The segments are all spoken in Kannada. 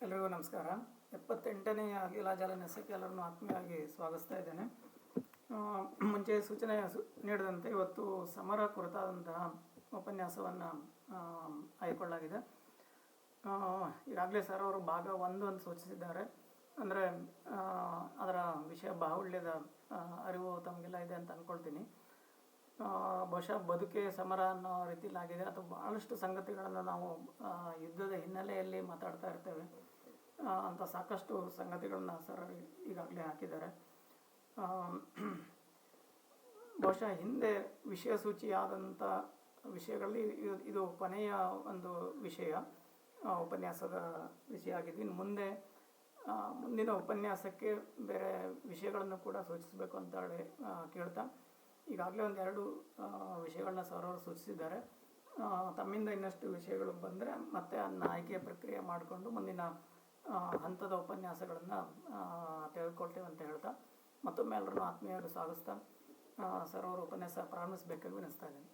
ಎಲ್ಲರಿಗೂ ನಮಸ್ಕಾರ. 78ನೇ ಅಖಿಲ ಜಾಲ ನೆಸಕ್ಕೆ ಎಲ್ಲರನ್ನು ಆತ್ಮೀಯವಾಗಿ ಸ್ವಾಗತಿಸ್ತಾ ಇದ್ದೇನೆ. ಮುಂಚೆ ಸೂಚನೆ ನೀಡಿದಂತೆ ಇವತ್ತು ಸಮರ ಕುರಿತಾದಂತಹ ಉಪನ್ಯಾಸವನ್ನು ಆಯ್ಕೊಳ್ಳಲಾಗಿದೆ. ಈಗಾಗಲೇ ಸರ್ ಅವರು ಭಾಗ 1 ಅಂತ ಸೂಚಿಸಿದ್ದಾರೆ. ಅಂದರೆ ಅದರ ವಿಷಯ ಬಾಹುಳ್ಯದ ಅರಿವು ತಮಗೆಲ್ಲ ಇದೆ ಅಂತ ಅಂದ್ಕೊಳ್ತೀನಿ. ಬಹುಶಃ ಬದುಕೆ ಸಮರ ಅನ್ನೋ ರೀತಿಯಲ್ಲಾಗಿದೆ, ಅಥವಾ ಭಾಳಷ್ಟು ಸಂಗತಿಗಳನ್ನು ನಾವು ಯುದ್ಧದ ಹಿನ್ನೆಲೆಯಲ್ಲಿ ಮಾತಾಡ್ತಾ ಇರ್ತೇವೆ. ಅಂತ ಸಾಕಷ್ಟು ಸಂಗತಿಗಳನ್ನ ಸರ್ ಈಗಾಗಲೇ ಹಾಕಿದ್ದಾರೆ. ಬಹುಶಃ ಹಿಂದೆ ವಿಷಯ ಸೂಚಿಯಾದಂಥ ವಿಷಯಗಳಲ್ಲಿ ಇದು ಕೊನೆಯ ಒಂದು ವಿಷಯ, ಉಪನ್ಯಾಸದ ವಿಷಯ ಆಗಿದ್ದು. ಇನ್ನು ಮುಂದಿನ ಉಪನ್ಯಾಸಕ್ಕೆ ಬೇರೆ ವಿಷಯಗಳನ್ನು ಕೂಡ ಸೂಚಿಸಬೇಕು ಅಂತ ಹೇಳಿ ಕೇಳ್ತಾ, ಈಗಾಗಲೇ ಒಂದೆರಡು ವಿಷಯಗಳನ್ನ ಸರ್ ಅವರು ಸೂಚಿಸಿದ್ದಾರೆ. ತಮ್ಮಿಂದ ಇನ್ನಷ್ಟು ವಿಷಯಗಳು ಬಂದರೆ ಮತ್ತೆ ಅದನ್ನ ಆಯ್ಕೆಯ ಪ್ರಕ್ರಿಯೆ ಮಾಡಿಕೊಂಡು ಮುಂದಿನ ಹಂತದ ಉಪನ್ಯಾಸಗಳನ್ನು ತೆಗೆದುಕೊಳ್ತೇವೆ ಅಂತ ಹೇಳ್ತಾ, ಮತ್ತೊಮ್ಮೆ ಎಲ್ಲರನ್ನು ಆತ್ಮೀಯವಾಗಿ ಸ್ವಾಗತಿಸ್ತಾ ಸರ್ ಅವರು ಉಪನ್ಯಾಸ ಪ್ರಾರಂಭಿಸಬೇಕಾಗಿ ವಿನಿಸ್ತಾ ಇದ್ದೀನಿ.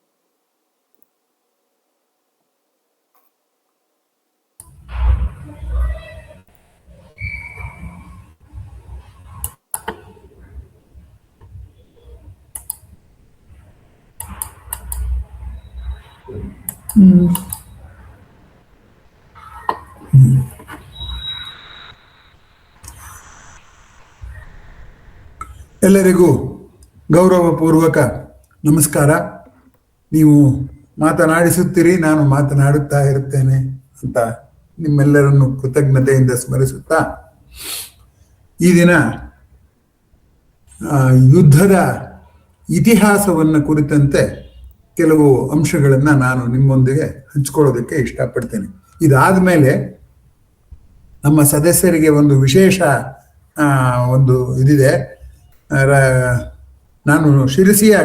ಎಲ್ಲರಿಗೂ ಗೌರವಪೂರ್ವಕ ನಮಸ್ಕಾರ. ನೀವು ಮಾತನಾಡಿಸುತ್ತೀರಿ, ನಾನು ಮಾತನಾಡುತ್ತಾ ಇರುತ್ತೇನೆ ಅಂತ ನಿಮ್ಮೆಲ್ಲರನ್ನು ಕೃತಜ್ಞತೆಯಿಂದ ಸ್ಮರಿಸುತ್ತಾ, ಈ ದಿನ ಯುದ್ಧದ ಇತಿಹಾಸವನ್ನು ಕುರಿತಂತೆ ಕೆಲವು ಅಂಶಗಳನ್ನು ನಾನು ನಿಮ್ಮೊಂದಿಗೆ ಹಂಚ್ಕೊಳ್ಳೋದಕ್ಕೆ ಇಷ್ಟಪಡ್ತೇನೆ. ಇದಾದ ಮೇಲೆ ನಮ್ಮ ಸದಸ್ಯರಿಗೆ ಒಂದು ವಿಶೇಷ ಒಂದು ಇದಿದೆ. ನಾನು ಶಿರಸಿಯ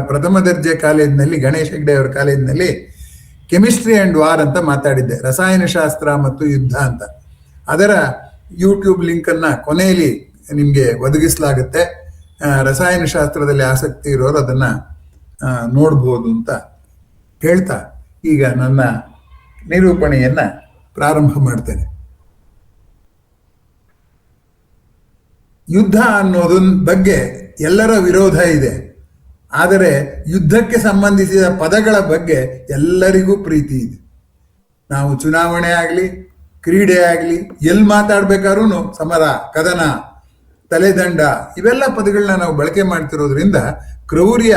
ಪ್ರಥಮ ದರ್ಜೆ ಕಾಲೇಜಿನಲ್ಲಿ, ಗಣೇಶ್ ಹೆಗ್ಡೆ ಅವರ ಕಾಲೇಜಿನಲ್ಲಿ ಕೆಮಿಸ್ಟ್ರಿ ಆ್ಯಂಡ್ ವಾರ್ ಅಂತ ಮಾತಾಡಿದ್ದೆ, ರಸಾಯನಶಾಸ್ತ್ರ ಮತ್ತು ಯುದ್ಧ ಅಂತ. ಅದರ ಯೂಟ್ಯೂಬ್ ಲಿಂಕನ್ನು ಕೊನೆಯಲ್ಲಿ ನಿಮಗೆ ಒದಗಿಸಲಾಗುತ್ತೆ. ರಸಾಯನಶಾಸ್ತ್ರದಲ್ಲಿ ಆಸಕ್ತಿ ಇರೋರು ಅದನ್ನು ನೋಡ್ಬೋದು ಅಂತ ಹೇಳ್ತಾ ಈಗ ನನ್ನ ನಿರೂಪಣೆಯನ್ನು ಪ್ರಾರಂಭ ಮಾಡ್ತೇನೆ. ಯುದ್ಧ ಅನ್ನೋದನ್ನ ಬಗ್ಗೆ ಎಲ್ಲರ ವಿರೋಧ ಇದೆ, ಆದರೆ ಯುದ್ಧಕ್ಕೆ ಸಂಬಂಧಿಸಿದ ಪದಗಳ ಬಗ್ಗೆ ಎಲ್ಲರಿಗೂ ಪ್ರೀತಿ ಇದೆ. ನಾವು ಚುನಾವಣೆ ಆಗಲಿ, ಕ್ರೀಡೆ ಆಗಲಿ, ಎಲ್ಲಿ ಮಾತಾಡ್ಬೇಕಾದ್ರೂ ಸಮರ, ಕದನ, ತಲೆದಂಡ ಇವೆಲ್ಲ ಪದಗಳನ್ನ ನಾವು ಬಳಕೆ ಮಾಡ್ತಿರೋದ್ರಿಂದ ಕ್ರೌರ್ಯ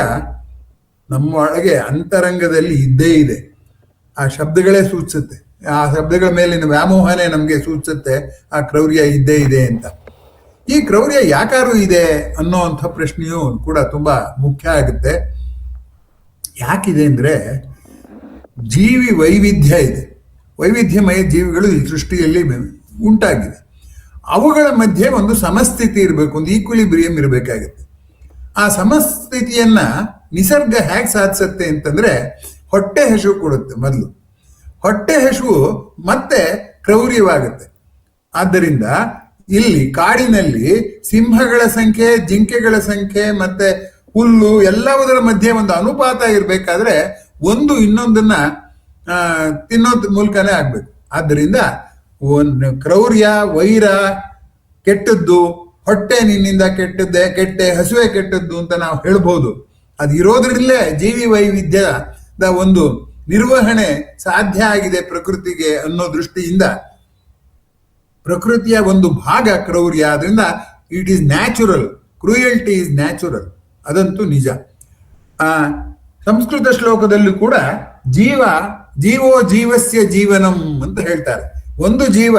ನಮ್ಮ ಒಳಗೆ ಅಂತರಂಗದಲ್ಲಿ ಇದ್ದೇ ಇದೆ. ಆ ಶಬ್ದಗಳೇ ಸೂಚಿಸುತ್ತೆ, ಆ ಶಬ್ದಗಳ ಮೇಲಿನ ವ್ಯಾಮೋಹನೆ ನಮಗೆ ಸೂಚಿಸುತ್ತೆ ಆ ಕ್ರೌರ್ಯ ಇದ್ದೇ ಇದೆ ಅಂತ. ಈ ಕ್ರೌರ್ಯ ಯಾಕಾರು ಇದೆ ಅನ್ನೋವಂಥ ಪ್ರಶ್ನೆಯೂ ಕೂಡ ತುಂಬಾ ಮುಖ್ಯ ಆಗುತ್ತೆ. ಯಾಕಿದೆ ಅಂದ್ರೆ, ಜೀವಿ ವೈವಿಧ್ಯ ಇದೆ, ವೈವಿಧ್ಯಮಯ ಜೀವಿಗಳು ಈ ಸೃಷ್ಟಿಯಲ್ಲಿ ಉಂಟಾಗಿದೆ. ಅವುಗಳ ಮಧ್ಯೆ ಒಂದು ಸಮಸ್ಥಿತಿ ಇರಬೇಕು, ಒಂದು ಈಕ್ವಿಲಿಬ್ರಿಯಂ ಇರಬೇಕಾಗುತ್ತೆ. ಆ ಸಮಸ್ಥಿತಿಯನ್ನ ನಿಸರ್ಗ ಹೇಗೆ ಸಾಧಿಸುತ್ತೆ ಅಂತಂದ್ರೆ, ಹೊಟ್ಟೆ ಹಸಿವು ಕೊಡುತ್ತೆ ಮೊದಲು, ಹೊಟ್ಟೆ ಹಸಿವು ಮತ್ತೆ ಕ್ರೌರ್ಯವಾಗುತ್ತೆ. ಆದ್ದರಿಂದ ಇಲ್ಲಿ ಕಾಡಿನಲ್ಲಿ ಸಿಂಹಗಳ ಸಂಖ್ಯೆ, ಜಿಂಕೆಗಳ ಸಂಖ್ಯೆ ಮತ್ತೆ ಹುಲ್ಲು ಎಲ್ಲವುದರ ಮಧ್ಯೆ ಒಂದು ಅನುಪಾತ ಇರಬೇಕಾದ್ರೆ ಒಂದು ಇನ್ನೊಂದನ್ನ ತಿನ್ನೋದ್ ಮೂಲಕನೇ ಆಗ್ಬೇಕು. ಆದ್ದರಿಂದ ಒಂದು ಕ್ರೌರ್ಯ, ವೈರ ಕೆಟ್ಟದ್ದು, ಹೊಟ್ಟೆ ನಿನ್ನಿಂದ ಕೆಟ್ಟೆ, ಹಸುವೆ ಕೆಟ್ಟದ್ದು ಅಂತ ನಾವು ಹೇಳ್ಬೋದು. ಅದು ಇರೋದ್ರಲ್ಲೇ ಜೀವಿ ವೈವಿಧ್ಯದ ಒಂದು ನಿರ್ವಹಣೆ ಸಾಧ್ಯ ಆಗಿದೆ ಪ್ರಕೃತಿಗೆ ಅನ್ನೋ ದೃಷ್ಟಿಯಿಂದ ಪ್ರಕೃತಿಯ ಒಂದು ಭಾಗ ಕ್ರೌರ್ಯ. ಆದ್ರಿಂದ it is natural, cruelty is natural, ಅದಂತೂ ನಿಜ. ಸಂಸ್ಕೃತ ಶ್ಲೋಕದಲ್ಲೂ ಕೂಡ ಜೀವೋ ಜೀವಸ್ಯ ಜೀವನಂ ಅಂತ ಹೇಳ್ತಾರೆ. ಒಂದು ಜೀವ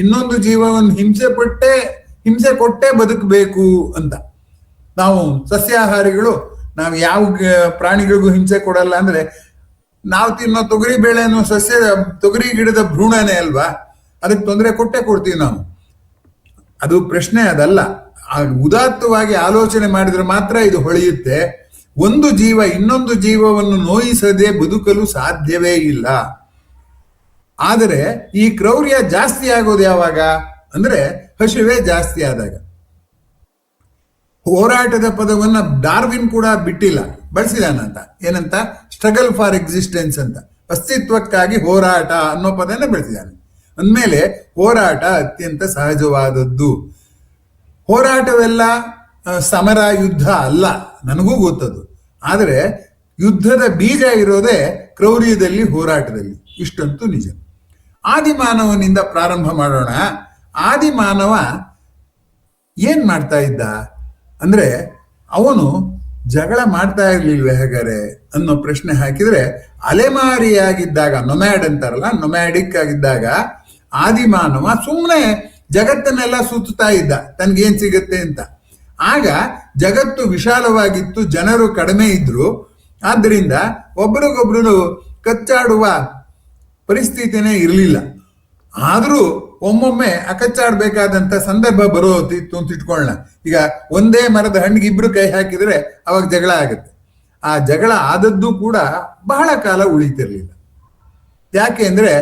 ಇನ್ನೊಂದು ಜೀವವನ್ನು ಹಿಂಸೆ ಕೊಟ್ಟೇ ಬದುಕಬೇಕು ಅಂತ. ನಾವು ಸಸ್ಯಾಹಾರಿಗಳು, ನಾವು ಯಾವ ಪ್ರಾಣಿಗಳಿಗೂ ಹಿಂಸೆ ಕೊಡಲ್ಲ. ಅಂದ್ರೆ ನಾವು ತಿನ್ನೋ ತೊಗರಿ ಬೇಳೆನೋ ತೊಗರಿ ಗಿಡದ ಭ್ರೂಣನೇ ಅಲ್ವಾ, ಅದಕ್ಕೆ ತೊಂದರೆ ಕೊಡ್ತೀವಿ ನಾವು. ಅದು ಪ್ರಶ್ನೆ ಅದಲ್ಲ. ಉದಾತ್ತವಾಗಿ ಆಲೋಚನೆ ಮಾಡಿದ್ರೆ ಮಾತ್ರ ಇದು ಹೊಳೆಯುತ್ತೆ. ಒಂದು ಜೀವ ಇನ್ನೊಂದು ಜೀವವನ್ನು ನೋಯಿಸದೆ ಬದುಕಲು ಸಾಧ್ಯವೇ ಇಲ್ಲ. ಆದರೆ ಈ ಕ್ರೌರ್ಯ ಜಾಸ್ತಿ ಆಗೋದು ಯಾವಾಗ ಅಂದ್ರೆ, ಹಸಿವೆ ಜಾಸ್ತಿ ಆದಾಗ. ಹೋರಾಟದ ಪದವನ್ನ ಡಾರ್ವಿನ್ ಕೂಡ ಬಿಟ್ಟಿಲ್ಲ, ಬಳಸಿದಾನಂತ. ಏನಂತ? ಸ್ಟ್ರಗಲ್ ಫಾರ್ ಎಕ್ಸಿಸ್ಟೆನ್ಸ್ ಅಂತ, ಅಸ್ತಿತ್ವಕ್ಕಾಗಿ ಹೋರಾಟ ಅನ್ನೋ ಪದನ ಬಳಸಿದಾನೆ. ಅಂದಮೇಲೆ ಹೋರಾಟ ಅತ್ಯಂತ ಸಹಜವಾದದ್ದು. ಹೋರಾಟವೆಲ್ಲ ಸಮರ ಯುದ್ಧ ಅಲ್ಲ, ನನಗೂ ಗೊತ್ತದು. ಆದರೆ ಯುದ್ಧದ ಬೀಜ ಇರೋದೇ ಕ್ರೌರ್ಯದಲ್ಲಿ, ಹೋರಾಟದಲ್ಲಿ. ಇಷ್ಟಂತೂ ನಿಜ. ಆದಿಮಾನವನಿಂದ ಪ್ರಾರಂಭ ಮಾಡೋಣ. ಆದಿಮಾನವ ಏನ್ ಮಾಡ್ತಾ ಇದ್ದ ಅಂದ್ರೆ, ಅವನು ಜಗಳ ಮಾಡ್ತಾ ಇರ್ಲಿಲ್ವೇ ಹಾಗಾರೆ ಅನ್ನೋ ಪ್ರಶ್ನೆ ಹಾಕಿದ್ರೆ, ಅಲೆಮಾರಿಯಾಗಿದ್ದಾಗ, ನೊಮ್ಯಾಡ್ ಅಂತಾರಲ್ಲ, ನೊಮ್ಯಾಡಿಕ್ ಆಗಿದ್ದಾಗ ಆದಿಮಾನವ ಸುಮ್ಮನೆ ಜಗತ್ತನ್ನೆಲ್ಲ ಸುತ್ತಾ ಇದ್ದ, ತನ್ಗೇನ್ ಸಿಗತ್ತೆ ಅಂತ. ಆಗ ಜಗತ್ತು ವಿಶಾಲವಾಗಿತ್ತು, ಜನರು ಕಡಿಮೆ ಇದ್ರು. ಆದ್ದರಿಂದ ಒಬ್ರಿಗೊಬ್ರು ಕಚ್ಚಾಡುವ ಪರಿಸ್ಥಿತಿನೇ ಇರಲಿಲ್ಲ. ಆದ್ರೂ ಒಮ್ಮೊಮ್ಮೆ ಅಕಚ್ಚಾಡ್ಬೇಕಾದಂತ ಸಂದರ್ಭ ಬರೋತಿತ್ತು ಅಂತ ಇಟ್ಕೊಳ್ಳೋಣ. ಈಗ ಒಂದೇ ಮರದ ಹಣ್ಣಿಗೆ ಇಬ್ರು ಕೈ ಹಾಕಿದ್ರೆ ಅವಾಗ ಜಗಳ ಆಗುತ್ತೆ. ಆ ಜಗಳ ಆದದ್ದು ಕೂಡ ಬಹಳ ಕಾಲ ಉಳಿತಿರ್ಲಿಲ್ಲ. ಯಾಕೆ ಅಂದ್ರೆ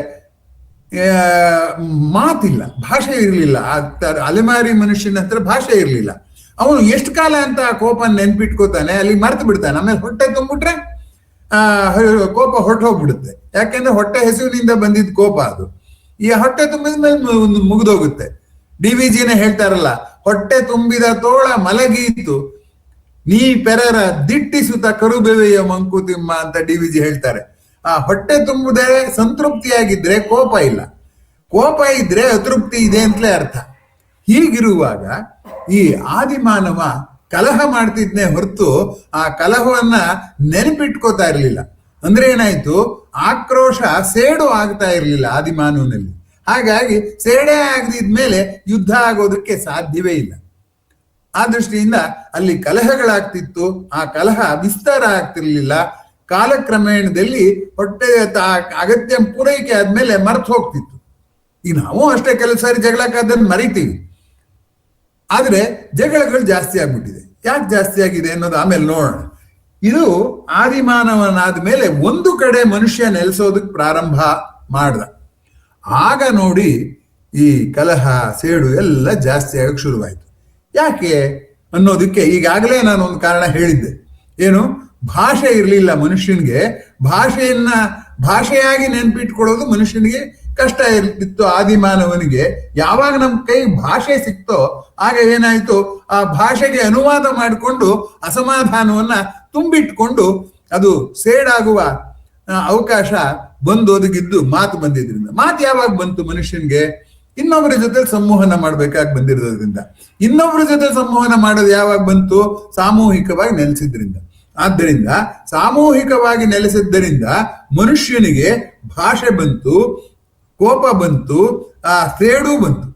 ಮಾತಿಲ್ಲ, ಭಾಷೆ ಇರಲಿಲ್ಲ. ಅಲೆಮಾರಿ ಮನುಷ್ಯನ ಹತ್ರ ಭಾಷೆ ಇರಲಿಲ್ಲ. ಅವನು ಎಷ್ಟು ಕಾಲ ಅಂತ ಕೋಪ ನೆನ್ಪಿಟ್ಕೋತಾನೆ, ಅಲ್ಲಿ ಮರ್ತು ಬಿಡ್ತಾನೆ. ಆಮೇಲೆ ಹೊಟ್ಟೆ ತುಂಬಿಟ್ರೆ ಕೋಪ ಹೊರಟೋಗ್ಬಿಡುತ್ತೆ. ಯಾಕೆಂದ್ರೆ ಹೊಟ್ಟೆ ಹಸಿವಿನಿಂದ ಬಂದಿದ್ದ ಕೋಪ ಅದು. ಈ ಹೊಟ್ಟೆ ತುಂಬಿದ ಮೇಲೆ ಮುಗಿದೋಗುತ್ತೆ. DVGನೇ ಹೇಳ್ತಾರಲ್ಲ, ಹೊಟ್ಟೆ ತುಂಬಿದ ತೋಳ ಮಲಗೀತು, ನೀ ಪೆರರ ದಿಟ್ಟಿಸುತ್ತ ಕರುಬೆವೆಯ ಮಂಕುತಿಮ್ಮ ಅಂತ DVG ಹೇಳ್ತಾರೆ. ಆ ಹೊಟ್ಟೆ ತುಂಬುದೇ ಸಂತೃಪ್ತಿಯಾಗಿದ್ರೆ ಕೋಪ ಇಲ್ಲ, ಕೋಪ ಇದ್ರೆ ಅತೃಪ್ತಿ ಇದೆ ಅಂತಲೇ ಅರ್ಥ. ಹೀಗಿರುವಾಗ ಈ ಆದಿಮಾನವ ಕಲಹ ಮಾಡ್ತಿದ್ನೇ ಹೊರತು ಆ ಕಲಹವನ್ನ ನೆನಪಿಟ್ಕೋತಾ ಇರಲಿಲ್ಲ. ಅಂದ್ರೆ ಏನಾಯ್ತು, ಆಕ್ರೋಶ ಸೇಡು ಆಗ್ತಾ ಇರಲಿಲ್ಲ ಆದಿಮಾನವನಲ್ಲಿ. ಹಾಗಾಗಿ ಸೇಡೇ ಆಗದಿದ್ಮೇಲೆ ಯುದ್ಧ ಆಗೋದಕ್ಕೆ ಸಾಧ್ಯವೇ ಇಲ್ಲ. ಆ ದೃಷ್ಟಿಯಿಂದ ಅಲ್ಲಿ ಕಲಹಗಳಾಗ್ತಿತ್ತು. ಆ ಕಲಹ ವಿಸ್ತಾರ ಆಗ್ತಿರ್ಲಿಲ್ಲ. ಕಾಲಕ್ರಮೇಣದಲ್ಲಿ ಹೊಟ್ಟೆ ಅಗತ್ಯ ಪೂರೈಕೆ ಆದ್ಮೇಲೆ ಮರ್ತು ಹೋಗ್ತಿತ್ತು. ಈಗ ನಾವು ಅಷ್ಟೇ ಕೆಲವು ಸಾರಿ ಜಗಳಕ್ಕಾದನ್ನು ಮರಿತೀವಿ. ಆದ್ರೆ ಜಗಳಗಳು ಜಾಸ್ತಿ ಆಗ್ಬಿಟ್ಟಿದೆ. ಯಾಕೆ ಜಾಸ್ತಿ ಆಗಿದೆ ಅನ್ನೋದು ಆಮೇಲೆ ನೋಡೋಣ. ಇದು ಆದಿಮಾನವನಾದ ಮೇಲೆ ಒಂದು ಕಡೆ ಮನುಷ್ಯ ನೆಲೆಸೋದಕ್ಕೆ ಪ್ರಾರಂಭ ಮಾಡ್ದ. ಆಗ ನೋಡಿ ಈ ಕಲಹ ಸೇಡು ಎಲ್ಲ ಜಾಸ್ತಿ ಆಗಕ್ಕೆ ಶುರುವಾಯ್ತು. ಯಾಕೆ ಅನ್ನೋದಕ್ಕೆ ಈಗಾಗಲೇ ನಾನು ಒಂದು ಕಾರಣ ಹೇಳಿದ್ದೆ. ಏನು, ಭಾಷೆ ಇರಲಿಲ್ಲ ಮನುಷ್ಯನಿಗೆ. ಭಾಷೆಯಾಗಿ ನೆನ್ಪಿಟ್ಕೊಳ್ಳೋದು ಮನುಷ್ಯನಿಗೆ ಕಷ್ಟ ಇರ್ತಿತ್ತು ಆದಿಮಾನವನಿಗೆ. ಯಾವಾಗ ನಮ್ಮ ಕೈ ಭಾಷೆ ಸಿಕ್ತೋ ಆಗ ಏನಾಯ್ತು, ಆ ಭಾಷೆಗೆ ಅನುವಾದ ಮಾಡಿಕೊಂಡು ಅಸಮಾಧಾನವನ್ನ ತುಂಬಿಟ್ಕೊಂಡು ಅದು ಸೇಡಾಗುವ ಅವಕಾಶ ಬಂದೊದಗಿದ್ದು ಮಾತು ಬಂದಿದ್ರಿಂದ. ಮಾತು ಯಾವಾಗ ಬಂತು ಮನುಷ್ಯನ್ಗೆ? ಇನ್ನೊಬ್ಬರ ಜೊತೆ ಸಂವಹನ ಮಾಡ್ಬೇಕಾಗಿ ಬಂದಿರೋದ್ರಿಂದ. ಇನ್ನೊಬ್ಬರ ಜೊತೆ ಸಂವಹನ ಮಾಡೋದು ಯಾವಾಗ ಬಂತು? ಸಾಮೂಹಿಕವಾಗಿ ನೆಲೆಸಿದ್ರಿಂದ. ಆದ್ದರಿಂದ ಸಾಮೂಹಿಕವಾಗಿ ನೆಲೆಸಿದ್ದರಿಂದ ಮನುಷ್ಯನಿಗೆ ಭಾಷೆ ಬಂತು, ಕೋಪ ಬಂತು, ಆ ಸೇಡು ಬಂತು.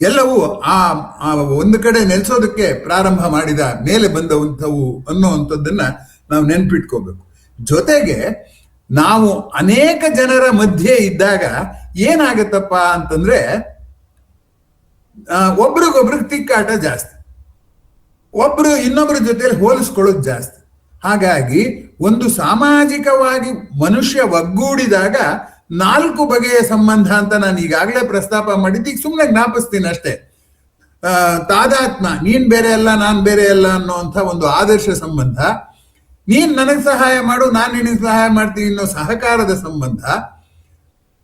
ಎಲ್ಲವೂ ಆ ಒಂದು ಕಡೆ ನೆಲೆಸೋದಕ್ಕೆ ಪ್ರಾರಂಭ ಮಾಡಿದ ಮೇಲೆ ಬಂದವಂಥವು ಅನ್ನುವಂಥದ್ದನ್ನ ನಾವು ನೆನ್ಪಿಟ್ಕೋಬೇಕು. ಜೊತೆಗೆ ನಾವು ಅನೇಕ ಜನರ ಮಧ್ಯೆ ಇದ್ದಾಗ ಏನಾಗತ್ತಪ್ಪ ಅಂತಂದ್ರೆ, ಒಬ್ರಿಗೊಬ್ರಿಗೆ ತಿಕ್ಕಾಟ ಜಾಸ್ತಿ, ಒಬ್ರು ಇನ್ನೊಬ್ಬರ ಜೊತೆಲಿ ಹೋಲಿಸ್ಕೊಳ್ಳೋದು ಜಾಸ್ತಿ. ಹಾಗಾಗಿ ಒಂದು ಸಾಮಾಜಿಕವಾಗಿ ಮನುಷ್ಯ ಒಗ್ಗೂಡಿದಾಗ 4 ಬಗೆಯ ಸಂಬಂಧ ಅಂತ ನಾನು ಈಗಾಗಲೇ ಪ್ರಸ್ತಾಪ ಮಾಡಿದ್ದು. ಈಗ ಸುಮ್ಮನೆ ಜ್ಞಾಪಿಸ್ತೀನಿ ಅಷ್ಟೇ. ತಾದಾತ್ಮ, ನೀನ್ ಬೇರೆ ಅಲ್ಲ ನಾನ್ ಬೇರೆ ಅಲ್ಲ ಅನ್ನೋಂಥ ಒಂದು ಆದರ್ಶ ಸಂಬಂಧ. ನೀನ್ ನನಗೆ ಸಹಾಯ ಮಾಡು, ನಾನು ನಿನಗೆ ಸಹಾಯ ಮಾಡ್ತೀನಿ ಅನ್ನೋ ಸಹಕಾರದ ಸಂಬಂಧ.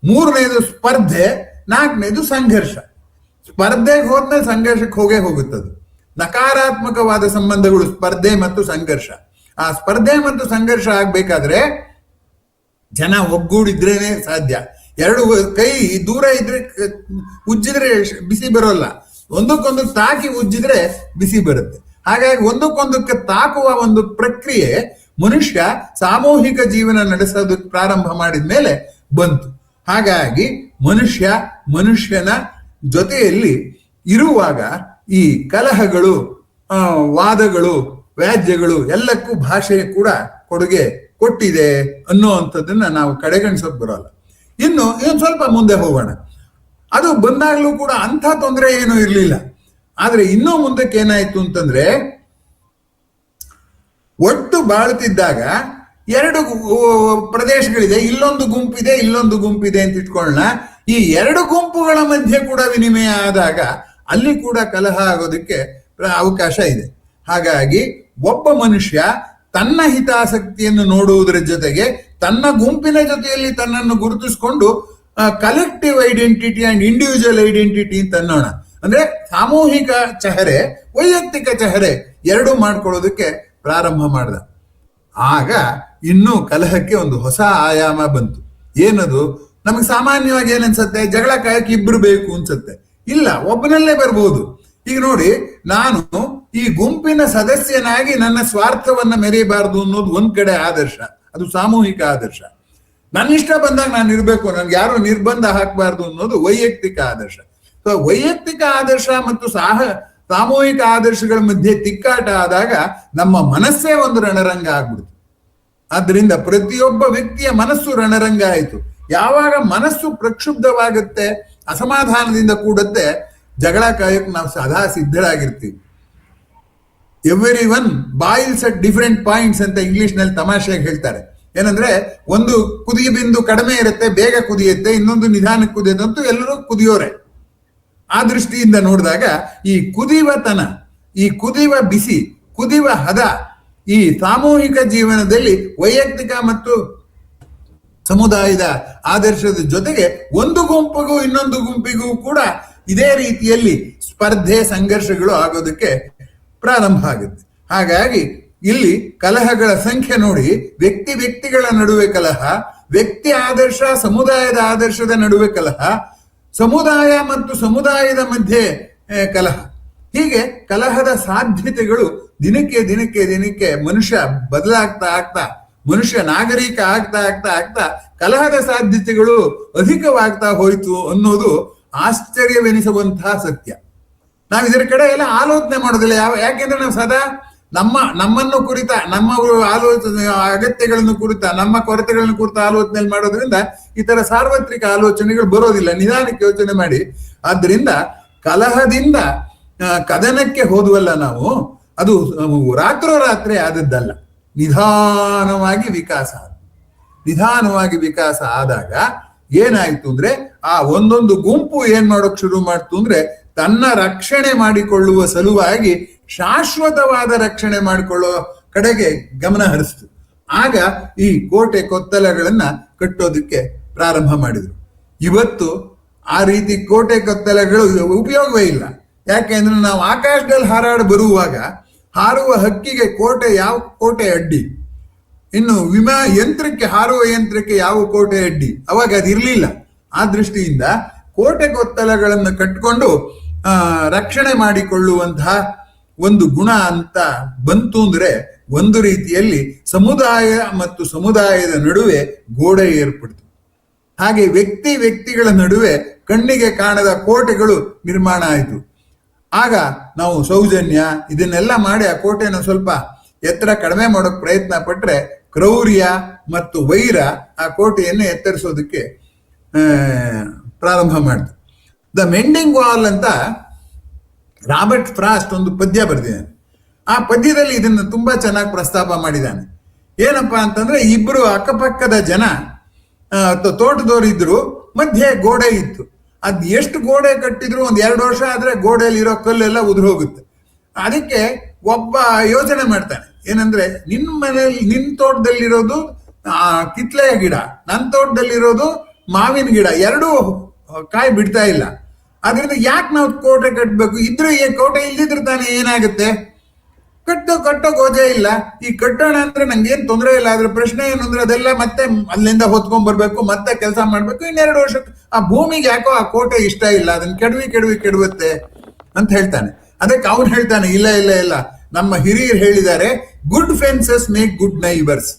3ನೇದು ಸ್ಪರ್ಧೆ, 4ನೇದು ಸಂಘರ್ಷ. ಸ್ಪರ್ಧೆಗೆ ಹೋದ್ಮೇಲೆ ಸಂಘರ್ಷಕ್ಕೆ ಹೋಗುತ್ತದು. ನಕಾರಾತ್ಮಕವಾದ ಸಂಬಂಧಗಳು ಸ್ಪರ್ಧೆ ಮತ್ತು ಸಂಘರ್ಷ. ಆ ಸ್ಪರ್ಧೆ ಮತ್ತು ಸಂಘರ್ಷ ಆಗ್ಬೇಕಾದ್ರೆ ಜನ ಒಗ್ಗೂಡಿದ್ರೇನೆ ಸಾಧ್ಯ. 2 ಕೈ ದೂರ ಇದ್ರೆ ಉಜ್ಜಿದ್ರೆ ಬಿಸಿ ಬರೋಲ್ಲ, ಒಂದಕ್ಕೊಂದು ತಾಕಿ ಉಜ್ಜಿದ್ರೆ ಬಿಸಿ ಬರುತ್ತೆ. ಹಾಗಾಗಿ ಒಂದಕ್ಕೊಂದಕ್ಕೆ ತಾಕುವ ಒಂದು ಪ್ರಕ್ರಿಯೆ ಮನುಷ್ಯ ಸಾಮೂಹಿಕ ಜೀವನ ನಡೆಸೋದಕ್ಕೆ ಪ್ರಾರಂಭ ಮಾಡಿದ ಮೇಲೆ ಬಂತು. ಹಾಗಾಗಿ ಮನುಷ್ಯನ ಜೊತೆಯಲ್ಲಿ ಇರುವಾಗ ಈ ಕಲಹಗಳು, ವಾದಗಳು, ವ್ಯಾಜ್ಯಗಳು ಎಲ್ಲಕ್ಕೂ ಭಾಷೆ ಕೂಡ ಕೊಡುಗೆ ಕೊಟ್ಟಿದೆ ಅನ್ನುವಂಥದ್ದನ್ನ ನಾವು ಕಡೆಗಣಿಸೋಕೆ ಬರೋಲ್ಲ. ಇನ್ನು ಸ್ವಲ್ಪ ಮುಂದೆ ಹೋಗೋಣ. ಅದು ಬಂದಾಗ್ಲೂ ಕೂಡ ಅಂಥ ತೊಂದರೆ ಏನೂ ಇರಲಿಲ್ಲ. ಆದ್ರೆ ಇನ್ನೂ ಮುಂದಕ್ಕೆ ಏನಾಯ್ತು ಅಂತಂದ್ರೆ, ಒಟ್ಟು ಬಾಳ್ತಿದ್ದಾಗ 2 ಪ್ರದೇಶಗಳಿದೆ, ಇಲ್ಲೊಂದು ಗುಂಪಿದೆ ಇಲ್ಲೊಂದು ಗುಂಪಿದೆ ಅಂತ ಇಟ್ಕೊಳ್ಳೋಣ. ಈ 2 ಗುಂಪುಗಳ ಮಧ್ಯೆ ಕೂಡ ವಿನಿಮಯ ಆದಾಗ ಅಲ್ಲಿ ಕೂಡ ಕಲಹ ಆಗೋದಕ್ಕೆ ಅವಕಾಶ ಇದೆ. ಹಾಗಾಗಿ ಒಬ್ಬ ಮನುಷ್ಯ ತನ್ನ ಹಿತಾಸಕ್ತಿಯನ್ನು ನೋಡುವುದರ ಜೊತೆಗೆ ತನ್ನ ಗುಂಪಿನ ಜೊತೆಯಲ್ಲಿ ತನ್ನನ್ನು ಗುರುತಿಸಿಕೊಂಡು collective identity and individual identity ಅಂತ ಅನ್ನೋಣ. ಅಂದ್ರೆ ಸಾಮೂಹಿಕ ಚಹರೆ, ವೈಯಕ್ತಿಕ ಚಹರೆ ಎರಡೂ ಮಾಡ್ಕೊಳ್ಳೋದಕ್ಕೆ ಪ್ರಾರಂಭ ಮಾಡ್ದ. ಆಗ ಇನ್ನೂ ಕಲಹಕ್ಕೆ ಒಂದು ಹೊಸ ಆಯಾಮ ಬಂತು. ಏನದು? ನಮಗೆ ಸಾಮಾನ್ಯವಾಗಿ ಏನನ್ಸತ್ತೆ, ಜಗಳ ಕಾಯಕ್ಕೆ ಇಬ್ರು ಬೇಕು ಅನ್ಸತ್ತೆ. ಇಲ್ಲ, ಒಬ್ಬನಲ್ಲೇ ಬರ್ಬೋದು. ಈಗ ನೋಡಿ, ನಾನು ಈ ಗುಂಪಿನ ಸದಸ್ಯನಾಗಿ ನನ್ನ ಸ್ವಾರ್ಥವನ್ನ ಮೆರೆಯಬಾರದು ಅನ್ನೋದು ಒಂದ್ ಕಡೆ ಆದರ್ಶ, ಅದು ಸಾಮೂಹಿಕ ಆದರ್ಶ. ನನ್ನ ಇಷ್ಟ ಬಂದಾಗ ನಾನು ಇರ್ಬೇಕು, ನನ್ಗೆ ಯಾರು ನಿರ್ಬಂಧ ಹಾಕಬಾರ್ದು ಅನ್ನೋದು ವೈಯಕ್ತಿಕ ಆದರ್ಶ. ಸೊ ವೈಯಕ್ತಿಕ ಆದರ್ಶ ಮತ್ತು ಸಾಮೂಹಿಕ ಆದರ್ಶಗಳ ಮಧ್ಯೆ ತಿಕ್ಕಾಟ ಆದಾಗ ನಮ್ಮ ಮನಸ್ಸೇ ಒಂದು ರಣರಂಗ ಆಗ್ಬಿಡುತ್ತೆ. ಆದ್ರಿಂದ ಪ್ರತಿಯೊಬ್ಬ ವ್ಯಕ್ತಿಯ ಮನಸ್ಸು ರಣರಂಗ ಆಯಿತು. ಯಾವಾಗ ಮನಸ್ಸು ಪ್ರಕ್ಷುಬ್ಧವಾಗುತ್ತೆ, ಅಸಮಾಧಾನದಿಂದ ಕೂಡುತ್ತೆ, ಜಗಳ ಕಾಯಕ್ಕೆ ನಾವು ಸದಾ ಸಿದ್ಧರಾಗಿರ್ತೀವಿ. Everyone boils at different points ಅಂತ ಇಂಗ್ಲಿಷ್ ನಲ್ಲಿ ತಮಾಷೆಯಾಗಿ ಹೇಳ್ತಾರೆ. ಏನಂದ್ರೆ, ಒಂದು ಕುದಿಯ ಬಿಂದು ಕಡಿಮೆ ಇರುತ್ತೆ, ಬೇಗ ಕುದಿಯುತ್ತೆ, ಇನ್ನೊಂದು ನಿಧಾನಕ್ಕೆ ಕುದಿಯುತ್ತೆ, ಅಂತೂ ಎಲ್ಲರೂ ಕುದಿಯೋರೆ. ಆ ದೃಷ್ಟಿಯಿಂದ ನೋಡಿದಾಗ ಈ ಕುದಿಯುವತನ, ಈ ಕುದಿಯುವ ಬಿಸಿ, ಕುದಿಯುವ ಹದ ಈ ಸಾಮೂಹಿಕ ಜೀವನದಲ್ಲಿ ವೈಯಕ್ತಿಕ ಮತ್ತು ಸಮುದಾಯದ ಆದರ್ಶದ ಜೊತೆಗೆ ಒಂದು ಗುಂಪಿಗೂ ಇನ್ನೊಂದು ಗುಂಪಿಗೂ ಕೂಡ ಇದೇ ರೀತಿಯಲ್ಲಿ ಸ್ಪರ್ಧೆ, ಸಂಘರ್ಷಗಳು ಆಗೋದಕ್ಕೆ ಪ್ರಾರಂಭ ಆಗುತ್ತೆ. ಹಾಗಾಗಿ ಇಲ್ಲಿ ಕಲಹಗಳ ಸಂಖ್ಯೆ ನೋಡಿ, ವ್ಯಕ್ತಿಗಳ ನಡುವೆ ಕಲಹ, ವ್ಯಕ್ತಿ ಆದರ್ಶ ಸಮುದಾಯದ ಆದರ್ಶದ ನಡುವೆ ಕಲಹ, ಸಮುದಾಯ ಮತ್ತು ಸಮುದಾಯದ ಮಧ್ಯೆ ಕಲಹ. ಹೀಗೆ ಕಲಹದ ಸಾಧ್ಯತೆಗಳು ದಿನಕ್ಕೆ ಮನುಷ್ಯ ಬದಲಾಗ್ತಾ ಮನುಷ್ಯ ನಾಗರಿಕ ಆಗ್ತಾ ಕಲಹದ ಸಾಧ್ಯತೆಗಳು ಅಧಿಕವಾಗ್ತಾ ಹೋಯ್ತು ಅನ್ನೋದು ಆಶ್ಚರ್ಯವೆನಿಸುವಂತಹ ಸತ್ಯ. ನಾವು ಇದರ ಕಡೆ ಎಲ್ಲ ಆಲೋಚನೆ ಮಾಡೋದಿಲ್ಲ. ಯಾಕೆಂದ್ರೆ ನಾವು ಸದಾ ನಮ್ಮನ್ನು ಕುರಿತ, ನಮ್ಮ ಆಲೋಚನೆ ಅಗತ್ಯಗಳನ್ನು ಕುರಿತ, ನಮ್ಮ ಕೊರತೆಗಳನ್ನು ಕುರಿತ ಆಲೋಚನೆ ಮಾಡೋದ್ರಿಂದ ಇತರ ಸಾರ್ವತ್ರಿಕ ಆಲೋಚನೆಗಳು ಬರೋದಿಲ್ಲ. ನಿಧಾನಕ್ಕೆ ಯೋಚನೆ ಮಾಡಿ. ಆದ್ರಿಂದ ಕಲಹದಿಂದ ಕದನಕ್ಕೆ ಹೋದ್ವಲ್ಲ ನಾವು, ಅದು ರಾತ್ರೋರಾತ್ರಿ ಆದದ್ದಲ್ಲ. ನಿಧಾನವಾಗಿ ವಿಕಾಸ ಆದಾಗ ಏನಾಯ್ತು ಅಂದ್ರೆ, ಆ ಒಂದೊಂದು ಗುಂಪು ಏನ್ ಮಾಡೋಕ್ ಶುರು ಮಾಡ್ತು ಅಂದ್ರೆ, ತನ್ನ ರಕ್ಷಣೆ ಮಾಡಿಕೊಳ್ಳುವ ಸಲುವಾಗಿ ಶಾಶ್ವತವಾದ ರಕ್ಷಣೆ ಮಾಡಿಕೊಳ್ಳುವ ಕಡೆಗೆ ಗಮನ ಹರಿಸ್ತು. ಆಗ ಈ ಕೋಟೆ ಕೊತ್ತಲಗಳನ್ನ ಕಟ್ಟೋದಕ್ಕೆ ಪ್ರಾರಂಭ ಮಾಡಿದ್ರು. ಇವತ್ತು ಆ ರೀತಿ ಕೋಟೆ ಕೊತ್ತಲಗಳು ಉಪಯೋಗವೇ ಇಲ್ಲ. ಯಾಕೆಂದ್ರೆ ನಾವು ಆಕಾಶದಲ್ಲಿ ಬರುವಾಗ ಹಾರುವ ಹಕ್ಕಿಗೆ ಯಾವ ಕೋಟೆ ಅಡ್ಡಿ? ಇನ್ನು ಯಂತ್ರಕ್ಕೆ, ಹಾರುವ ಯಂತ್ರಕ್ಕೆ ಯಾವ ಕೋಟೆ ಅಡ್ಡಿ? ಅವಾಗ ಅದಿರ್ಲಿಲ್ಲ. ಆ ದೃಷ್ಟಿಯಿಂದ ಕೋಟೆ ಕೊತ್ತಲಗಳನ್ನು ಕಟ್ಕೊಂಡು ರಕ್ಷಣೆ ಮಾಡಿಕೊಳ್ಳುವಂತಹ ಒಂದು ಗುಣ ಅಂತ ಬಂತು ಅಂದ್ರೆ, ಒಂದು ರೀತಿಯಲ್ಲಿ ಸಮುದಾಯ ಮತ್ತು ಸಮುದಾಯದ ನಡುವೆ ಗೋಡೆ ಏರ್ಪಡ್ತು. ಹಾಗೆ ವ್ಯಕ್ತಿಗಳ ನಡುವೆ ಕಣ್ಣಿಗೆ ಕಾಣದ ಕೋಟೆಗಳು ನಿರ್ಮಾಣ ಆಯಿತು. ಆಗ ನಾವು ಸೌಜನ್ಯ ಇದನ್ನೆಲ್ಲ ಮಾಡಿ ಆ ಕೋಟೆಯನ್ನು ಸ್ವಲ್ಪ ಎತ್ತರ ಕಡಿಮೆ ಮಾಡೋಕೆ ಪ್ರಯತ್ನ ಪಟ್ರೆ, ಕ್ರೌರ್ಯ ಮತ್ತು ವೈರ ಆ ಕೋಟೆಯನ್ನು ಎತ್ತರಿಸೋದಕ್ಕೆ ಪ್ರಾರಂಭ ಮಾಡಿತು. ದ ಮೆಂಡಿಂಗ್ ವಾಲ್ ಅಂತ ರಾಬರ್ಟ್ ಫ್ರಾಸ್ಟ್ ಒಂದು ಪದ್ಯ ಬರೆದಿದ್ದಾನೆ. ಆ ಪದ್ಯದಲ್ಲಿ ಇದನ್ನು ತುಂಬಾ ಚೆನ್ನಾಗಿ ಪ್ರಸ್ತಾಪ ಮಾಡಿದ್ದಾನೆ. ಏನಪ್ಪಾ ಅಂತಂದ್ರೆ, ಇಬ್ರು ಅಕ್ಕಪಕ್ಕದ ಜನ ತೋಟದವ್ರು ಇದ್ರು, ಮಧ್ಯೆ ಗೋಡೆ ಇತ್ತು. ಅದ್ ಎಷ್ಟು ಗೋಡೆ ಕಟ್ಟಿದ್ರು ಒಂದ್ 2 ವರ್ಷ ಆದ್ರೆ ಗೋಡೆಯಲ್ಲಿ ಇರೋ ಕಲ್ಲೆಲ್ಲ ಉದುರು ಹೋಗುತ್ತೆ. ಅದಕ್ಕೆ ಒಬ್ಬ ಯೋಚನೆ ಮಾಡ್ತಾನೆ, ಏನಂದ್ರೆ, ನಿನ್ ತೋಟದಲ್ಲಿರೋದು ಕಿತ್ಲೆಯ ಗಿಡ, ನನ್ನ ತೋಟದಲ್ಲಿರೋದು ಮಾವಿನ ಗಿಡ, ಎರಡೂ ಕಾಯಿ ಬಿಡ್ತಾ ಇಲ್ಲ. ಅದರಿಂದ ಯಾಕೆ ನಾವು ಕೋಟೆ ಕಟ್ಟಬೇಕು? ಕೋಟೆ ಇಲ್ದಿದ್ರೆ ತಾನೇ ಏನಾಗುತ್ತೆ? ಕಟ್ಟೋ ಗೋಜೆ ಇಲ್ಲ. ಈ ಕಟ್ಟೋಣ ಅಂದ್ರೆ ನಂಗೆ ಏನ್ ತೊಂದರೆ ಇಲ್ಲ. ಅದ್ರ ಪ್ರಶ್ನೆ ಏನು ಅಂದ್ರೆ, ಅದೆಲ್ಲ ಮತ್ತೆ ಅಲ್ಲಿಂದ ಹೊತ್ಕೊಂಡ್ ಬರ್ಬೇಕು, ಮತ್ತೆ ಕೆಲಸ ಮಾಡ್ಬೇಕು. 2 ವರ್ಷಕ್ಕೆ ಆ ಭೂಮಿಗೆ ಯಾಕೋ ಆ ಕೋಟೆ ಇಷ್ಟ ಇಲ್ಲ, ಅದನ್ನ ಕೆಡವುತ್ತೆ ಅಂತ ಹೇಳ್ತಾನೆ. ಅದಕ್ಕೆ ಅವ್ನು ಹೇಳ್ತಾನೆ, ಇಲ್ಲ, ನಮ್ಮ ಹಿರಿಯರು ಹೇಳಿದ್ದಾರೆ, good fences make good neighbours.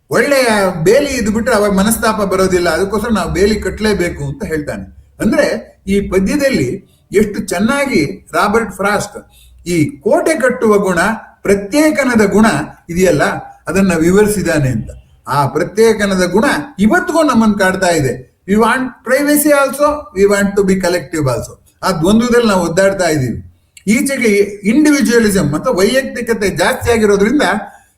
ಒಳ್ಳೆಯ ಬೇಲಿ ಇದ್ ಬಿಟ್ರೆ ಅವಾಗ ಮನಸ್ತಾಪ ಬರೋದಿಲ್ಲ, ಅದಕ್ಕೋಸ್ಕರ ನಾವು ಬೇಲಿ ಕಟ್ಟಲೇಬೇಕು ಅಂತ ಹೇಳ್ತಾನೆ. ಅಂದ್ರೆ ಈ ಪದ್ಯದಲ್ಲಿ ಎಷ್ಟು ಚೆನ್ನಾಗಿ ರಾಬರ್ಟ್ ಫ್ರಾಸ್ಟ್ ಈ ಕೋಟೆ ಕಟ್ಟುವ ಗುಣ, ಪ್ರತ್ಯೇಕನದ ಗುಣ ಇದೆಯಲ್ಲ, ಅದನ್ನ ವಿವರಿಸಿದಾನೆ ಅಂತ. ಆ ಪ್ರತ್ಯೇಕನದ ಗುಣ ಇವತ್ತಿಗೂ ನಮ್ಮನ್ನು ಕಾಡ್ತಾ ಇದೆ. We want privacy also, we want to be collective also. ದ್ವಂದ್ವದಲ್ಲಿ ನಾವು ಒದ್ದಾಡ್ತಾ ಇದ್ದೀವಿ. ಈಚೆಗೆ ಇಂಡಿವಿಜುವಲಿಸಂ ಮತ್ತು ವೈಯಕ್ತಿಕತೆ ಜಾಸ್ತಿ ಆಗಿರೋದ್ರಿಂದ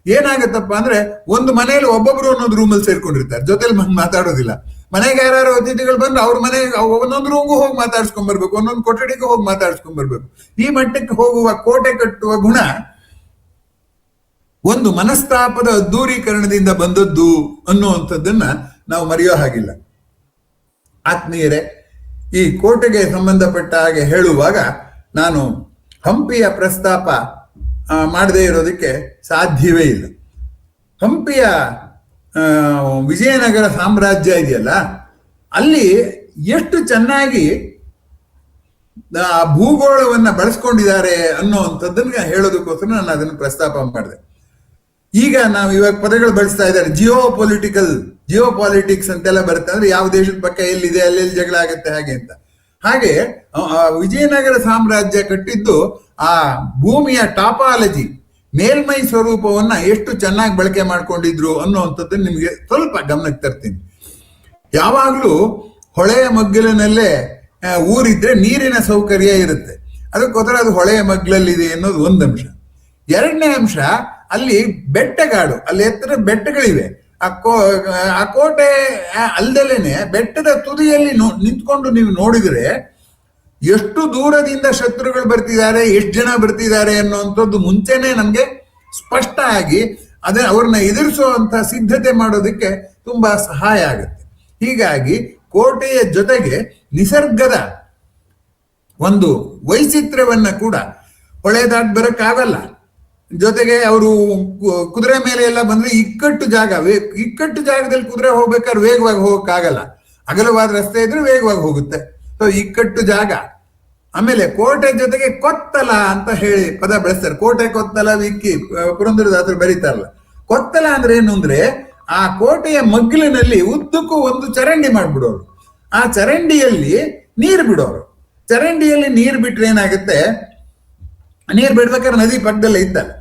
ಏನಾಗತ್ತಪ್ಪ ಅಂದ್ರೆ, ಒಂದು ಮನೆಯಲ್ಲಿ ಒಬ್ಬೊಬ್ರು ಒಂದೊಂದು ರೂಮಲ್ಲಿ ಸೇರ್ಕೊಂಡಿರ್ತಾರೆ, ಜೊತೆಲಿ ಮಾತಾಡೋದಿಲ್ಲ. ಮನೆಗೆ ಯಾರು ಅತಿಥಿಗಳು ಬಂದ್ರೆ ಅವ್ರ ಮನೆಗೆ ಒಂದೊಂದು ರೂಮ್ಗೂ ಹೋಗಿ ಮಾತಾಡ್ಸ್ಕೊಂಡ್ ಬರ್ಬೇಕು, ಒಂದೊಂದು ಕೊಠಡಿಗೂ ಹೋಗಿ ಮಾತಾಡ್ಸ್ಕೊಂಡ್ ಬರ್ಬೇಕು. ಈ ಮಟ್ಟಕ್ಕೆ ಹೋಗುವ ಕೋಟೆ ಕಟ್ಟುವ ಗುಣ ಒಂದು ಮನಸ್ತಾಪದ ಅದ್ದೂರೀಕರಣದಿಂದ ಬಂದದ್ದು ಅನ್ನುವಂಥದ್ದನ್ನ ನಾವು ಮರೆಯೋ ಹಾಗಿಲ್ಲ. ಆತ್ಮೀಯರೇ, ಈ ಕೋಟೆಗೆ ಸಂಬಂಧಪಟ್ಟ ಹಾಗೆ ಹೇಳುವಾಗ ನಾನು ಹಂಪಿಯ ಪ್ರಸ್ತಾಪ ಮಾಡದೇ ಇರೋದಕ್ಕೆ ಸಾಧ್ಯವೇ ಇಲ್ಲ. ಹಂಪಿಯ ವಿಜಯನಗರ ಸಾಮ್ರಾಜ್ಯ ಇದೆಯಲ್ಲ, ಅಲ್ಲಿ ಎಷ್ಟು ಚೆನ್ನಾಗಿ ಭೂಗೋಳವನ್ನು ಬಳಸ್ಕೊಂಡಿದ್ದಾರೆ ಅನ್ನೋವಂಥದ್ದನ್ನ ಹೇಳೋದಕ್ಕೋಸ್ಕರ ನಾನು ಅದನ್ನು ಪ್ರಸ್ತಾಪ ಮಾಡಿದೆ. ಈಗ ನಾವು ಇವಾಗ ಪದಗಳು ಬಳಸ್ತಾ ಇದ್ದಾರೆ, ಜಿಯೋ ಪಾಲಿಟಿಕ್ಸ್ ಅಂತೆಲ್ಲ ಬರುತ್ತೆ. ಅಂದ್ರೆ ಯಾವ ದೇಶದ ಪಕ್ಕ ಎಲ್ಲಿದೆ, ಅಲ್ಲೆಲ್ಲಿ ಜಗಳ ಆಗುತ್ತೆ ಹಾಗೆ ಅಂತ. ಹಾಗೆ ವಿಜಯನಗರ ಸಾಮ್ರಾಜ್ಯ ಕಟ್ಟಿದ್ದು ಆ ಭೂಮಿಯ ಟಾಪಾಲಜಿ, ಮೇಲ್ಮೈ ಸ್ವರೂಪವನ್ನ ಎಷ್ಟು ಚೆನ್ನಾಗಿ ಬಳಕೆ ಮಾಡ್ಕೊಂಡಿದ್ರು ಅನ್ನುವಂಥದ್ದನ್ನು ನಿಮಗೆ ಸ್ವಲ್ಪ ಗಮನಕ್ಕೆ ತರ್ತೀನಿ. ಯಾವಾಗಲೂ ಹೊಳೆಯ ಮಗ್ಗಲಿನಲ್ಲೇ ಊರಿದ್ರೆ ನೀರಿನ ಸೌಕರ್ಯ ಇರುತ್ತೆ, ಅದಕ್ಕೋಸ್ಕರ ಅದು ಹೊಳೆಯ ಮಗ್ಗಲಲ್ಲಿದೆ ಅನ್ನೋದು ಒಂದು ಅಂಶ. ಎರಡನೇ ಅಂಶ, ಅಲ್ಲಿ ಬೆಟ್ಟಗಾಡು, ಅಲ್ಲಿ ಎತ್ತರ ಬೆಟ್ಟಗಳಿವೆ. ಆ ಕೋಟೆ ಅಲ್ದಲೇನೆ ಬೆಟ್ಟದ ತುದಿಯಲ್ಲಿ ನಿಂತ್ಕೊಂಡು ನೀವು ನೋಡಿದ್ರೆ ಎಷ್ಟು ದೂರದಿಂದ ಶತ್ರುಗಳು ಬರ್ತಿದ್ದಾರೆ, ಎಷ್ಟು ಜನ ಬರ್ತಿದ್ದಾರೆ ಅನ್ನುವಂಥದ್ದು ಮುಂಚೆನೆ ನಮ್ಗೆ ಸ್ಪಷ್ಟ ಆಗಿ ಅವ್ರನ್ನ ಎದುರಿಸುವಂತ ಸಿದ್ಧತೆ ಮಾಡೋದಕ್ಕೆ ತುಂಬಾ ಸಹಾಯ ಆಗುತ್ತೆ. ಹೀಗಾಗಿ ಕೋಟೆಯ ಜೊತೆಗೆ ನಿಸರ್ಗದ ಒಂದು ವೈಚಿತ್ರ್ಯವನ್ನ ಕೂಡ, ಹೊಳೆ ದಾಟ್ ಬರಕ್ಕಾಗಲ್ಲ, ಜೊತೆಗೆ ಅವರು ಕುದುರೆ ಮೇಲೆ ಎಲ್ಲ ಬಂದ್ರೆ ಇಕ್ಕಟ್ಟು ಜಾಗದಲ್ಲಿ ಕುದುರೆ ಹೋಗ್ಬೇಕಾದ್ರೆ ವೇಗವಾಗಿ ಹೋಗಕ್ಕಾಗಲ್ಲ. ಅಗಲವಾದ ರಸ್ತೆ ಇದ್ರೆ ವೇಗವಾಗಿ ಹೋಗುತ್ತೆ. ಸೊ ಇಕ್ಕಟ್ಟು ಜಾಗ. ಆಮೇಲೆ ಕೋಟೆ ಜೊತೆಗೆ ಕೊತ್ತಲ ಅಂತ ಹೇಳಿ ಪದ ಬಳಸ್ತಾರೆ. ಕೋಟೆ ಕೊತ್ತಲ ವಿಕ್ಕಿ ಪುರಂದರದಾಸರು ಬರೀತಾರಲ್ಲ. ಕೊತ್ತಲ ಅಂದ್ರೆ ಏನು ಅಂದ್ರೆ, ಆ ಕೋಟೆಯ ಮಗ್ಲಿನಲ್ಲಿ ಉದ್ದಕ್ಕೂ ಒಂದು ಚರಂಡಿ ಮಾಡ್ಬಿಡೋರು, ಆ ಚರಂಡಿಯಲ್ಲಿ ನೀರು ಬಿಡೋರು. ಚರಂಡಿಯಲ್ಲಿ ನೀರು ಬಿಟ್ರೆ ಏನಾಗುತ್ತೆ, ನೀರು ಬಿಡ್ಬೇಕಾದ್ರೆ ನದಿ ಪಕ್ಕದಲ್ಲೇ ಇತ್ತಲ್ಲ.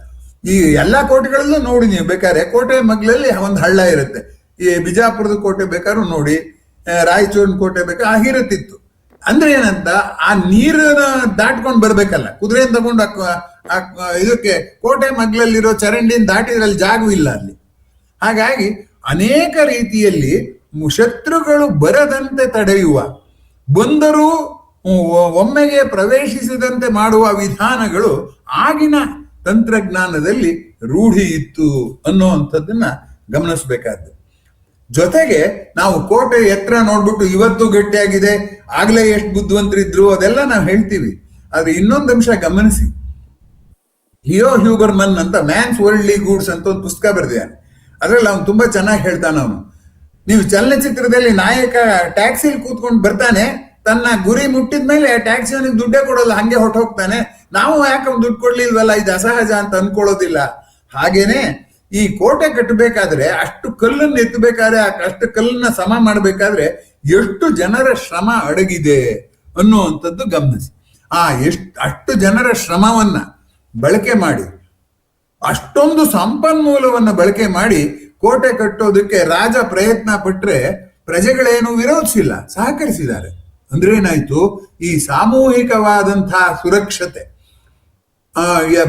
ಈ ಎಲ್ಲಾ ಕೋಟೆಗಳಲ್ಲೂ ನೋಡಿ ನೀವು ಬೇಕಾದ್ರೆ ಕೋಟೆ ಮಗ್ಲಲ್ಲಿ ಒಂದು ಹಳ್ಳ ಇರುತ್ತೆ. ಈ ಬಿಜಾಪುರದ ಕೋಟೆ ಬೇಕಾದ್ರೂ ನೋಡಿ, ರಾಯಚೂರಿನ ಕೋಟೆ ಬೇಕಾದ್ರೆ ಆಗಿರುತ್ತಿತ್ತು. ಅಂದ್ರೆ ಏನಂತ, ಆ ನೀರನ್ನ ದಾಟ್ಕೊಂಡು ಬರ್ಬೇಕಲ್ಲ, ಕುದುರೆಯನ್ನು ತಗೊಂಡು ಇದಕ್ಕೆ ಕೋಟೆ ಮಗ್ಲಲ್ಲಿರೋ ಚರಂಡಿನ ದಾಟಿದ್ರಲ್ಲಿ ಜಾಗವಿಲ್ಲ ಅಲ್ಲಿ. ಹಾಗಾಗಿ ಅನೇಕ ರೀತಿಯಲ್ಲಿ ಶತ್ರುಗಳು ಬರದಂತೆ ತಡೆಯುವ, ಬಂದರೂ ಒಮ್ಮೆಗೆ ಪ್ರವೇಶಿಸದಂತೆ ಮಾಡುವ ವಿಧಾನಗಳು ಆಗಿನ ತಂತ್ರಜ್ಞಾನದಲ್ಲಿ ರೂಢಿ ಇತ್ತು ಅನ್ನುವಂಥದ್ದನ್ನ ಗಮನಿಸ್ಬೇಕಾದ್ದು. ಜೊತೆಗೆ ನಾವು ಕೋಟೆ ಎತ್ತರ ನೋಡ್ಬಿಟ್ಟು ಇವತ್ತು ಗಟ್ಟಿಯಾಗಿದೆ, ಆಗ್ಲೇ ಎಷ್ಟು ಬುದ್ಧಿವಂತರಿದ್ರು ಅದೆಲ್ಲ ನಾವು ಹೇಳ್ತೀವಿ. ಆದ್ರೆ ಇನ್ನೊಂದು ಅಂಶ ಗಮನಿಸಿ, ಲಿಯೋ ಹ್ಯೂಬರ್ಮನ್ ಅಂತ ಮ್ಯಾನ್ಸ್ ವರ್ಲ್ಡ್ಲಿ ಗೂಡ್ಸ್ ಅಂತ ಒಂದು ಪುಸ್ತಕ ಬರೆದಿದ್ದಾನೆ. ಅದ್ರಲ್ಲಿ ಅವ್ನು ತುಂಬಾ ಚೆನ್ನಾಗಿ ಹೇಳ್ತಾನೆ. ಅವನು, ನೀವು ಚಲನಚಿತ್ರದಲ್ಲಿ ನಾಯಕ ಟ್ಯಾಕ್ಸಿಲಿ ಕೂತ್ಕೊಂಡು ಬರ್ತಾನೆ, ತನ್ನ ಗುರಿ ಮುಟ್ಟಿದ ಮೇಲೆ ಟ್ಯಾಕ್ಸಿ ಅವನಿಗೆ ದುಡ್ಡೇ ಕೊಡೋಲ್ಲ, ಹಂಗೆ ಹೊರಟೋಗ್ತಾನೆ. ನಾವು ಯಾಕೆ ದುಡ್ಡು ಕೊಡ್ಲಿಲ್ವಲ್ಲ, ಇದು ಅಸಹಜ ಅಂತ ಅನ್ಕೊಳ್ಳೋದಿಲ್ಲ. ಹಾಗೇನೆ ಈ ಕೋಟೆ ಕಟ್ಟಬೇಕಾದ್ರೆ, ಅಷ್ಟು ಕಲ್ಲನ್ನು ಎತ್ತಬೇಕಾದ್ರೆ, ಅಷ್ಟು ಕಲ್ಲನ್ನ ಸಮ ಮಾಡಬೇಕಾದ್ರೆ ಎಷ್ಟು ಜನರ ಶ್ರಮ ಅಡಗಿದೆ ಅನ್ನುವಂಥದ್ದು ಗಮನಿಸಿ. ಅಷ್ಟು ಜನರ ಶ್ರಮವನ್ನ ಬಳಕೆ ಮಾಡಿ, ಅಷ್ಟೊಂದು ಸಂಪನ್ಮೂಲವನ್ನು ಬಳಕೆ ಮಾಡಿ ಕೋಟೆ ಕಟ್ಟೋದಕ್ಕೆ ರಾಜ ಪ್ರಯತ್ನ ಪಟ್ರೆ ಪ್ರಜೆಗಳೇನು ವಿರೋಧಿಸಿಲ್ಲ, ಸಹಕರಿಸಿದ್ದಾರೆ. ಅಂದ್ರೆ ಏನಾಯ್ತು, ಈ ಸಾಮೂಹಿಕವಾದಂತಹ ಸುರಕ್ಷತೆ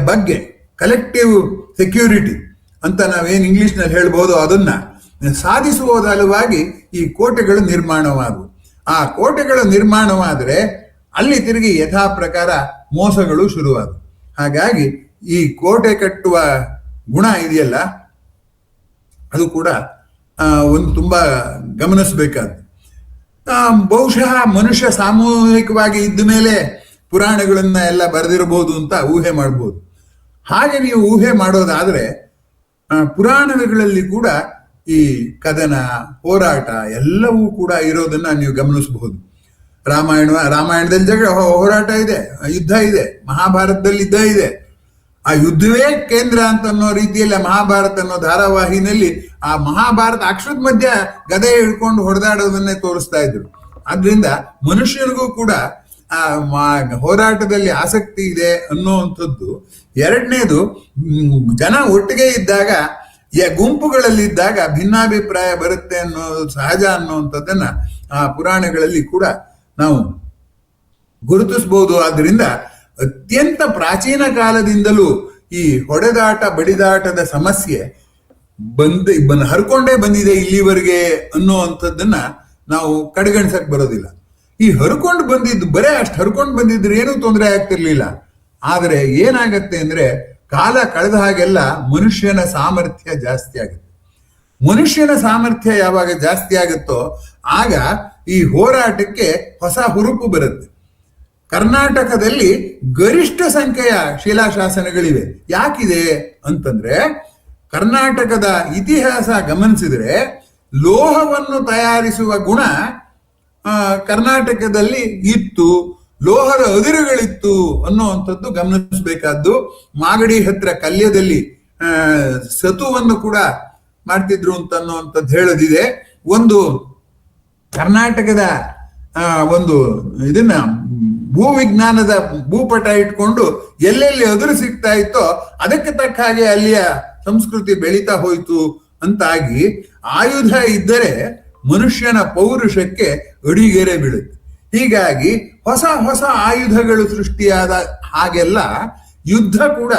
ಬಗ್ಗೆ, ಕಲೆಕ್ಟಿವ್ ಸೆಕ್ಯೂರಿಟಿ ಅಂತ ನಾವೇನು ಇಂಗ್ಲಿಷ್ನಲ್ಲಿ ಹೇಳ್ಬೋದು, ಅದನ್ನ ಸಾಧಿಸುವುದಲ್ಲವಾಗಿ ಈ ಕೋಟೆಗಳು ನಿರ್ಮಾಣವಾದವು. ಆ ಕೋಟೆಗಳು ನಿರ್ಮಾಣವಾದರೆ ಅಲ್ಲಿ ತಿರುಗಿ ಯಥಾ ಪ್ರಕಾರ ಮೋಸಗಳು ಶುರುವಾದವು. ಹಾಗಾಗಿ ಈ ಕೋಟೆ ಕಟ್ಟುವ ಗುಣ ಇದೆಯಲ್ಲ, ಅದು ಕೂಡ ಒಂದು ತುಂಬಾ ಗಮನಿಸಬೇಕಾದ್ದು. ಬಹುಶಃ ಮನುಷ್ಯ ಸಾಮೂಹಿಕವಾಗಿ ಇದ್ದ ಮೇಲೆ ಪುರಾಣಗಳನ್ನ ಎಲ್ಲ ಬರೆದಿರಬಹುದು ಅಂತ ಊಹೆ ಮಾಡ್ಬೋದು. ಹಾಗೆ ನೀವು ಊಹೆ ಮಾಡೋದಾದ್ರೆ ಪುರಾಣಗಳಲ್ಲಿ ಕೂಡ ಈ ಕದನ, ಹೋರಾಟ ಎಲ್ಲವೂ ಕೂಡ ಇರೋದನ್ನ ನೀವು ಗಮನಿಸಬಹುದು. ರಾಮಾಯಣದಲ್ಲಿ ಜಗಳ, ಹೋರಾಟ ಇದೆ, ಯುದ್ಧ ಇದೆ. ಮಹಾಭಾರತದಲ್ಲಿ ಯುದ್ಧ ಇದೆ. ಆ ಯುದ್ಧವೇ ಕೇಂದ್ರ ಅಂತ ಅನ್ನೋ ರೀತಿಯಲ್ಲಿ ಮಹಾಭಾರತ ಅನ್ನೋ ಧಾರಾವಾಹಿನಲ್ಲಿ ಆ ಮಹಾಭಾರತ ಅಕ್ಷರದ ಮಧ್ಯ ಗದೆ ಹಿಡ್ಕೊಂಡು ಹೊಡೆದಾಡೋದನ್ನೇ ತೋರಿಸ್ತಾ ಇದ್ರು. ಆದ್ರಿಂದ ಮನುಷ್ಯನಿಗೂ ಕೂಡ ಆ ಹೋರಾಟದಲ್ಲಿ ಆಸಕ್ತಿ ಇದೆ ಅನ್ನುವಂಥದ್ದು. ಎರಡನೇದು, ಜನ ಒಟ್ಟಿಗೆ ಇದ್ದಾಗ, ಗುಂಪುಗಳಲ್ಲಿದ್ದಾಗ ಭಿನ್ನಾಭಿಪ್ರಾಯ ಬರುತ್ತೆ ಅನ್ನೋದು ಸಹಜ ಅನ್ನುವಂಥದ್ದನ್ನ ಆ ಪುರಾಣಗಳಲ್ಲಿ ಕೂಡ ನಾವು ಗುರುತಿಸಬಹುದು. ಆದ್ರಿಂದ ಅತ್ಯಂತ ಪ್ರಾಚೀನ ಕಾಲದಿಂದಲೂ ಈ ಹೊಡೆದಾಟ ಬಡಿದಾಟದ ಸಮಸ್ಯೆ ಹರ್ಕೊಂಡೇ ಬಂದಿದೆ ಇಲ್ಲಿವರೆಗೆ ಅನ್ನುವಂಥದ್ದನ್ನ ನಾವು ಕಡೆಗಣಿಸಕ್ ಬರೋದಿಲ್ಲ. ಈ ಹರ್ಕೊಂಡು ಬಂದಿದ್ದು ಬರೇ ಅಷ್ಟು ಹರ್ಕೊಂಡು ಬಂದಿದ್ರೆ ಏನೂ ತೊಂದರೆ ಆಗ್ತಿರ್ಲಿಲ್ಲ. ಆದರೆ ಏನಾಗತ್ತೆ ಅಂದ್ರೆ, ಕಾಲ ಕಳೆದ ಹಾಗೆಲ್ಲ ಮನುಷ್ಯನ ಸಾಮರ್ಥ್ಯ ಜಾಸ್ತಿ ಆಗುತ್ತೆ. ಮನುಷ್ಯನ ಸಾಮರ್ಥ್ಯ ಯಾವಾಗ ಜಾಸ್ತಿ ಆಗುತ್ತೋ ಆಗ ಈ ಹೋರಾಟಕ್ಕೆ ಹೊಸ ಹುರುಪು ಬರುತ್ತೆ. ಕರ್ನಾಟಕದಲ್ಲಿ ಗರಿಷ್ಠ ಸಂಖ್ಯೆಯ ಶಿಲಾಶಾಸನಗಳಿವೆ. ಯಾಕಿದೆ ಅಂತಂದ್ರೆ, ಕರ್ನಾಟಕದ ಇತಿಹಾಸ ಗಮನಿಸಿದ್ರೆ ಲೋಹವನ್ನು ತಯಾರಿಸುವ ಗುಣ ಕರ್ನಾಟಕದಲ್ಲಿ ಇತ್ತು, ಲೋಹದ ಅದಿರುಗಳಿತ್ತು ಅನ್ನುವಂಥದ್ದು ಗಮನಿಸಬೇಕಾದ್ದು. ಮಾಗಡಿ ಹತ್ರ ಕಲ್ಯದಲ್ಲಿ ಸತುವನ್ನು ಕೂಡ ಮಾಡ್ತಿದ್ರು ಅನ್ನುವಂಥದ್ದು ಹೇಳೋದಿದೆ. ಒಂದು ಕರ್ನಾಟಕದ ಒಂದು ಇದನ್ನ ಭೂವಿಜ್ಞಾನದ ಭೂಪಟ ಇಟ್ಕೊಂಡು ಎಲ್ಲೆಲ್ಲಿ ಅದುರು ಸಿಗ್ತಾ ಇತ್ತೋ ಅದಕ್ಕೆ ತಕ್ಕ ಹಾಗೆ ಅಲ್ಲಿಯ ಸಂಸ್ಕೃತಿ ಬೆಳೀತಾ ಹೋಯ್ತು ಅಂತಾಗಿ, ಆಯುಧ ಇದ್ದರೆ ಮನುಷ್ಯನ ಪೌರುಷಕ್ಕೆ ಅಡಿಗೆರೆ ಬೀಳುತ್ತೆ. ಹೀಗಾಗಿ ಹೊಸ ಹೊಸ ಆಯುಧಗಳು ಸೃಷ್ಟಿಯಾದ ಹಾಗೆಲ್ಲ ಯುದ್ಧ ಕೂಡ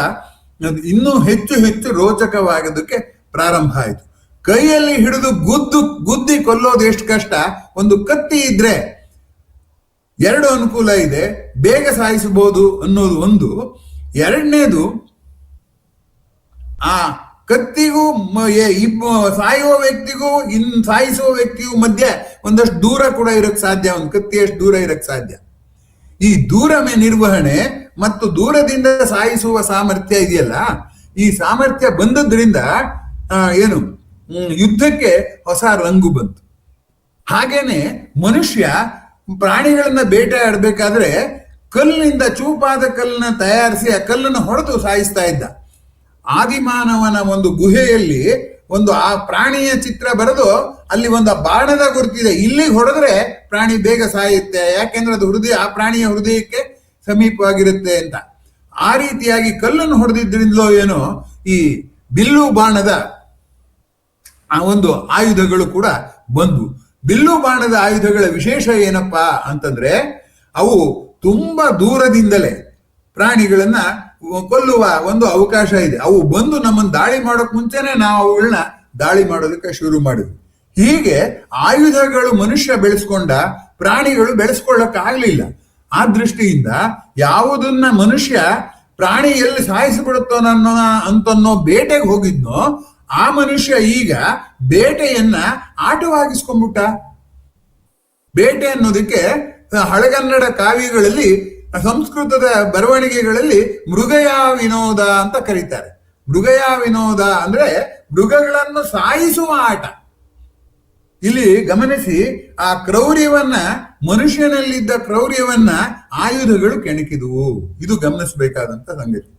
ಇನ್ನೂ ಹೆಚ್ಚು ಹೆಚ್ಚು ರೋಚಕವಾಗೋದಕ್ಕೆ ಪ್ರಾರಂಭ ಆಯಿತು. ಕೈಯಲ್ಲಿ ಹಿಡಿದು ಗುದ್ದಿ ಕೊಲ್ಲೋದು ಎಷ್ಟು ಕಷ್ಟ. ಒಂದು ಕತ್ತಿ ಇದ್ರೆ ಎರಡು ಅನುಕೂಲ ಇದೆ, ಬೇಗ ಸಾಯಿಸಬಹುದು ಅನ್ನೋದು ಒಂದು. ಎರಡನೇದು, ಆ ಕತ್ತಿಗೂ ಸಾಯುವ ವ್ಯಕ್ತಿಗೂ ಸಾಯಿಸುವ ವ್ಯಕ್ತಿಗೂ ಮಧ್ಯೆ ಒಂದಷ್ಟು ದೂರ ಕೂಡ ಇರಕ್ ಸಾಧ್ಯ, ಒಂದು ಕತ್ತಿಯಷ್ಟು ದೂರ ಇರಕ್ ಸಾಧ್ಯ. ಈ ದೂರ ನಿರ್ವಹಣೆ ಮತ್ತು ದೂರದಿಂದ ಸಾಯಿಸುವ ಸಾಮರ್ಥ್ಯ ಇದೆಯಲ್ಲ, ಈ ಸಾಮರ್ಥ್ಯ ಬಂದದ್ರಿಂದ ಏನು ಯುದ್ಧಕ್ಕೆ ಹೊಸ ರಂಗು ಬಂತು. ಹಾಗೇನೆ ಮನುಷ್ಯ ಪ್ರಾಣಿಗಳನ್ನ ಬೇಟೆ ಆಡ್ಬೇಕಾದ್ರೆ ಕಲ್ಲಿನಿಂದ ಚೂಪಾದ ಕಲ್ಲನ್ನ ತಯಾರಿಸಿ ಆ ಕಲ್ಲನ್ನು ಹೊಡೆದು ಸಾಯಿಸ್ತಾ ಇದ್ದ. ಆದಿಮಾನವನ ಒಂದು ಗುಹೆಯಲ್ಲಿ ಒಂದು ಆ ಪ್ರಾಣಿಯ ಚಿತ್ರ ಬರೆದು ಅಲ್ಲಿ ಒಂದು ಬಾಣದ ಗುರುತಿದೆ, ಇಲ್ಲಿಗೆ ಹೊಡೆದ್ರೆ ಪ್ರಾಣಿ ಬೇಗ ಸಾಯುತ್ತೆ, ಯಾಕೆಂದ್ರೆ ಅದು ಆ ಪ್ರಾಣಿಯ ಹೃದಯಕ್ಕೆ ಸಮೀಪವಾಗಿರುತ್ತೆ ಅಂತ. ಆ ರೀತಿಯಾಗಿ ಕಲ್ಲನ್ನು ಹೊಡೆದಿದ್ರಿಂದಲೋ ಏನೋ ಈ ಬಿಲ್ಲು ಬಾಣದ ಆ ಒಂದು ಆಯುಧಗಳು ಕೂಡ ಬಂದ್ವು. ಬಿಲ್ಲು ಬಾಣದ ಆಯುಧಗಳ ವಿಶೇಷ ಏನಪ್ಪಾ ಅಂತಂದ್ರೆ, ಅವು ತುಂಬಾ ದೂರದಿಂದಲೇ ಪ್ರಾಣಿಗಳನ್ನ ಕೊಲ್ಲುವ ಒಂದು ಅವಕಾಶ ಇದೆ. ಅವು ಬಂದು ನಮ್ಮನ್ನು ದಾಳಿ ಮಾಡೋಕ್ ಮುಂಚೆನೆ ನಾವು ಅವುಗಳನ್ನ ದಾಳಿ ಮಾಡೋದಕ್ಕೆ ಶುರು ಮಾಡಿದ್ವಿ. ಹೀಗೆ ಆಯುಧಗಳು ಮನುಷ್ಯ ಬೆಳೆಸ್ಕೊಂಡ, ಪ್ರಾಣಿಗಳು ಬೆಳೆಸ್ಕೊಳ್ಳಕ್ ಆಗ್ಲಿಲ್ಲ. ಆ ದೃಷ್ಟಿಯಿಂದ ಯಾವುದನ್ನ ಮನುಷ್ಯ ಪ್ರಾಣಿ ಎಲ್ಲಿ ಸಾಯಿಸಿಬಿಡುತ್ತೋ ಅಂತನ್ನೋ ಬೇಟೆಗೆ ಹೋಗಿದ್ನೋ ಆ ಮನುಷ್ಯ ಈಗ ಬೇಟೆಯನ್ನ ಆಟವಾಗಿಸ್ಕೊಂಡ್ಬಿಟ್ಟ. ಬೇಟೆ ಅನ್ನೋದಕ್ಕೆ ಹಳೆಗನ್ನಡ ಕಾವ್ಯಗಳಲ್ಲಿ, ಸಂಸ್ಕೃತದ ಬರವಣಿಗೆಗಳಲ್ಲಿ ಮೃಗಯಾ ವಿನೋದ ಅಂತ ಕರೀತಾರೆ. ಮೃಗಯಾ ವಿನೋದ ಅಂದ್ರೆ ಮೃಗಗಳನ್ನು ಸಾಯಿಸುವ ಆಟ. ಇಲ್ಲಿ ಗಮನಿಸಿ, ಆ ಕ್ರೌರ್ಯವನ್ನ, ಮನುಷ್ಯನಲ್ಲಿದ್ದ ಕ್ರೌರ್ಯವನ್ನ ಆಯುಧಗಳು ಕೆಣಕಿದುವು. ಇದು ಗಮನಿಸಬೇಕಾದಂತ ಸಂಗತಿ.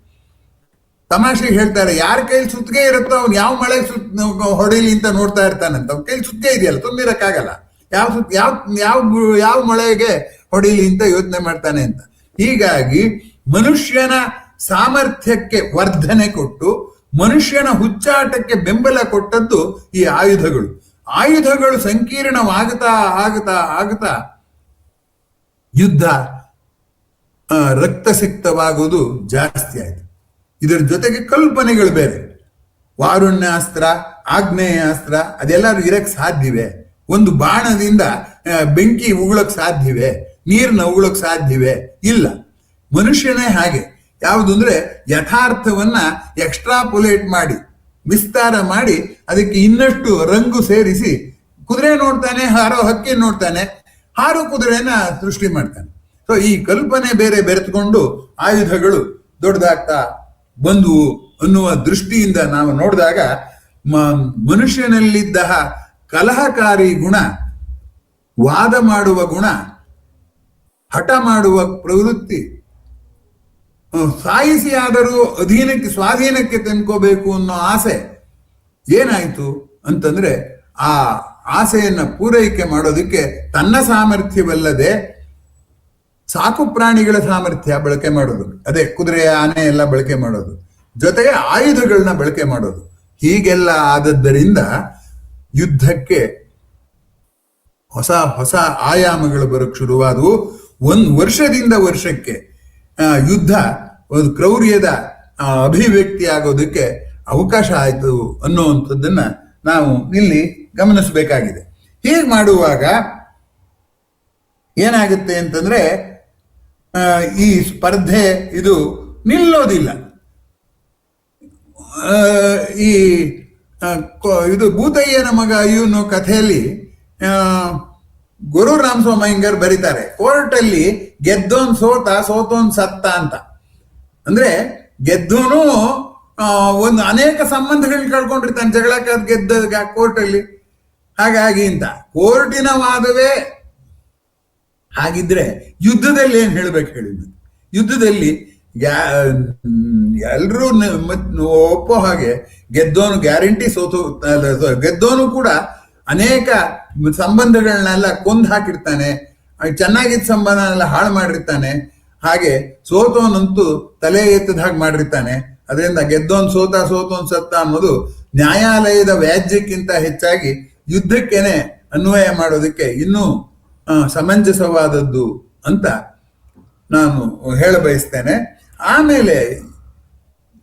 ತಮಾಷೆಗೆ ಹೇಳ್ತಾರೆ, ಯಾರ ಕೈಲಿ ಸುತ್ತಿಗೆ ಇರುತ್ತೋ ಅವ್ನು ಯಾವ ಮಳೆ ಹೊಡಿಲಿ ಅಂತ ನೋಡ್ತಾ ಇರ್ತಾನಂತ. ಅವ್ನ ಕೈಲಿ ಸುತ್ತಿಗೆ ಇದೆಯಲ್ಲ, ತುಂಬಿರಕ್ಕಾಗಲ್ಲ, ಯಾವ ಮಳೆಗೆ ಹೊಡಿಲಿ ಅಂತ ಯೋಚನೆ ಮಾಡ್ತಾನೆ ಅಂತ. ಹೀಗಾಗಿ ಮನುಷ್ಯನ ಸಾಮರ್ಥ್ಯಕ್ಕೆ ವರ್ಧನೆ ಕೊಟ್ಟು, ಮನುಷ್ಯನ ಹುಚ್ಚಾಟಕ್ಕೆ ಬೆಂಬಲ ಕೊಟ್ಟದ್ದು ಈ ಆಯುಧಗಳು. ಆಯುಧಗಳು ಸಂಕೀರ್ಣವಾಗುತ್ತಾ ಆಗುತ್ತಾ ಆಗುತ್ತಾ ಯುದ್ಧ ರಕ್ತಸಿಕ್ತವಾಗುವುದು ಜಾಸ್ತಿ ಆಯ್ತು. ಇದರ ಜೊತೆಗೆ ಕಲ್ಪನೆಗಳು ಬೇರೆ. ವಾರುಣ್ಯಾಸ್ತ್ರ, ಆಗ್ನೇಯಾಸ್ತ್ರ ಅದೆಲ್ಲರೂ ಇರಕ್ ಸಾಧ್ಯವೆ? ಒಂದು ಬಾಣದಿಂದ ಬೆಂಕಿ ಉಗುಳಕ್ ಸಾಧ್ಯವೆ? ನೀರನ್ನ ಉಗುಳಕ್ ಸಾಧ್ಯವೆ? ಇಲ್ಲ. ಮನುಷ್ಯನೇ ಹಾಗೆ. ಯಾವುದು ಅಂದ್ರೆ ಯಥಾರ್ಥವನ್ನ ಎಕ್ಸ್ಟ್ರಾಪುಲೇಟ್ ಮಾಡಿ, ವಿಸ್ತಾರ ಮಾಡಿ, ಅದಕ್ಕೆ ಇನ್ನಷ್ಟು ರಂಗು ಸೇರಿಸಿ, ಕುದುರೆ ನೋಡ್ತಾನೆ, ಹಾರೋ ಹಕ್ಕಿ ನೋಡ್ತಾನೆ, ಹಾರು ಕುದುರೆನ ಸೃಷ್ಟಿ ಮಾಡ್ತಾನೆ. ಸೊ ಈ ಕಲ್ಪನೆ ಬೇರೆ ಬೆರೆತುಕೊಂಡು ಆಯುಧಗಳು ದೊಡ್ಡದಾಗ್ತಾ ಬಂದುವು ಅನ್ನುವ ದೃಷ್ಟಿಯಿಂದ ನಾವು ನೋಡಿದಾಗ ಮನುಷ್ಯನಲ್ಲಿದ್ದ ಕಲಹಕಾರಿ ಗುಣ, ವಾದ ಮಾಡುವ ಗುಣ, ಹಠ ಮಾಡುವ ಪ್ರವೃತ್ತಿ, ಸಾಯಿಸಿ ಆದರೂ ಸ್ವಾಧೀನಕ್ಕೆ ತಂದ್ಕೋಬೇಕು ಅನ್ನೋ ಆಸೆ ಏನಾಯ್ತು ಅಂತಂದ್ರೆ, ಆ ಆಸೆಯನ್ನ ಪೂರೈಕೆ ಮಾಡೋದಕ್ಕೆ ತನ್ನ ಸಾಮರ್ಥ್ಯವಲ್ಲದೆ ಸಾಕು ಪ್ರಾಣಿಗಳ ಸಾಮರ್ಥ್ಯ ಬಳಕೆ ಮಾಡೋದು, ಅದೇ ಕುದುರೆ, ಆನೆ ಎಲ್ಲ ಬಳಕೆ ಮಾಡೋದು, ಜೊತೆಗೆ ಆಯುಧಗಳನ್ನ ಬಳಕೆ ಮಾಡೋದು. ಹೀಗೆಲ್ಲ ಆದದ್ದರಿಂದ ಯುದ್ಧಕ್ಕೆ ಹೊಸ ಹೊಸ ಆಯಾಮಗಳು ಬರೋಕ್ ಶುರುವಾದವು. ವರ್ಷದಿಂದ ವರ್ಷಕ್ಕೆ ಯುದ್ಧ ಒಂದು ಕ್ರೌರ್ಯದ ಅಭಿವ್ಯಕ್ತಿ ಆಗೋದಕ್ಕೆ ಅವಕಾಶ ಆಯ್ತು ಅನ್ನುವಂಥದ್ದನ್ನ ನಾವು ಇಲ್ಲಿ ಗಮನಿಸಬೇಕಾಗಿದೆ. ಹೀಗೆ ಮಾಡುವಾಗ ಏನಾಗುತ್ತೆ ಅಂತಂದ್ರೆ, ಈ ಸ್ಪರ್ಧೆ ಇದು ನಿಲ್ಲೋದಿಲ್ಲ. ಇದು ಭೂತಯ್ಯನ ಮಗ ಇವನು ಕಥೆಯಲ್ಲಿ ಗುರು ರಾಮಸ್ವಾಮಿ ಅಯ್ಯಂಗಾರ್ ಬರೀತಾರೆ, ಕೋರ್ಟಲ್ಲಿ ಗೆದ್ದೋನ್ ಸೋತ, ಸೋತೋನ್ ಸತ್ತ ಅಂತ. ಅಂದ್ರೆ ಗೆದ್ದೋನು ಒಂದು ಅನೇಕ ಸಂಬಂಧಗಳನ್ನ ಕಳ್ಕೊಂಡಿರ್ತಾನೆ ಜಗಳಕ್ಕಾದ ಗೆದ್ದ ಕೋರ್ಟಲ್ಲಿ. ಹಾಗಾಗಿ ಅಂತ ಕೋರ್ಟಿನ ವಾದವೇ ಹಾಗಿದ್ರೆ ಯುದ್ಧದಲ್ಲಿ ಏನ್ ಹೇಳ್ಬೇಕು ಹೇಳಿದ್ರು? ಯುದ್ಧದಲ್ಲಿ ಎಲ್ರೂ ಒಪ್ಪೋ ಹಾಗೆ ಗೆದ್ದೋನು ಗ್ಯಾರಂಟಿ ಸೋತು, ಗೆದ್ದೋನು ಕೂಡ ಅನೇಕ ಸಂಬಂಧಗಳನ್ನೆಲ್ಲ ಕೊಂದು ಹಾಕಿರ್ತಾನೆ, ಚೆನ್ನಾಗಿದ್ದ ಸಂಬಂಧನೆಲ್ಲ ಹಾಳು ಮಾಡಿರ್ತಾನೆ. ಹಾಗೆ ಸೋತೋನಂತೂ ತಲೆ ಎತ್ತದ ಹಾಗೆ ಮಾಡಿರ್ತಾನೆ. ಅದರಿಂದ ಗೆದ್ದೋನ್ ಸೋತ, ಸೋತೋನ್ ಸತ್ತ ಅನ್ನೋದು ನ್ಯಾಯಾಲಯದ ವ್ಯಾಜ್ಯಕ್ಕಿಂತ ಹೆಚ್ಚಾಗಿ ಯುದ್ಧಕ್ಕೇನೆ ಅನ್ವಯ ಮಾಡೋದಕ್ಕೆ ಇನ್ನೂ ಸಮಂಜಸವಾದದ್ದು ಅಂತ ನಾನು ಹೇಳ ಬಯಸ್ತೇನೆ. ಆಮೇಲೆ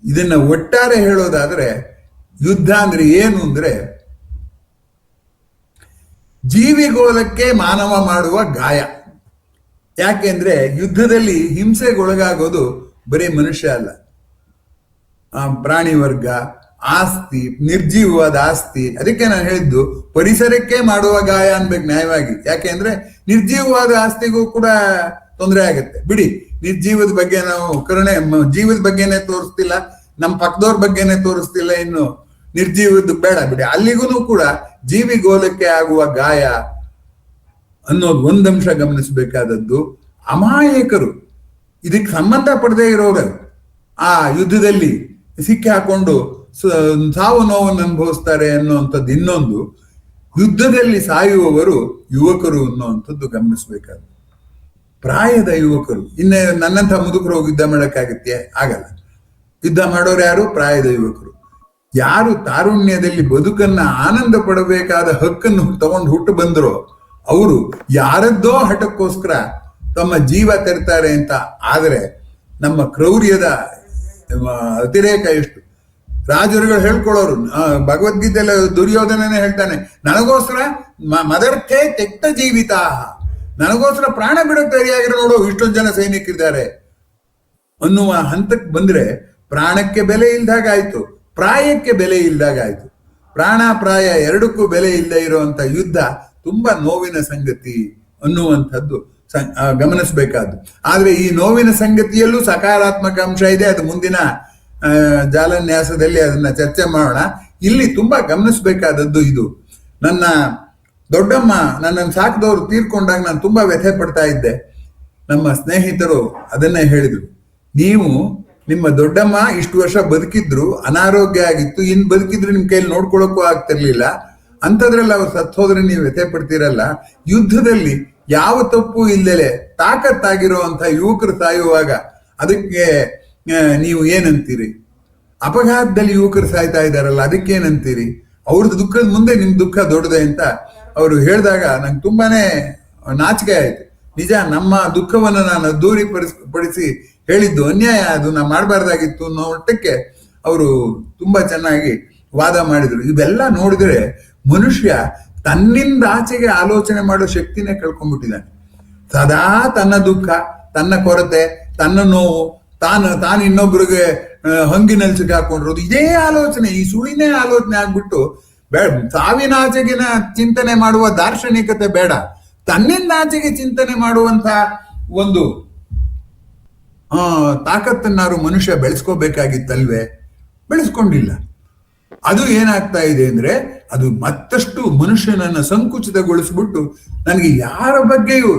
ಇದನ್ನ ಒಟ್ಟಾರೆ ಹೇಳೋದಾದ್ರೆ ಯುದ್ಧ ಅಂದ್ರೆ ಏನು ಅಂದ್ರೆ ಜೀವಿಗೋಲಕ್ಕೆ ಮಾನವ ಮಾಡುವ ಗಾಯ. ಯಾಕೆಂದ್ರೆ ಯುದ್ಧದಲ್ಲಿ ಹಿಂಸೆಗೊಳಗಾಗೋದು ಬರೀ ಮನುಷ್ಯ ಅಲ್ಲ, ಪ್ರಾಣಿ ವರ್ಗ, ಆಸ್ತಿ, ನಿರ್ಜೀವವಾದ ಆಸ್ತಿ. ಅದಕ್ಕೆ ನಾನು ಹೇಳಿದ್ದು ಪರಿಸರಕ್ಕೆ ಮಾಡುವ ಗಾಯ ಅನ್ಬೇಕು ನ್ಯಾಯವಾಗಿ. ಯಾಕೆಂದ್ರೆ ನಿರ್ಜೀವವಾದ ಆಸ್ತಿಗೂ ಕೂಡ ತೊಂದರೆ ಆಗುತ್ತೆ. ಬಿಡಿ, ನಿರ್ಜೀವದ ಬಗ್ಗೆ ನಾವು ಕರುಣೆ, ಜೀವದ ಬಗ್ಗೆನೆ ತೋರಿಸ್ತಿಲ್ಲ, ನಮ್ಮ ಪಕ್ಕದವ್ರ ಬಗ್ಗೆನೆ ತೋರಿಸ್ತಿಲ್ಲ, ಇನ್ನು ನಿರ್ಜೀವದ ಬೇಡ ಬಿಡಿ. ಅಲ್ಲಿಗೂ ಕೂಡ ಜೀವಿಗೋಲಕ್ಕೆ ಆಗುವ ಗಾಯ ಅನ್ನೋದು ಒಂದಂಶ ಗಮನಿಸಬೇಕಾದದ್ದು. ಅಮಾಯಕರು, ಇದಕ್ಕೆ ಸಂಬಂಧ ಪಡದೇ ಇರೋರು ಆ ಯುದ್ಧದಲ್ಲಿ ಸಿಕ್ಕಿ ಹಾಕೊಂಡು ಸಾವು ನೋವನ್ನು ಅನುಭವಿಸ್ತಾರೆ ಅನ್ನುವಂಥದ್ದು ಇನ್ನೊಂದು. ಯುದ್ಧದಲ್ಲಿ ಸಾಯುವವರು ಯುವಕರು ಅನ್ನುವಂಥದ್ದು ಗಮನಿಸಬೇಕಾದ್ರು. ಪ್ರಾಯದ ಯುವಕರು, ಇನ್ನೇ ನನ್ನಂಥ ಮುದುಕರು ಹೋಗಿ ಯುದ್ಧ ಮಾಡೋಕ್ಕಾಗತ್ತೆ? ಆಗಲ್ಲ. ಯುದ್ಧ ಮಾಡೋರು ಯಾರು? ಪ್ರಾಯದ ಯುವಕರು. ಯಾರು ತಾರುಣ್ಯದಲ್ಲಿ ಬದುಕನ್ನ ಆನಂದ ಪಡಬೇಕಾದ ಹಕ್ಕನ್ನು ತಗೊಂಡು ಹುಟ್ಟು ಬಂದರೋ ಅವರು ಯಾರದ್ದೋ ಹಠಕ್ಕೋಸ್ಕರ ತಮ್ಮ ಜೀವ ತೆರ್ತಾರೆ ಅಂತ ಆದರೆ ನಮ್ಮ ಕ್ರೌರ್ಯದ ಅತಿರೇಕ ಎಷ್ಟು. ರಾಜರುಗಳು ಹೇಳ್ಕೊಳ್ಳೋರು, ಭಗವದ್ಗೀತೆಯಲ್ಲಿ ದುರ್ಯೋಧನನೇ ಹೇಳ್ತಾನೆ, ನನಗೋಸ್ಕರ ಮದರ್ಥೆ ತೆಕ್ತ ಜೀವಿತ, ನನಗೋಸ್ಕರ ಪ್ರಾಣ ಬಿಡೋ ತಯಾರಿಯಾಗಿರೋ ನೋಡು ಇಷ್ಟೊಂದು ಜನ ಸೈನಿಕರಿದ್ದಾರೆ ಅನ್ನುವ ಹಂತಕ್ಕೆ ಬಂದ್ರೆ ಪ್ರಾಣಕ್ಕೆ ಬೆಲೆ ಇಲ್ದಾಗಾಯ್ತು, ಪ್ರಾಯಕ್ಕೆ ಬೆಲೆ ಇಲ್ದಾಗಾಯ್ತು. ಪ್ರಾಣ ಪ್ರಾಯ ಎರಡಕ್ಕೂ ಬೆಲೆ ಇಲ್ಲದೆ ಇರುವಂತ ಯುದ್ಧ ತುಂಬಾ ನೋವಿನ ಸಂಗತಿ ಅನ್ನುವಂಥದ್ದು ಗಮನಿಸಬೇಕಾದ್ದು. ಆದ್ರೆ ಈ ನೋವಿನ ಸಂಗತಿಯಲ್ಲೂ ಸಕಾರಾತ್ಮಕ ಅಂಶ ಇದೆ. ಅದು ಮುಂದಿನ ಜಾಲನ್ಯಾಸದಲ್ಲಿ ಅದನ್ನ ಚರ್ಚೆ ಮಾಡೋಣ. ಇಲ್ಲಿ ತುಂಬಾ ಗಮನಿಸಬೇಕಾದದ್ದು ಇದು. ನನ್ನ ದೊಡ್ಡಮ್ಮ ನನ್ನನ್ನು ಸಾಕಿದವರು ತೀರ್ಕೊಂಡಾಗ ನಾನು ತುಂಬಾ ವ್ಯಥೆ ಪಡ್ತಾ ಇದ್ದೆ. ನಮ್ಮ ಸ್ನೇಹಿತರು ಅದನ್ನೇ ಹೇಳಿದ್ರು, ನೀವು ನಿಮ್ಮ ದೊಡ್ಡಮ್ಮ ಇಷ್ಟು ವರ್ಷ ಬದುಕಿದ್ರು, ಅನಾರೋಗ್ಯ ಆಗಿತ್ತು, ಇನ್ ಬದುಕಿದ್ರು ನಿಮ್ ಕೈಲಿ ನೋಡ್ಕೊಳಕ್ಕೂ ಆಗ್ತಿರ್ಲಿಲ್ಲ, ಅಂಥದ್ರಲ್ಲಿ ಅವ್ರು ಸತ್ತು ಹೋದ್ರೆ ನೀವು ವ್ಯಥೆ ಪಡ್ತೀರಲ್ಲ. ಯುದ್ಧದಲ್ಲಿ ಯಾವ ತಪ್ಪು ಇಲ್ಲದೆ ತಾಕತ್ತಾಗಿರುವಂತ ಯುವಕರು ಸಾಯುವಾಗ ಅದಕ್ಕೆ ನೀವು ಏನಂತೀರಿ? ಅಪಘಾತದಲ್ಲಿ ಯುವಕರು ಸಾಯ್ತಾ ಇದ್ದಾರಲ್ಲ, ಅದಕ್ಕೇನಂತೀರಿ? ಅವ್ರದ್ದು ದುಃಖದ ಮುಂದೆ ನಿಮ್ ದುಃಖ ದೊಡ್ಡದೆ ಅಂತ ಅವರು ಹೇಳಿದಾಗ ನಂಗೆ ತುಂಬಾನೇ ನಾಚಿಕೆ ಆಯ್ತು. ನಿಜ, ನಮ್ಮ ದುಃಖವನ್ನು ನಾನು ಅದ್ದೂರಿ ಪಡಿಸಿ ಹೇಳಿದ್ದು ಅನ್ಯಾಯ, ಅದು ನಾ ಮಾಡಬಾರ್ದಾಗಿತ್ತು ಅನ್ನೋ ಮಟ್ಟಕ್ಕೆ ಅವರು ತುಂಬಾ ಚೆನ್ನಾಗಿ ವಾದ ಮಾಡಿದ್ರು. ಇವೆಲ್ಲ ನೋಡಿದ್ರೆ ಮನುಷ್ಯ ತನ್ನಿಂದ ಆಚೆಗೆ ಆಲೋಚನೆ ಮಾಡೋ ಶಕ್ತಿನೇ ಕಳ್ಕೊಂಡ್ಬಿಟ್ಟಿದ್ದಾನೆ. ಸದಾ ತನ್ನ ದುಃಖ, ತನ್ನ ಕೊರತೆ, ತನ್ನ ನೋವು, ತಾನು ಇನ್ನೊಬ್ರಿಗೆ ಹಂಗಿನಲ್ಲಿ ಸಿಕ್ಕಾಕೊಂಡಿರೋದು, ಇದೇ ಆಲೋಚನೆ, ಈ ಸುಳಿನೇ ಆಲೋಚನೆ ಆಗ್ಬಿಟ್ಟು ಸಾವಿನ ಆಚೆಗಿನ ಚಿಂತನೆ ಮಾಡುವ ದಾರ್ಶನಿಕತೆ ಬೇಡ, ತನ್ನಿಂದ ಆಚೆಗೆ ಚಿಂತನೆ ಮಾಡುವಂತ ಒಂದು ತಾಕತ್ತನ್ನಾರು ಮನುಷ್ಯ ಬೆಳೆಸ್ಕೋಬೇಕಾಗಿತ್ತಲ್ವೇ? ಬೆಳೆಸ್ಕೊಂಡಿಲ್ಲ. ಅದು ಏನಾಗ್ತಾ ಇದೆ ಅಂದ್ರೆ ಅದು ಮತ್ತಷ್ಟು ಮನುಷ್ಯನನ್ನ ಸಂಕುಚಿತಗೊಳಿಸ್ಬಿಟ್ಟು ನನಗೆ ಯಾರ ಬಗ್ಗೆಯೂ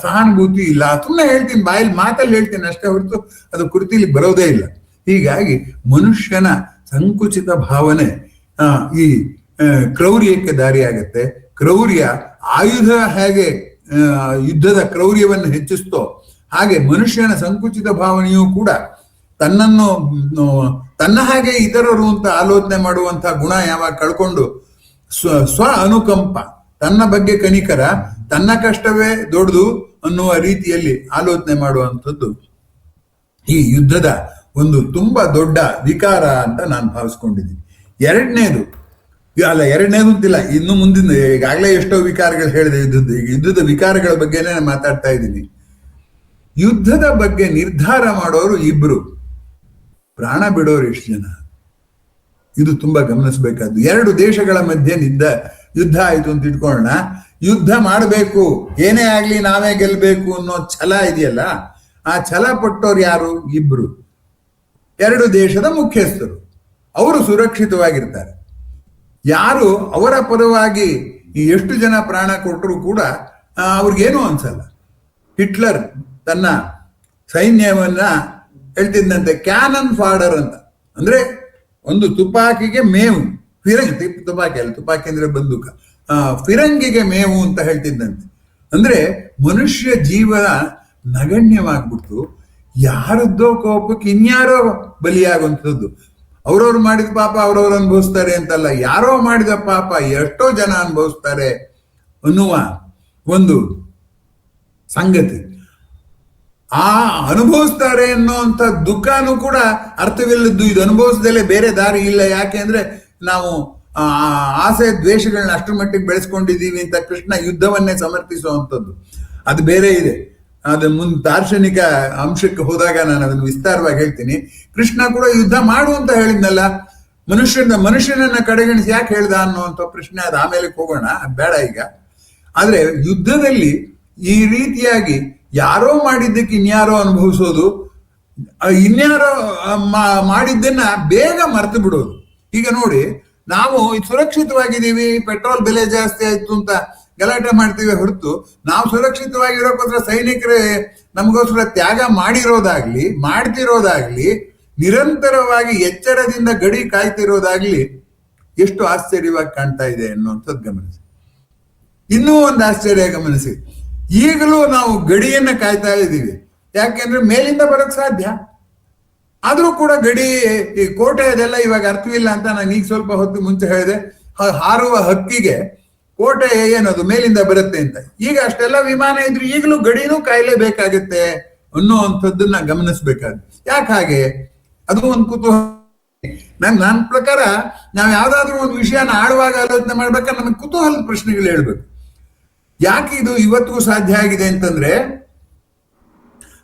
ಸಹಾನುಭೂತಿ ಇಲ್ಲ, ಸುಮ್ಮನೆ ಹೇಳ್ತೀನಿ, ಬಾಯಲ್ಲಿ ಮಾತಲ್ಲಿ ಹೇಳ್ತೀನಿ ಅಷ್ಟೇ ಹೊರತು ಅದು ಕೃತಿಲಿ ಬರೋದೇ ಇಲ್ಲ. ಹೀಗಾಗಿ ಮನುಷ್ಯನ ಸಂಕುಚಿತ ಭಾವನೆ ಈ ಕ್ರೌರ್ಯಕ್ಕೆ ದಾರಿಯಾಗತ್ತೆ. ಕ್ರೌರ್ಯ ಆಯುಧ ಹೇಗೆ ಯುದ್ಧದ ಕ್ರೌರ್ಯವನ್ನು ಹೆಚ್ಚಿಸ್ತೋ ಹಾಗೆ ಮನುಷ್ಯನ ಸಂಕುಚಿತ ಭಾವನೆಯೂ ಕೂಡ ತನ್ನನ್ನು ತನ್ನ ಹಾಗೆ ಇತರರು ಅಂತ ಆಲೋಚನೆ ಮಾಡುವಂತಹ ಗುಣ ಯಾವಾಗ ಕಳ್ಕೊಂಡು ಸ್ವ ಅನುಕಂಪ, ತನ್ನ ಬಗ್ಗೆ ಕನಿಕರ, ತನ್ನ ಕಷ್ಟವೇ ದೊಡ್ಡದು ಅನ್ನುವ ರೀತಿಯಲ್ಲಿ ಆಲೋಚನೆ ಮಾಡುವಂಥದ್ದು ಈ ಯುದ್ಧದ ಒಂದು ತುಂಬಾ ದೊಡ್ಡ ವಿಕಾರ ಅಂತ ನಾನು ಭಾವಿಸ್ಕೊಂಡಿದ್ದೀನಿ. ಎರಡನೇದು ಅಂತಿಲ್ಲ, ಇನ್ನು ಮುಂದಿನ ಈಗಾಗಲೇ ಎಷ್ಟೋ ವಿಕಾರಗಳು ಹೇಳಿದೆ. ಯುದ್ಧದ ವಿಕಾರಗಳ ಬಗ್ಗೆನೇ ನಾನು ಮಾತಾಡ್ತಾ ಇದ್ದೀನಿ. ಯುದ್ಧದ ಬಗ್ಗೆ ನಿರ್ಧಾರ ಮಾಡೋರು ಇಬ್ರು, ಪ್ರಾಣ ಬಿಡೋರು ಎಷ್ಟು ಜನ? ಇದು ತುಂಬಾ ಗಮನಿಸಬೇಕಾದ್ದು. ಎರಡು ದೇಶಗಳ ಮಧ್ಯೆ ಯುದ್ಧ ಆಯ್ತು ಅಂತ ಇಟ್ಕೊಳ್ಳೋಣ. ಯುದ್ಧ ಮಾಡಬೇಕು, ಏನೇ ಆಗ್ಲಿ ನಾವೇ ಗೆಲ್ಬೇಕು ಅನ್ನೋ ಛಲ ಇದೆಯಲ್ಲ, ಆ ಛಲ ಪಟ್ಟೋರು ಯಾರು? ಇಬ್ರು, ಎರಡು ದೇಶದ ಮುಖ್ಯಸ್ಥರು. ಅವರು ಸುರಕ್ಷಿತವಾಗಿರ್ತಾರೆ. ಯಾರು ಅವರ ಪರವಾಗಿ ಎಷ್ಟು ಜನ ಪ್ರಾಣ ಕೊಟ್ಟರು ಕೂಡ ಅವ್ರಿಗೇನು ಅನ್ಸಲ್ಲ. ಹಿಟ್ಲರ್ ತನ್ನ ಸೈನ್ಯವನ್ನ ಹೇಳ್ತಿದ್ದಂತೆ ಕ್ಯಾನನ್ ಫಾಡರ್ ಅಂತ, ಅಂದ್ರೆ ಒಂದು ತುಪಾಕಿಗೆ ಮೇವು, ಫಿರಂಗಿ, ತುಪಾಕಿ ಅಲ್ಲ, ತುಪಾಕಿ ಅಂದ್ರೆ ಬಂದೂಕ, ಫಿರಂಗಿಗೆ ಮೇವು ಅಂತ ಹೇಳ್ತಿದ್ದಂತೆ. ಅಂದ್ರೆ ಮನುಷ್ಯ ಜೀವನ ನಗಣ್ಯವಾಗ್ಬಿಡ್ತು. ಯಾರದ್ದೋ ಕೋಪಕ್ಕೆ ಇನ್ಯಾರೋ ಬಲಿಯಾಗುವಂಥದ್ದು. ಅವ್ರವ್ರು ಮಾಡಿದ ಪಾಪ ಅವ್ರವ್ರು ಅನುಭವಿಸ್ತಾರೆ ಅಂತಲ್ಲ, ಯಾರೋ ಮಾಡಿದ ಪಾಪ ಎಷ್ಟೋ ಜನ ಅನುಭವಿಸ್ತಾರೆ ಅನ್ನುವ ಒಂದು ಸಂಗತಿ. ಆ ಅನುಭವಿಸ್ತಾರೆ ಅನ್ನೋಂಥ ದುಃಖನೂ ಕೂಡ ಅರ್ಥವಿಲ್ಲದ್ದು. ಇದು ಅನುಭವಿಸದಲ್ಲೇ ಬೇರೆ ದಾರಿ ಇಲ್ಲ. ಯಾಕೆ ಅಂದ್ರೆ ನಾವು ಆಸೆ ದ್ವೇಷಗಳನ್ನ ಅಷ್ಟರ ಮಟ್ಟಿಗೆ ಬೆಳೆಸ್ಕೊಂಡಿದ್ದೀವಿ ಅಂತ ಕೃಷ್ಣ ಯುದ್ಧವನ್ನೇ ಸಮರ್ಥಿಸುವಂಥದ್ದು ಅದು ಬೇರೆ ಇದೆ. ಅದು ದಾರ್ಶನಿಕ ಅಂಶಕ್ಕೆ ಹೋದಾಗ ನಾನು ಅದನ್ನು ವಿಸ್ತಾರವಾಗಿ ಹೇಳ್ತೀನಿ. ಕೃಷ್ಣ ಕೂಡ ಯುದ್ಧ ಮಾಡು ಅಂತ ಹೇಳಿದ್ನಲ್ಲ, ಮನುಷ್ಯನನ್ನ ಕಡೆಗಣಿಸಿ ಯಾಕೆ ಹೇಳ್ದ ಅನ್ನುವಂಥ ಪ್ರಶ್ನೆ, ಅದು ಆಮೇಲೆ ಹೋಗೋಣ, ಬೇಡ ಈಗ. ಆದ್ರೆ ಯುದ್ಧದಲ್ಲಿ ಈ ರೀತಿಯಾಗಿ ಯಾರೋ ಮಾಡಿದ್ದಕ್ಕೆ ಇನ್ಯಾರೋ ಅನುಭವಿಸೋದು, ಇನ್ಯಾರೋ ಮಾಡಿದ್ದನ್ನ ಬೇಗ ಮರ್ತು ಬಿಡೋದು. ಈಗ ನೋಡಿ, ನಾವು ಸುರಕ್ಷಿತವಾಗಿದ್ದೀವಿ, ಪೆಟ್ರೋಲ್ ಬೆಲೆ ಜಾಸ್ತಿ ಆಯ್ತು ಅಂತ ಗಲಾಟೆ ಮಾಡ್ತೀವಿ ಹೊರತು, ನಾವು ಸುರಕ್ಷಿತವಾಗಿರೋಕ್ಕೋಸ್ಕರ ಸೈನಿಕರೇ ನಮಗೋಸ್ಕರ ತ್ಯಾಗ ಮಾಡ್ತಿರೋದಾಗ್ಲಿ, ನಿರಂತರವಾಗಿ ಎಚ್ಚರದಿಂದ ಗಡಿ ಕಾಯ್ತಿರೋದಾಗ್ಲಿ ಎಷ್ಟು ಆಶ್ಚರ್ಯವಾಗಿ ಕಾಣ್ತಾ ಇದೆ ಅನ್ನುವಂಥದ್ದು ಗಮನಿಸಿ. ಇನ್ನೂ ಒಂದು ಆಶ್ಚರ್ಯ ಗಮನಿಸಿ, ಈಗಲೂ ನಾವು ಗಡಿಯನ್ನ ಕಾಯ್ತಾ ಇದ್ದೀವಿ. ಯಾಕೆಂದ್ರೆ ಮೇಲಿಂದ ಬರಕ್ ಸಾಧ್ಯ, ಆದ್ರೂ ಕೂಡ ಗಡಿ, ಈ ಕೋಟೆ ಅದೆಲ್ಲ ಇವಾಗ ಅರ್ಥವಿಲ್ಲ ಅಂತ ನಾನು ಈಗ ಸ್ವಲ್ಪ ಹೊತ್ತು ಮುಂಚೆ ಹೇಳಿದೆ. ಹಾರುವ ಹಕ್ಕಿಗೆ ಕೋಟೆ ಏನದು ಮೇಲಿಂದ ಬರುತ್ತೆ ಅಂತ. ಈಗ ಅಷ್ಟೆಲ್ಲ ವಿಮಾನ ಇದ್ರು ಈಗಲೂ ಗಡಿನೂ ಕಾಯ್ಲೇಬೇಕಾಗತ್ತೆ ಅನ್ನುವಂಥದ್ದನ್ನ ಗಮನಿಸ್ಬೇಕಾಗುತ್ತೆ. ಯಾಕೆ ಹಾಗೆ? ಅದು ಒಂದು ಕುತೂಹಲ. ನನ್ನ ಪ್ರಕಾರ ನಾವು ಯಾವ್ದಾದ್ರು ಒಂದು ವಿಷಯನ ಆಳುವಾಗ ಆಲೋಚನೆ ಮಾಡ್ಬೇಕಾದ್ರೆ ನಮಗೆ ಕುತೂಹಲದ ಪ್ರಶ್ನೆಗಳು ಹೇಳ್ಬೇಕು. ಯಾಕೆ ಇದು ಇವತ್ತಿಗೂ ಸಾಧ್ಯ ಆಗಿದೆ ಅಂತಂದ್ರೆ,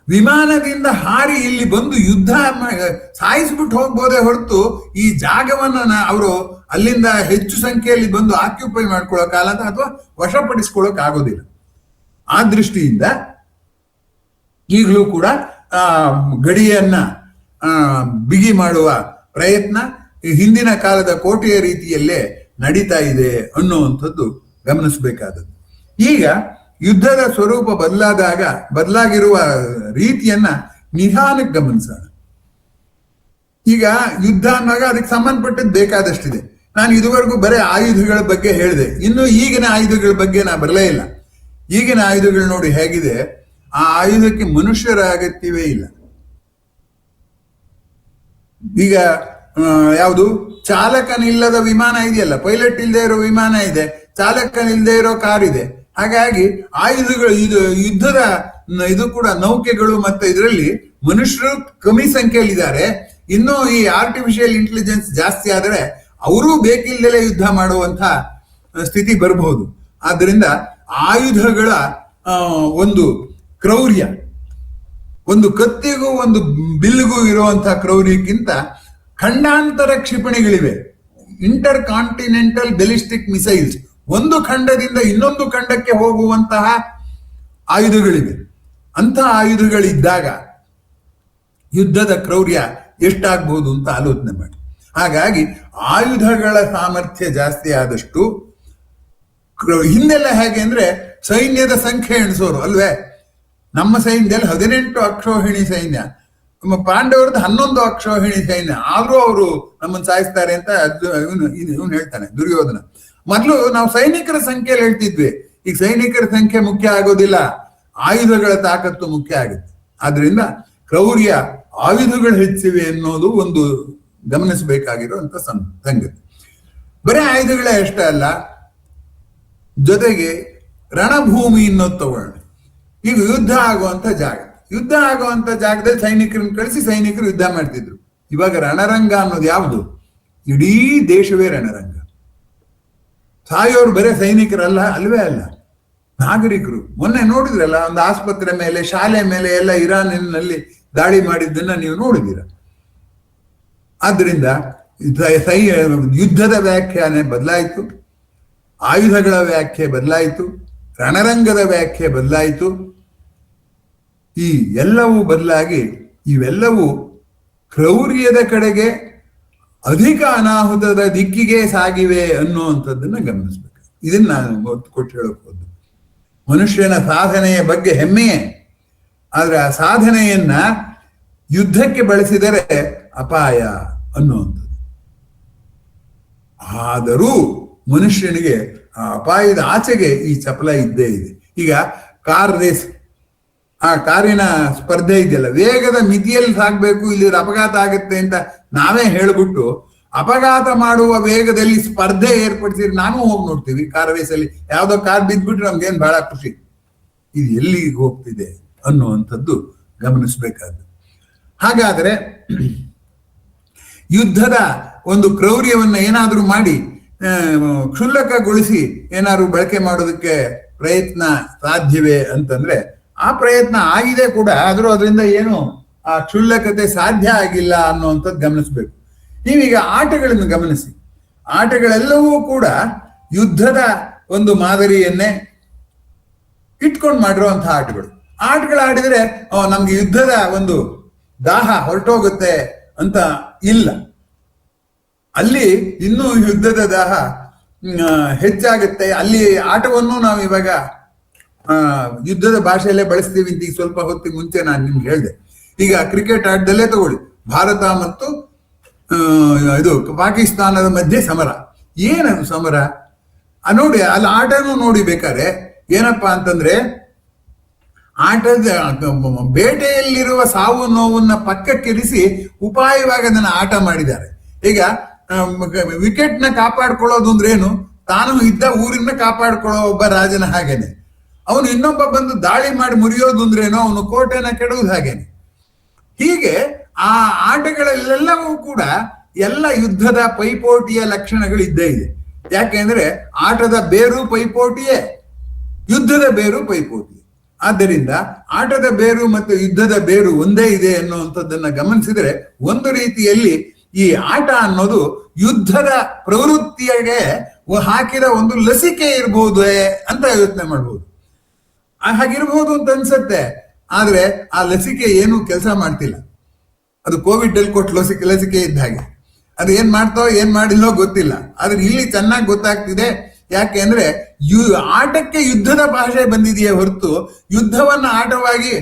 ವಿಮಾನದಿಂದ ಹಾರಿ ಇಲ್ಲಿ ಬಂದು ಯುದ್ಧ ಸಾಯಿಸ್ಬಿಟ್ಟು ಹೋಗ್ಬೋದೇ ಹೊರತು ಈ ಜಾಗವನ್ನ ಅವರು ಅಲ್ಲಿಂದ ಹೆಚ್ಚು ಸಂಖ್ಯೆಯಲ್ಲಿ ಬಂದು ಆಕ್ಯುಪೈ ಮಾಡ್ಕೊಳ್ಳೋಕಾಗಲ್ಲ ಅಂತ, ಅಥವಾ ವಶಪಡಿಸ್ಕೊಳ್ಳೋಕ್ ಆಗೋದಿಲ್ಲ. ಆ ದೃಷ್ಟಿಯಿಂದ ಈಗಲೂ ಕೂಡ ಗಡಿಯನ್ನ ಬಿಗಿ ಮಾಡುವ ಪ್ರಯತ್ನ ಹಿಂದಿನ ಕಾಲದ ಕೋಟೆಯ ರೀತಿಯಲ್ಲೇ ನಡೀತಾ ಇದೆ ಅನ್ನುವಂಥದ್ದು ಗಮನಿಸಬೇಕಾದದ್ದು. ಈಗ ಯುದ್ಧದ ಸ್ವರೂಪ ಬದಲಾಗಿರುವ ರೀತಿಯನ್ನ ನಿಧಾನಕ್ಕೆ ಗಮನಿಸೋಣ. ಈಗ ಯುದ್ಧ ಅನ್ನುವಾಗ ಅದಕ್ಕೆ ಸಂಬಂಧಪಟ್ಟದ್ದು ಬೇಕಾದಷ್ಟಿದೆ. ನಾನು ಇದುವರೆಗೂ ಬರೀ ಆಯುಧಗಳ ಬಗ್ಗೆ ಹೇಳಿದೆ. ಇನ್ನು ಈಗಿನ ಆಯುಧಗಳ ಬಗ್ಗೆ ನಾ ಬರಲೇ ಇಲ್ಲ. ಈಗಿನ ಆಯುಧಗಳು ನೋಡಿ ಹೇಗಿದೆ, ಆ ಆಯುಧಕ್ಕೆ ಮನುಷ್ಯರ ಅಗತ್ಯವೇ ಇಲ್ಲ. ಈಗ ಯಾವುದು ಚಾಲಕನಿಲ್ಲದ ವಿಮಾನ ಇದೆಯಲ್ಲ, ಪೈಲಟ್ ಇಲ್ಲದೆ ಇರೋ ವಿಮಾನ ಇದೆ, ಚಾಲಕನಿಲ್ಲದೆ ಇರೋ ಕಾರ್ ಇದೆ. ಹಾಗಾಗಿ ಆಯುಧಗಳು, ಯುದ್ಧದ ಇದು ಕೂಡ ನೌಕೆಗಳು ಮತ್ತೆ ಇದರಲ್ಲಿ ಮನುಷ್ಯರು ಕಮ್ಮಿ ಸಂಖ್ಯೆಯಲ್ಲಿದ್ದಾರೆ. ಇನ್ನು ಈ ಆರ್ಟಿಫಿಷಿಯಲ್ ಇಂಟೆಲಿಜೆನ್ಸ್ ಜಾಸ್ತಿ ಆದರೆ ಅವರೂ ಬೇಕಿಲ್ಲದೆ ಯುದ್ಧ ಮಾಡುವಂತ ಸ್ಥಿತಿ ಬರಬಹುದು. ಆದ್ದರಿಂದ ಆಯುಧಗಳ ಒಂದು ಕ್ರೌರ್ಯ, ಒಂದು ಕತ್ತಿಗೂ ಒಂದು ಬಿಲ್ಗೂ ಇರುವಂತಹ ಕ್ರೌರ್ಯಕ್ಕಿಂತ ಖಂಡಾಂತರ ಕ್ಷಿಪಣಿಗಳಿವೆ, ಇಂಟರ್ ಕಾಂಟಿನೆಂಟಲ್ ಬೆಲಿಸ್ಟಿಕ್ ಮಿಸೈಲ್ಸ್, ಒಂದು ಖಂಡದಿಂದ ಇನ್ನೊಂದು ಖಂಡಕ್ಕೆ ಹೋಗುವಂತಹ ಆಯುಧಗಳಿವೆ. ಅಂತಹ ಆಯುಧಗಳಿದ್ದಾಗ ಯುದ್ಧದ ಕ್ರೌರ್ಯ ಎಷ್ಟಾಗ್ಬಹುದು ಅಂತ ಆಲೋಚನೆ ಮಾಡಿ. ಹಾಗಾಗಿ ಆಯುಧಗಳ ಸಾಮರ್ಥ್ಯ ಜಾಸ್ತಿ ಆದಷ್ಟು, ಹಿಂದೆಲ್ಲ ಹೇಗೆ ಅಂದ್ರೆ ಸೈನ್ಯದ ಸಂಖ್ಯೆ ಎಣಿಸೋರು ಅಲ್ವೇ, ನಮ್ಮ ಸೈನ್ಯದಲ್ಲಿ 18 ಅಕ್ಷೋಹಿಣಿ ಸೈನ್ಯ, ನಮ್ಮ ಪಾಂಡವರದ್ದು 11 ಅಕ್ಷೋಹಿಣಿ ಸೈನ್ಯ, ಆದ್ರೂ ಅವರು ನಮ್ಮನ್ನು ಸಾಯಿಸ್ತಾರೆ ಅಂತ ಇವನು ಹೇಳ್ತಾನೆ ದುರ್ಯೋಧನ. ಮೊದಲು ನಾವು ಸೈನಿಕರ ಸಂಖ್ಯೆಯಲ್ಲಿ ಹೇಳ್ತಿದ್ವಿ, ಈಗ ಸೈನಿಕರ ಸಂಖ್ಯೆ ಮುಖ್ಯ ಆಗೋದಿಲ್ಲ, ಆಯುಧಗಳ ತಾಕತ್ತು ಮುಖ್ಯ ಆಗುತ್ತೆ. ಆದ್ರಿಂದ ಕ್ರೌರ್ಯ ಆಯುಧಗಳು ಹೆಚ್ಚಿವೆ ಅನ್ನೋದು ಒಂದು ಗಮನಿಸಬೇಕಾಗಿರುವಂತ ಸಂಗತಿ. ಬರೀ ಆಯುಧಗಳೇ ಅಷ್ಟೇ ಅಲ್ಲ, ಜೊತೆಗೆ ರಣಭೂಮಿ ಅನ್ನೋದು ತಗೊಳ್ಳೋಣ. ಈಗ ಯುದ್ಧ ಆಗುವಂತ ಜಾಗದಲ್ಲಿ ಸೈನಿಕರನ್ನು ಕಳಿಸಿ ಸೈನಿಕರು ಯುದ್ಧ ಮಾಡ್ತಿದ್ರು. ಇವಾಗ ರಣರಂಗ ಅನ್ನೋದು ಯಾವುದು? ಇಡೀ ದೇಶವೇ ರಣರಂಗ. ಸಾಯೋರು ಬರೇ ಸೈನಿಕರಲ್ಲ, ಅಲ್ವೇ ಅಲ್ಲ, ನಾಗರಿಕರು. ಮೊನ್ನೆ ನೋಡಿದ್ರಲ್ಲ, ಒಂದು ಆಸ್ಪತ್ರೆ ಮೇಲೆ, ಶಾಲೆ ಮೇಲೆ ಎಲ್ಲ ಇರಾನಿನಲ್ಲಿ ದಾಳಿ ಮಾಡಿದ್ದನ್ನ ನೀವು ನೋಡಿದ್ದೀರ. ಆದ್ರಿಂದ ಯುದ್ಧದ ವ್ಯಾಖ್ಯಾನ ಬದಲಾಯಿತು. ಆಯುಧಗಳ ವ್ಯಾಖ್ಯೆ ಬದಲಾಯಿತು, ರಣರಂಗದ ವ್ಯಾಖ್ಯೆ ಬದಲಾಯಿತು. ಈ ಎಲ್ಲವೂ ಬದಲಾಗಿ ಇವೆಲ್ಲವೂ ಕ್ರೌರ್ಯದ ಕಡೆಗೆ, ಅಧಿಕ ಅನಾಹುತದ ದಿಕ್ಕಿಗೆ ಸಾಗಿವೆ ಅನ್ನುವಂಥದ್ದನ್ನು ಗಮನಿಸ್ಬೇಕು. ಇದನ್ನ ನಾನು ಒತ್ತು ಕೊಟ್ಟು ಹೇಳಕ್ ಹೋದ್ದು. ಮನುಷ್ಯನ ಸಾಧನೆಯ ಬಗ್ಗೆ ಹೆಮ್ಮೆಯೇ, ಆದ್ರೆ ಆ ಸಾಧನೆಯನ್ನ ಯುದ್ಧಕ್ಕೆ ಬಳಸಿದರೆ ಅಪಾಯ ಅನ್ನುವಂಥದ್ದು. ಆದರೂ ಮನುಷ್ಯನಿಗೆ ಆ ಅಪಾಯದ ಆಚೆಗೆ ಈ ಚಪಲ ಇದ್ದೇ ಇದೆ. ಈಗ ಕಾರ್ ರೇಸ್, ಆ ಕಾರಿನ ಸ್ಪರ್ಧೆ ಇದೆಯಲ್ಲ, ವೇಗದ ಮಿತಿಯಲ್ಲಿ ಸಾಗಬೇಕು, ಇಲ್ಲಿ ಅಪಘಾತ ಆಗುತ್ತೆ ಅಂತ ನಾವೇ ಹೇಳ್ಬಿಟ್ಟು ಅಪಘಾತ ಮಾಡುವ ವೇಗದಲ್ಲಿ ಸ್ಪರ್ಧೆ ಏರ್ಪಡಿಸಿದ್ರೆ ನಾನು ಹೋಗಿ ನೋಡ್ತೀವಿ. ಕಾರ್ ರೇಸಲ್ಲಿ ಯಾವ್ದೋ ಕಾರ್ ಬಿದ್ದ್ಬಿಟ್ರೆ ನಮ್ಗೇನು ಬಹಳ ಖುಷಿ. ಇದು ಎಲ್ಲಿಗೆ ಹೋಗ್ತಿದೆ ಅನ್ನುವಂಥದ್ದು ಗಮನಿಸ್ಬೇಕಾದ್ದು. ಹಾಗಾದ್ರೆ ಯುದ್ಧದ ಒಂದು ಕ್ರೌರ್ಯವನ್ನ ಏನಾದರೂ ಮಾಡಿ ಕ್ಷುಲ್ಲಕಗೊಳಿಸಿ ಏನಾದ್ರು ಬಳಕೆ ಮಾಡೋದಕ್ಕೆ ಪ್ರಯತ್ನ ಸಾಧ್ಯವೇ ಅಂತಂದ್ರೆ ಆ ಪ್ರಯತ್ನ ಆಗಿದೆ ಕೂಡ, ಆದರೂ ಅದರಿಂದ ಏನು ಆ ಕ್ಷುಲ್ಲಕತೆ ಸಾಧ್ಯ ಆಗಿಲ್ಲ ಅನ್ನುವಂಥದ್ದು ಗಮನಿಸ್ಬೇಕು. ನೀವೀಗ ಆಟಗಳನ್ನು ಗಮನಿಸಿ, ಆಟಗಳೆಲ್ಲವೂ ಕೂಡ ಯುದ್ಧದ ಒಂದು ಮಾದರಿಯನ್ನೇ ಇಟ್ಕೊಂಡು ಮಾಡಿರುವಂತಹ ಆಟಗಳು ಆಡಿದ್ರೆ ನಮ್ಗೆ ಯುದ್ಧದ ಒಂದು ದಾಹ ಹೊರಟೋಗುತ್ತೆ ಅಂತ ಇಲ್ಲ. ಅಲ್ಲಿ ಇನ್ನೂ ಯುದ್ಧದ ದಾಹ ಹೆಚ್ಚಾಗುತ್ತೆ. ಅಲ್ಲಿ ಆಟವನ್ನು ನಾವು ಇವಾಗ ಯುದ್ಧದ ಭಾಷೆಯಲ್ಲೇ ಬಳಸ್ತೀವಿ ಅಂತ ಈಗ ಸ್ವಲ್ಪ ಹೊತ್ತಿಗೆ ಮುಂಚೆ ನಾನು ನಿಮ್ಗೆ ಹೇಳಿದೆ. ಈಗ ಕ್ರಿಕೆಟ್ ಆಟದಲ್ಲೇ ತಗೊಳ್ಳಿ, ಭಾರತ ಮತ್ತು ಇದು ಪಾಕಿಸ್ತಾನದ ಮಧ್ಯೆ ಸಮರ. ಏನದು ಸಮರ? ನೋಡಿ, ಅಲ್ಲಿ ಆಟನೂ ನೋಡಿ ಬೇಕಾದ್ರೆ ಏನಪ್ಪಾ ಅಂತಂದ್ರೆ, ಆಟದ ಬೇಟೆಯಲ್ಲಿರುವ ಸಾವು ನೋವನ್ನ ಪಕ್ಕಕ್ಕಿರಿಸಿ ಉಪಾಯವಾಗಿ ಅದನ್ನ ಆಟ ಮಾಡಿದ್ದಾರೆ. ಈಗ ವಿಕೆಟ್ ನ ಕಾಪಾಡ್ಕೊಳ್ಳೋದು ಅಂದ್ರೇನು? ತಾನು ಇದ್ದ ಊರಿನ ಕಾಪಾಡ್ಕೊಳ್ಳೋ ಒಬ್ಬ ರಾಜನ ಹಾಗೇನೆ. ಅವನು ಇನ್ನೊಬ್ಬ ಬಂದು ದಾಳಿ ಮಾಡಿ ಮುರಿಯೋದು ಅಂದ್ರೇನು? ಅವನು ಕೋಟೆನ ಕೆಡುವುದು ಹಾಗೇನೆ. ಹೀಗೆ ಆ ಆಟಗಳಲ್ಲೆಲ್ಲವೂ ಕೂಡ ಎಲ್ಲ ಯುದ್ಧದ ಪೈಪೋಟಿಯ ಲಕ್ಷಣಗಳು ಇದ್ದೇ ಇದೆ. ಯಾಕೆಂದ್ರೆ ಆಟದ ಬೇರು ಪೈಪೋಟಿಯೇ, ಯುದ್ಧದ ಬೇರು ಪೈಪೋಟಿ. ಆದ್ದರಿಂದ ಆಟದ ಬೇರು ಮತ್ತು ಯುದ್ಧದ ಬೇರು ಒಂದೇ ಇದೆ ಅನ್ನುವಂಥದ್ದನ್ನ ಗಮನಿಸಿದ್ರೆ ಒಂದು ರೀತಿಯಲ್ಲಿ ಈ ಆಟ ಅನ್ನೋದು ಯುದ್ಧದ ಪ್ರವೃತ್ತಿಗೆ ಹಾಕಿದ ಒಂದು ಲಸಿಕೆ ಇರಬಹುದು ಅಂತ ಯೋಚನೆ ಮಾಡ್ಬೋದು. ಹಾಗಿರ್ಬೋದು ಅಂತ ಅನ್ಸತ್ತೆ. ಆದ್ರೆ ಆ ಲಸಿಕೆ ಏನು ಕೆಲಸ ಮಾಡ್ತಿಲ್ಲ. ಅದು ಕೋವಿಡ್ ಅಲ್ಲಿ ಕೊಟ್ಟು ಲಸಿಕೆ ಇದ್ದ ಹಾಗೆ. ಅದು ಏನ್ ಮಾಡ್ತೋ ಏನ್ ಮಾಡಿಲ್ಲೋ ಗೊತ್ತಿಲ್ಲ. ಆದ್ರೆ ಇಲ್ಲಿ ಚೆನ್ನಾಗಿ ಗೊತ್ತಾಗ್ತಿದೆ. ಯಾಕೆ ಅಂದ್ರೆ ಆಟಕ್ಕೆ ಯುದ್ಧದ ಭಾಷೆ ಬಂದಿದೆಯೇ ಹೊರತು ಯುದ್ಧವನ್ನ ಆಟವಾಗಿ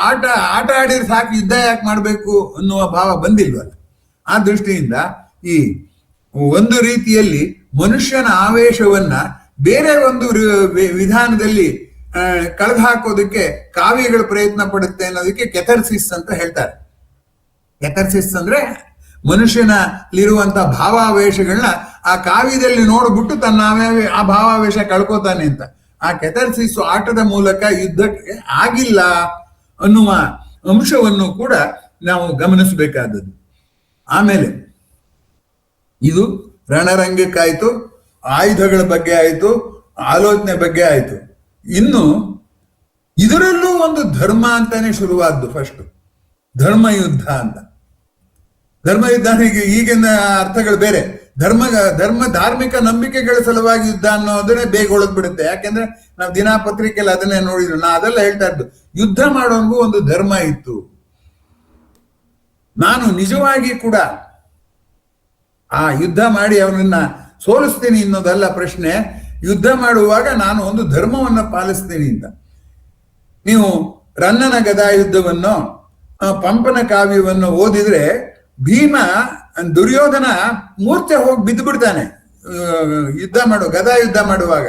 ಆಟ ಆಡಿದ್ರೆ ಸಾಕು, ಯುದ್ಧ ಯಾಕೆ ಮಾಡ್ಬೇಕು ಅನ್ನುವ ಭಾವ ಬಂದಿಲ್ವಲ್ಲ. ಆ ದೃಷ್ಟಿಯಿಂದ ಈ ಒಂದು ರೀತಿಯಲ್ಲಿ ಮನುಷ್ಯನ ಆವೇಶವನ್ನ ಬೇರೆ ಒಂದು ವಿಧಾನದಲ್ಲಿ ಕಳೆದು ಹಾಕೋದಕ್ಕೆ ಕಾವ್ಯಗಳು ಪ್ರಯತ್ನ ಪಡುತ್ತೆ ಅನ್ನೋದಕ್ಕೆ ಕೆಥರ್ಸಿಸ್ ಅಂತ ಹೇಳ್ತಾರೆ. ಕೆಥರ್ಸಿಸ್ ಅಂದ್ರೆ ಮನುಷ್ಯನಲ್ಲಿರುವಂತಹ ಭಾವಾವೇಶಗಳನ್ನ ಆ ಕಾವ್ಯದಲ್ಲಿ ನೋಡ್ಬಿಟ್ಟು ತನ್ನ ಆ ಭಾವಾವೇಶ ಕಳ್ಕೋತಾನೆ ಅಂತ. ಆ ಕೆಥರ್ಸಿಸ್ ಆಟದ ಮೂಲಕ ಯುದ್ಧಕ್ಕೆ ಆಗಿಲ್ಲ ಅನ್ನುವ ಅಂಶವನ್ನು ಕೂಡ ನಾವು ಗಮನಿಸಬೇಕಾದದ್ದು. ಆಮೇಲೆ ಇದು ರಣರಂಗಕ್ಕಾಯ್ತು, ಆಯುಧಗಳ ಬಗ್ಗೆ ಆಯ್ತು, ಆಲೋಚನೆ ಬಗ್ಗೆ ಆಯ್ತು. ಇನ್ನು ಇದರಲ್ಲೂ ಒಂದು ಧರ್ಮ ಅಂತಾನೆ ಶುರುವಾದ್ದು. ಫಸ್ಟ್ ಧರ್ಮಯುದ್ಧ ಅಂತ. ಧರ್ಮಯುದ್ಧ ಈಗಿನ ಅರ್ಥಗಳು ಬೇರೆ. ಧಾರ್ಮಿಕ ನಂಬಿಕೆಗಳ ಸಲುವಾಗಿ ಯುದ್ಧ ಅನ್ನೋದನ್ನೇ ಬೇಗ ಹೊಳದ್ ಬಿಡುತ್ತೆ. ಯಾಕೆಂದ್ರೆ ನಾವು ದಿನಪತ್ರಿಕೆಯಲ್ಲಿ ಅದನ್ನೇ ನೋಡಿದ್ರು. ನಾ ಅದೆಲ್ಲ ಹೇಳ್ತಾ ಇದ್ದು, ಯುದ್ಧ ಮಾಡೋಂಗೂ ಒಂದು ಧರ್ಮ ಇತ್ತು. ನಾನು ನಿಜವಾಗಿ ಕೂಡ ಆ ಯುದ್ಧ ಮಾಡಿ ಅವನನ್ನ ಸೋಲಿಸ್ತೀನಿ ಅನ್ನೋದಲ್ಲ ಪ್ರಶ್ನೆ. ಯುದ್ಧ ಮಾಡುವಾಗ ನಾನು ಒಂದು ಧರ್ಮವನ್ನ ಪಾಲಿಸ್ತೀನಿ ಅಂತ. ನೀವು ರನ್ನನ ಗದಾ ಯುದ್ಧವನ್ನು, ಪಂಪನ ಕಾವ್ಯವನ್ನು ಓದಿದ್ರೆ ಭೀಮ ದುರ್ಯೋಧನ ಮೂರ್ಛೆ ಹೋಗಿ ಬಿದ್ದು ಬಿಡ್ತಾನೆ ಗದಾ ಯುದ್ಧ ಮಾಡುವಾಗ.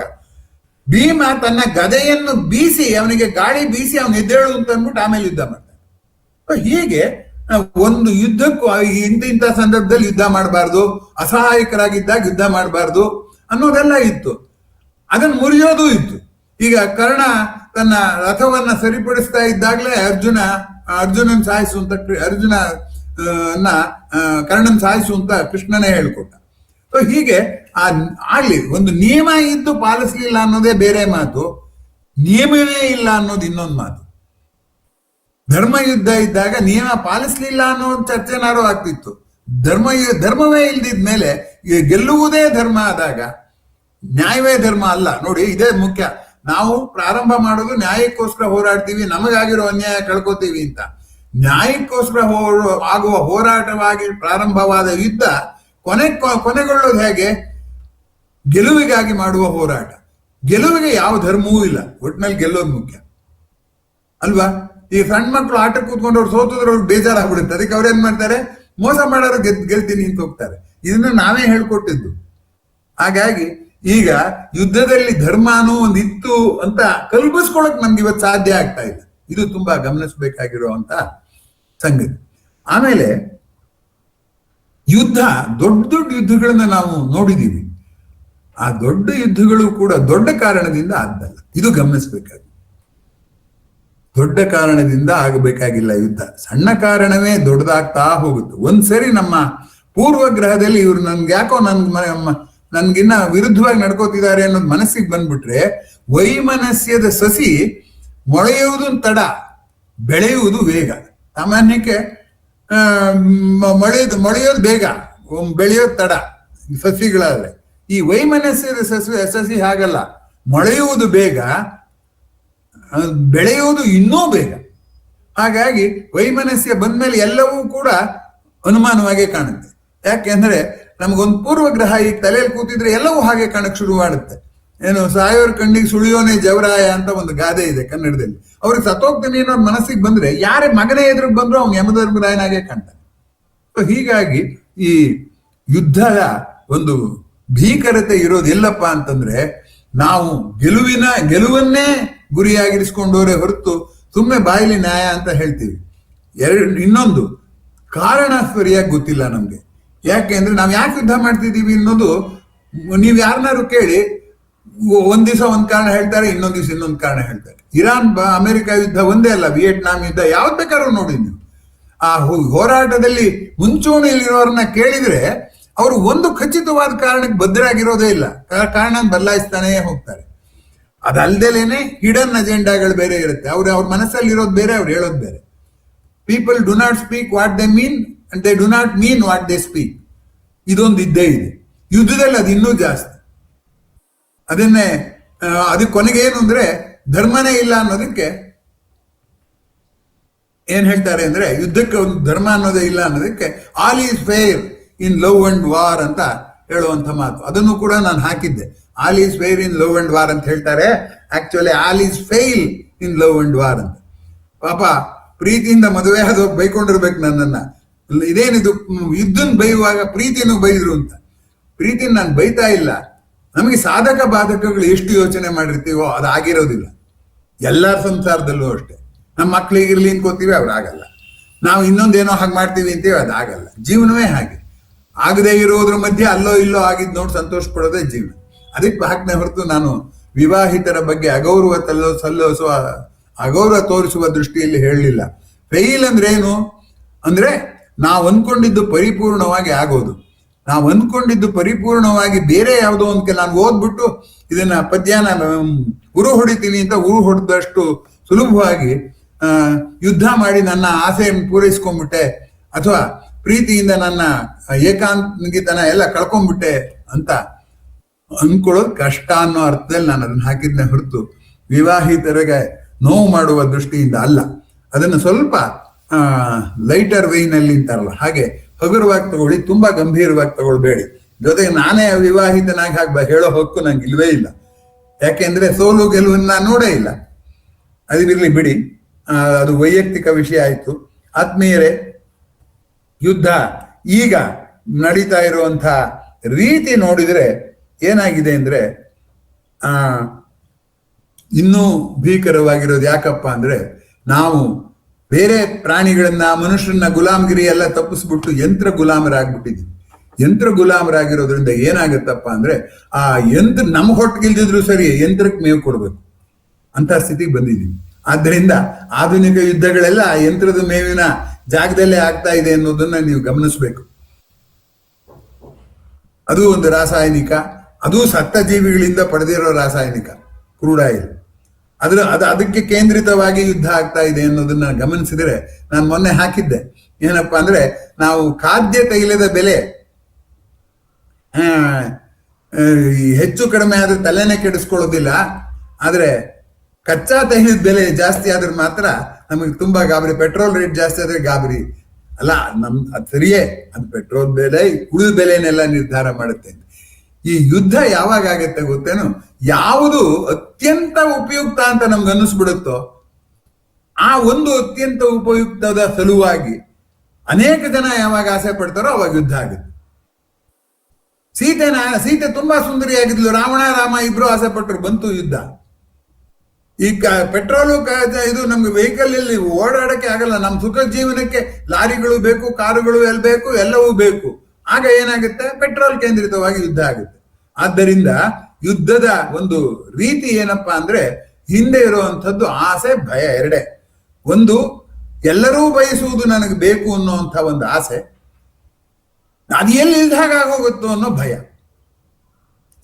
ಭೀಮ ತನ್ನ ಗದೆಯನ್ನು ಬೀಸಿ, ಅವನಿಗೆ ಗಾಳಿ ಬೀಸಿ ಅವನು ಎದ್ದೇಳು ಅಂತ ಅಂದ್ಬಿಟ್ಟು ಆಮೇಲೆ ಯುದ್ಧ ಮಾಡ್ತಾನೆ. ಹೀಗೆ ಒಂದು ಯುದ್ಧಕ್ಕೂ ಇಂಥ ಸಂದರ್ಭದಲ್ಲಿ ಯುದ್ಧ ಮಾಡಬಾರ್ದು, ಅಸಹಾಯಕರಾಗಿದ್ದಾಗ ಯುದ್ಧ ಮಾಡಬಾರ್ದು ಅನ್ನೋದೆಲ್ಲ ಇತ್ತು. ಅದನ್ನ ಮುರಿಯೋದು ಇತ್ತು. ಈಗ ಕರ್ಣ ತನ್ನ ರಥವನ್ನ ಸರಿಪಡಿಸ್ತಾ ಇದ್ದಾಗಲೇ ಅರ್ಜುನನ್ ಸಾಯಿಸುವಂತ ಕರ್ಣನ್ ಸಾಯಿಸುವಂತ ಕೃಷ್ಣನೇ ಹೇಳ್ಕೊಟ್ಟ. ಸೊ ಹೀಗೆ ಆಗ್ಲಿ, ಒಂದು ನಿಯಮ ಇದ್ದು ಪಾಲಿಸ್ಲಿಲ್ಲ ಅನ್ನೋದೇ ಬೇರೆ ಮಾತು, ನಿಯಮವೇ ಇಲ್ಲ ಅನ್ನೋದು ಇನ್ನೊಂದು ಮಾತು. ಧರ್ಮಯುದ್ಧ ಇದ್ದಾಗ ನಿಯಮ ಪಾಲಿಸ್ಲಿಲ್ಲ ಅನ್ನೋ ಚರ್ಚೆನಾರು ಆಗ್ತಿತ್ತು. ಧರ್ಮವೇ ಇಲ್ದಿದ್ಮೇಲೆ ಗೆಲ್ಲುವುದೇ ಧರ್ಮ ಆದಾಗ ನ್ಯಾಯವೇ ಧರ್ಮ ಅಲ್ಲ. ನೋಡಿ, ಇದೇ ಮುಖ್ಯ. ನಾವು ಪ್ರಾರಂಭ ಮಾಡೋದು ನ್ಯಾಯಕ್ಕೋಸ್ಕರ ಹೋರಾಡ್ತೀವಿ, ನಮಗಾಗಿರೋ ಅನ್ಯಾಯ ಕಳ್ಕೊತೀವಿ ಅಂತ. ನ್ಯಾಯಕ್ಕೋಸ್ಕರ ಆಗುವ ಹೋರಾಟವಾಗಿ ಪ್ರಾರಂಭವಾದ ಯುದ್ಧ ಕೊನೆಗೊಳ್ಳೋದು ಹೇಗೆ? ಗೆಲುವಿಗಾಗಿ ಮಾಡುವ ಹೋರಾಟ. ಗೆಲುವಿಗೆ ಯಾವ ಧರ್ಮವೂ ಇಲ್ಲ, ಒಟ್ಟಿನಲ್ಲಿ ಗೆಲ್ಲೋದು ಮುಖ್ಯ ಅಲ್ವಾ? ಈ ಸಣ್ಣ ಮಕ್ಕಳು ಆಟ ಕೂತ್ಕೊಂಡು ಅವ್ರು ಸೋತಿದ್ರೆ ಅವ್ರಿಗೆ ಬೇಜಾರಾಗ್ಬಿಡುತ್ತೆ. ಅದಕ್ಕೆ ಅವ್ರು ಏನ್ ಮಾಡ್ತಾರೆ, ಮೋಸ ಮಾಡೋರು ಗೆಲ್ತೀನಿ ಅಂತ ಹೋಗ್ತಾರೆ. ಇದನ್ನ ನಾವೇ ಹೇಳ್ಕೊಟ್ಟಿದ್ದು. ಹಾಗಾಗಿ ಈಗ ಯುದ್ಧದಲ್ಲಿ ಧರ್ಮ ಅನ್ನೋ ಒಂದು ಇತ್ತು ಅಂತ ಕಲ್ಪಿಸ್ಕೊಳಕ್ ನಮ್ಗೆ ಇವತ್ತು ಸಾಧ್ಯ ಆಗ್ತಾ ಇಲ್ಲ. ಇದು ತುಂಬಾ ಗಮನಿಸಬೇಕಾಗಿರುವಂತ ಸಂಗತಿ. ಆಮೇಲೆ ಯುದ್ಧ, ದೊಡ್ಡ ದೊಡ್ಡ ಯುದ್ಧಗಳನ್ನ ನಾವು ನೋಡಿದೀವಿ. ಆ ದೊಡ್ಡ ಯುದ್ಧಗಳು ಕೂಡ ದೊಡ್ಡ ಕಾರಣದಿಂದ ಆದ್ದಲ್ಲ. ಇದು ಗಮನಿಸಬೇಕಾಗಿ, ದೊಡ್ಡ ಕಾರಣದಿಂದ ಆಗಬೇಕಾಗಿಲ್ಲ ಯುದ್ಧ. ಸಣ್ಣ ಕಾರಣವೇ ದೊಡ್ಡದಾಗ್ತಾ ಹೋಗುತ್ತೆ. ಒಂದ್ಸರಿ ನಮ್ಮ ಪೂರ್ವಗ್ರಹದಲ್ಲಿ ಇವ್ರು ನನ್ಗೆ ಯಾಕೋ ನನ್ಗಿನ್ನ ವಿರುದ್ಧವಾಗಿ ನಡ್ಕೋತಿದ್ದಾರೆ ಅನ್ನೋದು ಮನಸ್ಸಿಗೆ ಬಂದ್ಬಿಟ್ರೆ, ವೈಮನಸ್ಯದ ಸಸಿ ಮೊಳೆಯುವುದು ತಡ, ಬೆಳೆಯುವುದು ವೇಗ. ಸಾಮಾನ್ಯಕ್ಕೆ ಮೊಳೆಯೋದು ಬೇಗ, ಬೆಳೆಯೋದು ತಡ ಸಸಿಗಳಾದ್ರೆ. ಈ ವೈಮನಸ್ಯದ ಸಸಿ ಹಾಗಲ್ಲ, ಮೊಳೆಯುವುದು ಬೇಗ, ಬೆಳೆಯುವುದು ಇನ್ನೂ ಬೇಗ. ಹಾಗಾಗಿ ವೈಮನಸ್ಯ ಬಂದ್ಮೇಲೆ ಎಲ್ಲವೂ ಕೂಡ ಅನುಮಾನವಾಗೇ ಕಾಣುತ್ತೆ. ಯಾಕೆಂದ್ರೆ ನಮಗೊಂದು ಪೂರ್ವಗ್ರಹ ಈಗ ತಲೆಯಲ್ಲಿ ಕೂತಿದ್ರೆ ಎಲ್ಲವೂ ಹಾಗೆ ಕಾಣಕ್ ಶುರು ಮಾಡುತ್ತೆ. ಏನು, ಸಾಯೋರ್ ಕಣ್ಣಿಗೆ ಸುಳಿಯೋನೆ ಜವರಾಯ ಅಂತ ಒಂದು ಗಾದೆ ಇದೆ ಕನ್ನಡದಲ್ಲಿ. ಅವ್ರಿಗೆ ಸತ್ತೋಗ್ತಾನೆ ಅನ್ನೋದು ಮನಸ್ಸಿಗೆ ಬಂದ್ರೆ ಯಾರೇ ಮಗನೇ ಎದುರಿಗೆ ಬಂದ್ರು ಅವ್ನು ಯಮಧರ್ಮರಾಯನಾಗೆ ಕಾಣ್ತಾನೆ. ಹೀಗಾಗಿ ಈ ಯುದ್ಧದ ಒಂದು ಭೀಕರತೆ ಇರೋದು ಎಲ್ಲಪ್ಪ ಅಂತಂದ್ರೆ, ನಾವು ಗೆಲುವನ್ನೇ ಗುರಿಯಾಗಿರಿಸ್ಕೊಂಡವರೇ ಹೊರತು ಸುಮ್ಮನೆ ಬಾಯಿಲಿ ನ್ಯಾಯ ಅಂತ ಹೇಳ್ತೀವಿ. ಇನ್ನೊಂದು ಕಾರಣ ಸರಿಯಾಗಿ ಗೊತ್ತಿಲ್ಲ ನಮ್ಗೆ. ಯಾಕೆ ಅಂದ್ರೆ ನಾವು ಯಾಕೆ ಯುದ್ಧ ಮಾಡ್ತಿದೀವಿ ಅನ್ನೋದು ನೀವ್ ಯಾರನ್ನಾರು ಕೇಳಿ, ಒಂದ್ ದಿವಸ ಒಂದ್ ಕಾರಣ ಹೇಳ್ತಾರೆ, ಇನ್ನೊಂದ್ ದಿವಸ ಇನ್ನೊಂದು ಕಾರಣ ಹೇಳ್ತಾರೆ. ಇರಾನ್ ಅಮೆರಿಕ ಯುದ್ಧ ಒಂದೇ ಅಲ್ಲ, ವಿಯೆಟ್ನಾಂ ಯುದ್ಧ ಯಾವ್ದು ಬೇಕಾದ್ರೂ ನೋಡಿ ನೀವು. ಆ ಹೋರಾಟದಲ್ಲಿ ಮುಂಚೂಣಿಯಲ್ಲಿರೋರನ್ನ ಕೇಳಿದ್ರೆ ಅವರು ಒಂದು ಖಚಿತವಾದ ಕಾರಣಕ್ಕೆ ಬದ್ಧರಾಗಿರೋದೇ ಇಲ್ಲ, ಕಾರಣ ಬದಲಾಯಿಸ್ತಾನೇ ಹೋಗ್ತಾರೆ. ಅದಲ್ದೇನೆ ಹಿಡನ್ ಅಜೆಂಡಾಗಳು ಬೇರೆ ಇರುತ್ತೆ. ಅವ್ರ ಮನಸ್ಸಲ್ಲಿ ಇರೋದು ಬೇರೆ, ಅವ್ರು ಹೇಳೋದು ಬೇರೆ. People do not speak what they mean and they do not mean what they speak. ಇದೊಂದು ಇದ್ದೇ ಇದೆ. ಯುದ್ಧದಲ್ಲಿ ಅದು ಇನ್ನೂ ಜಾಸ್ತಿ. ಅದಕ್ಕೆ ಕೊನೆಗೆ ಏನು ಅಂದ್ರೆ, ಧರ್ಮನೇ ಇಲ್ಲ ಅನ್ನೋದಕ್ಕೆ ಏನ್ ಹೇಳ್ತಾರೆ ಅಂದ್ರೆ, ಯುದ್ಧಕ್ಕೆ ಒಂದು ಧರ್ಮ ಅನ್ನೋದೇ ಇಲ್ಲ ಅನ್ನೋದಕ್ಕೆ all is fair in love and war ಅಂತ ಹೇಳುವಂತ ಮಾತು. ಅದನ್ನು ಕೂಡ ನಾನು ಹಾಕಿದ್ದೆ. All is fair in love and war ಅಂತ ಹೇಳ್ತಾರೆ. Actually all is fail in love and war ಅಂತ. ಪಾಪ ಪ್ರೀತಿಯಿಂದ ಮದುವೆ ಆದ ಬೈಕೊಂಡಿರ್ಬೇಕು ನನ್ನನ್ನ, ಇದೇನಿದು ಯುದ್ಧನ್ ಬೈಯುವಾಗ ಪ್ರೀತಿಯನ್ನು ಬೈದ್ರು ಅಂತ. ಪ್ರೀತಿನ ನಾನು ಬೈತಾ ಇಲ್ಲ. ನಮಗೆ ಸಾಧಕ ಬಾಧಕಗಳು ಎಷ್ಟು ಯೋಚನೆ ಮಾಡಿರ್ತೀವೋ ಅದು ಆಗಿರೋದಿಲ್ಲ. ಎಲ್ಲರ ಸಂಸಾರದಲ್ಲೂ ಅಷ್ಟೇ. ನಮ್ಮ ಮಕ್ಳಿಗಿರ್ಲಿ ಅನ್ಕೋತೀವಿ, ಅವ್ರು ಆಗಲ್ಲ. ನಾವು ಇನ್ನೊಂದೇನೋ ಹಾಗೆ ಮಾಡ್ತೀವಿ ಅಂತೀವಿ, ಅದು ಆಗಲ್ಲ. ಜೀವನವೇ ಹಾಗೆ. ಆಗದೆ ಇರೋದ್ರ ಮಧ್ಯೆ ಅಲ್ಲೋ ಇಲ್ಲೋ ಆಗಿದ್ ನೋಡಿ ಸಂತೋಷ ಪಡೋದೇ ಜೀವನ. ಅದಕ್ಕೆ ಹಾಕ್ನೆ ಹೊರತು ನಾನು ವಿವಾಹಿತರ ಬಗ್ಗೆ ಅಗೌರವ ತೋರಿಸುವ ದೃಷ್ಟಿಯಲ್ಲಿ ಹೇಳಲಿಲ್ಲ. ಫೇಲ್ ಅಂದ್ರೆ ಏನು ಅಂದ್ರೆ, ನಾವು ಅಂದ್ಕೊಂಡಿದ್ದು ಪರಿಪೂರ್ಣವಾಗಿ ಆಗೋದು. ನಾವು ಅಂದ್ಕೊಂಡಿದ್ದು ಪರಿಪೂರ್ಣವಾಗಿ ಬೇರೆ ಯಾವುದೋ ಒಂದು ನಾನು ಓದ್ಬಿಟ್ಟು ಇದನ್ನ ಪದ್ಯನ ಉರು ಹೊಡಿತೀನಿ ಅಂತ ಉರು ಹೊಡೆದಷ್ಟು ಸುಲಭವಾಗಿ ಯುದ್ಧ ಮಾಡಿ ನನ್ನ ಆಸೆಯನ್ನು ಪೂರೈಸ್ಕೊಂಡ್ಬಿಟ್ಟೆ, ಅಥವಾ ಪ್ರೀತಿಯಿಂದ ನನ್ನ ಏಕಾಂಗಿತನ ಎಲ್ಲ ಕಳ್ಕೊಂಡ್ಬಿಟ್ಟೆ ಅಂತ ಅನ್ಕೊಳ್ಳೋದು ಕಷ್ಟ ಅನ್ನೋ ಅರ್ಥದಲ್ಲಿ ನಾನು ಅದನ್ನ ಹಾಕಿದ್ನೆ ಹೊರತು ವಿವಾಹಿತರಿಗೆ ನೋವು ಮಾಡುವ ದೃಷ್ಟಿಯಿಂದ ಅಲ್ಲ. ಅದನ್ನು ಸ್ವಲ್ಪ ಲೈಟರ್ ವೇನಲ್ಲಿ ಅಂತಾರಲ್ಲ ಹಾಗೆ ಹಗುರವಾಗಿ ತಗೊಳ್ಳಿ, ತುಂಬಾ ಗಂಭೀರವಾಗಿ ತಗೊಳ್ಬೇಡಿ. ಜೊತೆಗೆ ನಾನೇ ವಿವಾಹಿತನಾಗಿ ಹೇಳೋ ಹಕ್ಕು ನಂಗೆ ಇಲ್ವೇ ಇಲ್ಲ. ಯಾಕೆಂದ್ರೆ ಸೋಲು ಗೆಲುವನ್ನ ನಾನು ನೋಡೇ ಇಲ್ಲ. ಅದಿರ್ಲಿ ಬಿಡಿ, ಅದು ವೈಯಕ್ತಿಕ ವಿಷಯ ಆಯ್ತು. ಆತ್ಮೀಯರೇ, ಯುದ್ಧ ಈಗ ನಡೀತಾ ಇರುವಂತ ರೀತಿ ನೋಡಿದ್ರೆ ಏನಾಗಿದೆ ಅಂದ್ರೆ, ಇನ್ನೂ ಭೀಕರವಾಗಿರೋದು ಯಾಕಪ್ಪ ಅಂದ್ರೆ, ನಾವು ಬೇರೆ ಪ್ರಾಣಿಗಳನ್ನ ಮನುಷ್ಯರನ್ನ ಗುಲಾಮಗಿರಿ ಎಲ್ಲ ತಪ್ಪಿಸ್ಬಿಟ್ಟು ಯಂತ್ರ ಗುಲಾಮರಾಗ್ಬಿಟ್ಟಿದ್ವಿ. ಯಂತ್ರ ಗುಲಾಮರಾಗಿರೋದ್ರಿಂದ ಏನಾಗತ್ತಪ್ಪ ಅಂದ್ರೆ, ಆ ಯಂತ್ರ ನಮ್ಮ ಹೊಟ್ಟಿಗಿಲ್ದಿದ್ರು ಸರಿ, ಯಂತ್ರಕ್ಕೆ ಮೇವು ಕೊಡ್ಬೇಕು ಅಂತ ಸ್ಥಿತಿಗೆ ಬಂದಿದ್ದೀವಿ. ಆದ್ರಿಂದ ಆಧುನಿಕ ಯುದ್ಧಗಳೆಲ್ಲ ಆ ಯಂತ್ರದ ಮೇವಿನ ಜಾಗದಲ್ಲೇ ಆಗ್ತಾ ಇದೆ ಅನ್ನೋದನ್ನ ನೀವು ಗಮನಿಸ್ಬೇಕು. ಅದು ಒಂದು ರಾಸಾಯನಿಕ, ಅದು ಸತ್ತ ಜೀವಿಗಳಿಂದ ಪಡೆದಿರೋ ರಾಸಾಯನಿಕ ಕ್ರೂಡ್ ಆಯಿಲ್. ಅದಕ್ಕೆ ಕೇಂದ್ರಿತವಾಗಿ ಯುದ್ಧ ಆಗ್ತಾ ಇದೆ ಅನ್ನೋದನ್ನ ಗಮನಿಸಿದ್ರೆ, ನಾನು ಮೊನ್ನೆ ಹಾಕಿದ್ದೆ ಏನಪ್ಪಾ ಅಂದ್ರೆ, ನಾವು ಖಾದ್ಯ ತೈಲದ ಬೆಲೆ ಈ ಹೆಚ್ಚು ಕಡಿಮೆ ಆದ್ರೆ ತಲೆನೇ ಕೆಡಿಸ್ಕೊಳ್ಳೋದಿಲ್ಲ. ಆದ್ರೆ ಕಚ್ಚಾ ತೈಲದ ಬೆಲೆ ಜಾಸ್ತಿ ಆದ್ರೆ ಮಾತ್ರ ನಮಗೆ ತುಂಬಾ ಗಾಬರಿ. ಪೆಟ್ರೋಲ್ ರೇಟ್ ಜಾಸ್ತಿ ಆದ್ರೆ ಗಾಬರಿ ಅಲ್ಲ, ಅದು ಸರಿಯೇ, ಅದು ಪೆಟ್ರೋಲ್ ಬೆಲೆ ಉಳಿದ ಬೆಲೆನೆಲ್ಲ ನಿರ್ಧಾರ ಮಾಡುತ್ತೆ. ಈ ಯುದ್ಧ ಯಾವಾಗ ಆಗತ್ತೆ ಗೊತ್ತೇನು? ಯಾವುದು ಅತ್ಯಂತ ಉಪಯುಕ್ತ ಅಂತ ನಮ್ಗೆ ಅನ್ನಿಸ್ಬಿಡುತ್ತೋ ಆ ಒಂದು ಅತ್ಯಂತ ಉಪಯುಕ್ತದ ಸಲುವಾಗಿ ಅನೇಕ ಜನ ಯಾವಾಗ ಆಸೆ ಪಡ್ತಾರೋ ಅವಾಗ ಯುದ್ಧ ಆಗುತ್ತೆ. ಸೀತೆ ತುಂಬಾ ಸುಂದರಿಯಾಗಿದ್ಲು, ರಾವಣ ರಾಮ ಇಬ್ರು ಆಸೆ ಪಟ್ಟರು, ಬಂತು ಯುದ್ಧ. ಈ ಪೆಟ್ರೋಲು ಇದು ನಮ್ಗೆ ವೆಹಿಕಲ್ ಇಲ್ಲಿ ಓಡಾಡಕ್ಕೆ ಆಗಲ್ಲ. ನಮ್ಮ ಸುಖ ಜೀವನಕ್ಕೆ ಲಾರಿಗಳು ಬೇಕು, ಕಾರುಗಳು ಬೇಕು, ಎಲ್ಲವೂ ಬೇಕು. ಆಗ ಏನಾಗುತ್ತೆ? ಪೆಟ್ರೋಲ್ ಕೇಂದ್ರಿತವಾಗಿ ಯುದ್ಧ ಆಗುತ್ತೆ. ಆದ್ದರಿಂದ ಯುದ್ಧದ ಒಂದು ರೀತಿ ಏನಪ್ಪಾ ಅಂದ್ರೆ ಹಿಂದೆ ಇರುವಂಥದ್ದು ಆಸೆ, ಭಯ ಎರಡೇ. ಒಂದು, ಎಲ್ಲರೂ ಬಯಸುವುದು ನನಗೆ ಬೇಕು ಅನ್ನುವಂಥ ಒಂದು ಆಸೆ, ಅದು ಎಲ್ಲಿ ಇಲ್ದಾಗ ಆಗೋಗುತ್ತೋ ಅನ್ನೋ ಭಯ.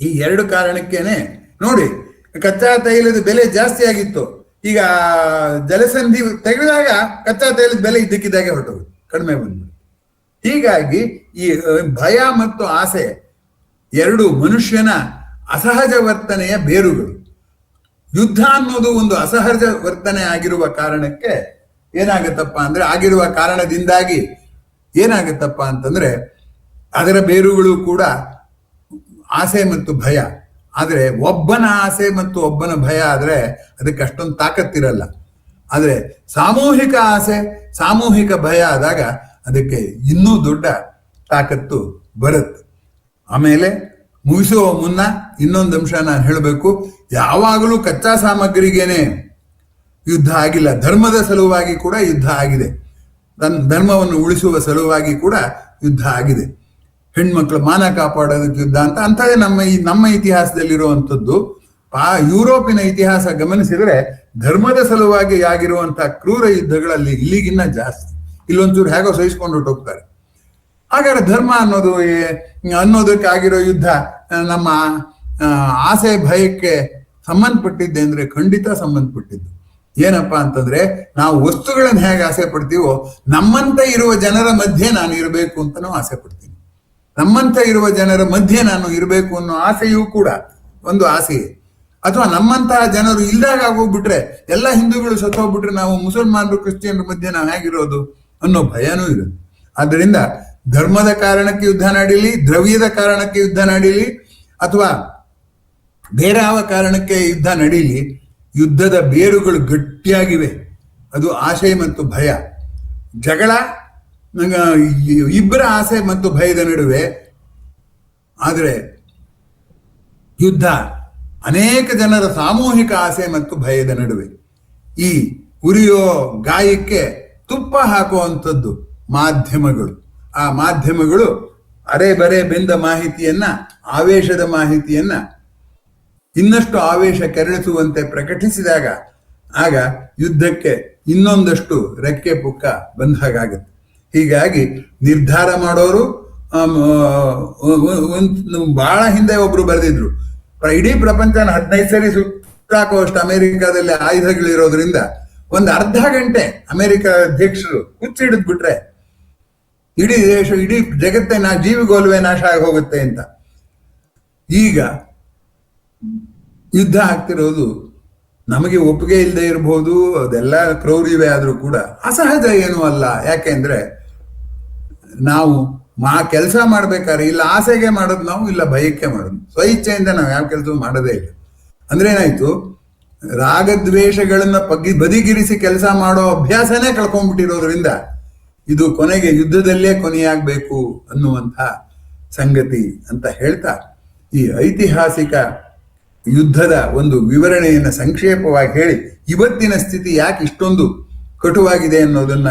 ಈ ಎರಡು ಕಾರಣಕ್ಕೇನೆ ನೋಡಿ, ಕಚ್ಚಾ ತೈಲದ ಬೆಲೆ ಜಾಸ್ತಿ ಆಗಿತ್ತು, ಈಗ ಜಲಸಂಧಿ ತೆಗೆದಾಗ ಕಚ್ಚಾ ತೈಲದ ಬೆಲೆ ಇದ್ದಕ್ಕಿದ್ದಾಗೆ ಹೊರಟೋದು, ಕಡಿಮೆ ಬಂದ್ಬಿಟ್ಟು. ಹೀಗಾಗಿ ಈ ಭಯ ಮತ್ತು ಆಸೆ ಎರಡು ಮನುಷ್ಯನ ಅಸಹಜ ವರ್ತನೆಯ ಬೇರುಗಳು. ಯುದ್ಧ ಅನ್ನೋದು ಒಂದು ಅಸಹಜ ವರ್ತನೆ ಆಗಿರುವ ಕಾರಣಕ್ಕೆ ಏನಾಗತ್ತಪ್ಪ ಅಂದ್ರೆ, ಆಗಿರುವ ಕಾರಣದಿಂದಾಗಿ ಏನಾಗತ್ತಪ್ಪ ಅಂತಂದ್ರೆ ಅದರ ಬೇರುಗಳು ಕೂಡ ಆಸೆ ಮತ್ತು ಭಯ. ಆದ್ರೆ ಒಬ್ಬನ ಆಸೆ ಮತ್ತು ಒಬ್ಬನ ಭಯ ಆದ್ರೆ ಅದಕ್ಕೆ ಅಷ್ಟೊಂದು ತಾಕತ್ತಿರಲ್ಲ. ಆದ್ರೆ ಸಾಮೂಹಿಕ ಆಸೆ, ಸಾಮೂಹಿಕ ಭಯ ಆದಾಗ ಅದಕ್ಕೆ ಇನ್ನೂ ದೊಡ್ಡ ತಾಕತ್ತು ಬರುತ್ತೆ. ಆಮೇಲೆ ಮುಗಿಸುವ ಮುನ್ನ ಇನ್ನೊಂದು ಅಂಶ ನಾನು ಹೇಳಬೇಕು. ಯಾವಾಗಲೂ ಕಚ್ಚಾ ಸಾಮಗ್ರಿಗೇನೆ ಯುದ್ಧ ಆಗಿಲ್ಲ, ಧರ್ಮದ ಸಲುವಾಗಿ ಕೂಡ ಯುದ್ಧ ಆಗಿದೆ. ಧರ್ಮವನ್ನು ಉಳಿಸುವ ಸಲುವಾಗಿ ಕೂಡ ಯುದ್ಧ ಆಗಿದೆ. ಹೆಣ್ಮಕ್ಳು ಮಾನ ಕಾಪಾಡೋದಕ್ಕೆ ಯುದ್ಧ ಅಂತ ಅಂಥದ್ದೇ ನಮ್ಮ ಇತಿಹಾಸದಲ್ಲಿರುವಂಥದ್ದು. ಯುರೋಪಿನ ಇತಿಹಾಸ ಗಮನಿಸಿದ್ರೆ ಧರ್ಮದ ಸಲುವಾಗಿ ಆಗಿರುವಂತಹ ಕ್ರೂರ ಯುದ್ಧಗಳಲ್ಲಿ ಇಲ್ಲಿಗಿನ್ನ ಜಾಸ್ತಿ. ಇಲ್ಲೊಂಚೂರು ಹೇಗೋ ಸಹಿಸ್ಕೊಂಡು ಹೊರಟೋಗ್ತಾರೆ. ಹಾಗಾದ್ರೆ ಧರ್ಮ ಅನ್ನೋದಕ್ಕೆ ಆಗಿರೋ ಯುದ್ಧ ನಮ್ಮ ಆಸೆ ಭಯಕ್ಕೆ ಸಂಬಂಧಪಟ್ಟಿದ್ದೆ ಅಂದ್ರೆ ಖಂಡಿತ ಸಂಬಂಧಪಟ್ಟಿದ್ದು. ಏನಪ್ಪಾ ಅಂತಂದ್ರೆ, ನಾವು ವಸ್ತುಗಳನ್ನ ಹೇಗೆ ಆಸೆ ಪಡ್ತೀವೋ ನಮ್ಮಂತ ಇರುವ ಜನರ ಮಧ್ಯೆ ನಾನು ಇರಬೇಕು ಅಂತನೂ ಆಸೆ ಪಡ್ತೀನಿ. ನಮ್ಮಂತ ಇರುವ ಜನರ ಮಧ್ಯೆ ನಾನು ಇರಬೇಕು ಅನ್ನೋ ಆಸೆಯೂ ಕೂಡ ಒಂದು ಆಸೆಯೇ. ಅಥವಾ ನಮ್ಮಂತಹ ಜನರು ಇಲ್ದಾಗ ಆಗೋಗ್ಬಿಟ್ರೆ, ಎಲ್ಲ ಹಿಂದೂಗಳು ಸತ್ತೋಗ್ಬಿಟ್ರೆ ನಾವು ಮುಸಲ್ಮಾನರು ಕ್ರಿಶ್ಚಿಯನ್ರ ಮಧ್ಯೆ ನಾವು ಹೇಗಿರೋದು ಅನ್ನೋ ಭಯನೂ ಇರುತ್ತೆ. ಆದ್ದರಿಂದ ಧರ್ಮದ ಕಾರಣಕ್ಕೆ ಯುದ್ಧ ನಡೀಲಿ, ದ್ರವ್ಯದ ಕಾರಣಕ್ಕೆ ಯುದ್ಧ ನಡೀಲಿ, ಅಥವಾ ಬೇರೆ ಯಾವ ಕಾರಣಕ್ಕೆ ಯುದ್ಧ ನಡೀಲಿ, ಯುದ್ಧದ ಬೇರುಗಳು ಗಟ್ಟಿಯಾಗಿವೆ. ಅದು ಆಸೆ ಮತ್ತು ಭಯ. ಜಗಳ ಇಬ್ಬರ ಆಸೆ ಮತ್ತು ಭಯದ ನಡುವೆ. ಆದರೆ ಯುದ್ಧ ಅನೇಕ ಜನರ ಸಾಮೂಹಿಕ ಆಸೆ ಮತ್ತು ಭಯದ ನಡುವೆ. ಈ ಉರಿಯೋ ಗಾಯಕ್ಕೆ ತುಪ್ಪ ಹಾಕುವಂಥದ್ದು ಮಾಧ್ಯಮಗಳು. ಆ ಮಾಧ್ಯಮಗಳು ಅರೆ ಬೆಂದ ಮಾಹಿತಿಯನ್ನ, ಆವೇಶದ ಮಾಹಿತಿಯನ್ನ ಇನ್ನಷ್ಟು ಆವೇಶ ಕೆರಳಿಸುವಂತೆ ಪ್ರಕಟಿಸಿದಾಗ ಆಗ ಯುದ್ಧಕ್ಕೆ ಇನ್ನೊಂದಷ್ಟು ರೆಕ್ಕೆ ಪುಕ್ಕ ಬಂದಾಗುತ್ತೆ. ಹೀಗಾಗಿ ನಿರ್ಧಾರ ಮಾಡೋರು ಬಹಳ ಹಿಂದೆ ಒಬ್ರು ಬರೆದಿದ್ರು, ಇಡೀ ಪ್ರಪಂಚನ 15 ಸರಿ ಸುತ್ತಾಕುವಷ್ಟು ಅಮೆರಿಕಾದಲ್ಲಿ ಆಯುಧಗಳಿರೋದ್ರಿಂದ ಒಂದು ಅರ್ಧ ಗಂಟೆ ಅಮೆರಿಕ ಅಧ್ಯಕ್ಷರು ಹುಚ್ಚಿಡಿದ್ ಬಿಟ್ರೆ ಇಡೀ ದೇಶ, ಇಡೀ ಜಗತ್ತೇ ಜೀವಿಗೋಲ್ವೇ ನಾಶ ಆಗಿ ಹೋಗುತ್ತೆ ಅಂತ. ಈಗ ಯುದ್ಧ ಆಗ್ತಿರೋದು ನಮಗೆ ಒಪ್ಪಿಗೆ ಇಲ್ಲದೆ ಇರಬಹುದು, ಅದೆಲ್ಲ ಕ್ರೌರ್ಯವೇ ಆದ್ರೂ ಕೂಡ ಅಸಹಜ ಏನೂ ಅಲ್ಲ. ಯಾಕೆಂದ್ರೆ ನಾವು ಕೆಲಸ ಮಾಡ್ಬೇಕಾದ್ರೆ ಇಲ್ಲ ಆಸೆಗೆ ಮಾಡೋದು ನಾವು, ಇಲ್ಲ ಭಯಕ್ಕೆ ಮಾಡೋದು. ಸ್ವಇಚ್ಛೆಯಿಂದ ನಾವು ಯಾವ ಕೆಲಸವೂ ಮಾಡೋದೇ ಇಲ್ಲ. ಅಂದ್ರೆ ಏನಾಯ್ತು, ರಾಗದ್ವೇಷಗಳನ್ನ ಬದಿಗಿರಿಸಿ ಕೆಲಸ ಮಾಡೋ ಅಭ್ಯಾಸನೇ ಕಳ್ಕೊಂಡ್ಬಿಟ್ಟಿರೋದ್ರಿಂದ ಇದು ಕೊನೆಗೆ ಯುದ್ಧದಲ್ಲೇ ಕೊನೆಯಾಗಬೇಕು ಅನ್ನುವಂಥ ಸಂಗತಿ ಅಂತ ಹೇಳ್ತಾ, ಈ ಐತಿಹಾಸಿಕ ಯುದ್ಧದ ಒಂದು ವಿವರಣೆಯನ್ನು ಸಂಕ್ಷೇಪವಾಗಿ ಹೇಳಿ ಇವತ್ತಿನ ಸ್ಥಿತಿ ಯಾಕೆ ಇಷ್ಟೊಂದು ಕಟುವಾಗಿದೆ ಅನ್ನೋದನ್ನ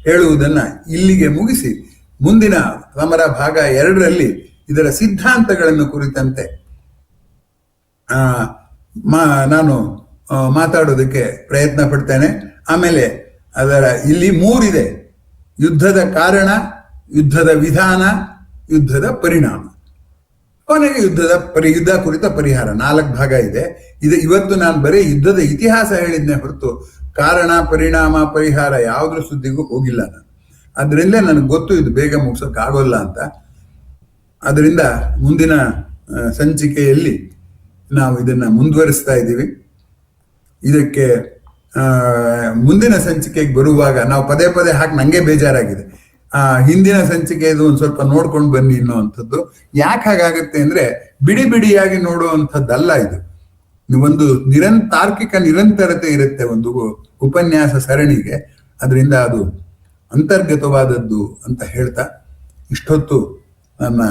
ಹೇಳುವುದನ್ನ ಇಲ್ಲಿಗೆ ಮುಗಿಸಿ, ಮುಂದಿನ ಸಮರ ಭಾಗ 2ರಲ್ಲಿ ಇದರ ಸಿದ್ಧಾಂತಗಳನ್ನು ಕುರಿತಂತೆ ನಾನು ಮಾತಾಡೋದಕ್ಕೆ ಪ್ರಯತ್ನ ಪಡ್ತೇನೆ. ಆಮೇಲೆ ಇಲ್ಲಿ 3 ಇದೆ: ಯುದ್ಧದ ಕಾರಣ, ಯುದ್ಧದ ವಿಧಾನ, ಯುದ್ಧದ ಪರಿಣಾಮ, ಕೊನೆಗೆ ಯುದ್ಧ ಕುರಿತ ಪರಿಹಾರ. 4 ಭಾಗ ಇದೆ. ಇವತ್ತು ನಾನು ಬರೀ ಯುದ್ಧದ ಇತಿಹಾಸ ಹೇಳಿದ್ನೆ ಹೊರತು ಕಾರಣ, ಪರಿಣಾಮ, ಪರಿಹಾರ ಯಾವುದ್ರ ಸುದ್ದಿಗೂ ಹೋಗಿಲ್ಲ ನಾನು. ಅದರಿಂದ ನನಗೆ ಗೊತ್ತು ಇದು ಬೇಗ ಮುಗಿಸೋಕೆ ಆಗೋಲ್ಲ ಅಂತ. ಅದರಿಂದ ಮುಂದಿನ ಸಂಚಿಕೆಯಲ್ಲಿ ನಾವು ಇದನ್ನ ಮುಂದುವರಿಸ್ತಾ ಇದ್ದೀವಿ. ಇದಕ್ಕೆ ಮುಂದಿನ ಸಂಚಿಕೆಗೆ ಬರುವಾಗ ನಾವು ಪದೇ ಪದೇ ಹಾಕಿ ನಂಗೆ ಬೇಜಾರಾಗಿದೆ. ಹಿಂದಿನ ಸಂಚಿಕೆ ಇದು ಒಂದ್ ಸ್ವಲ್ಪ ನೋಡ್ಕೊಂಡು ಬನ್ನಿ ಅನ್ನೋವಂಥದ್ದು. ಯಾಕೆ ಹಾಗಾಗುತ್ತೆ ಅಂದ್ರೆ ಬಿಡಿ ಬಿಡಿಯಾಗಿ ನೋಡುವಂಥದ್ದಲ್ಲ ಇದು. ಒಂದು ತಾರ್ಕಿಕ ನಿರಂತರತೆ ಇರುತ್ತೆ ಒಂದು ಉಪನ್ಯಾಸ ಸರಣಿಗೆ. ಅದರಿಂದ ಅದು ಅಂತರ್ಗತವಾದದ್ದು ಅಂತ ಹೇಳ್ತಾ ಇಷ್ಟೊತ್ತು ನನ್ನ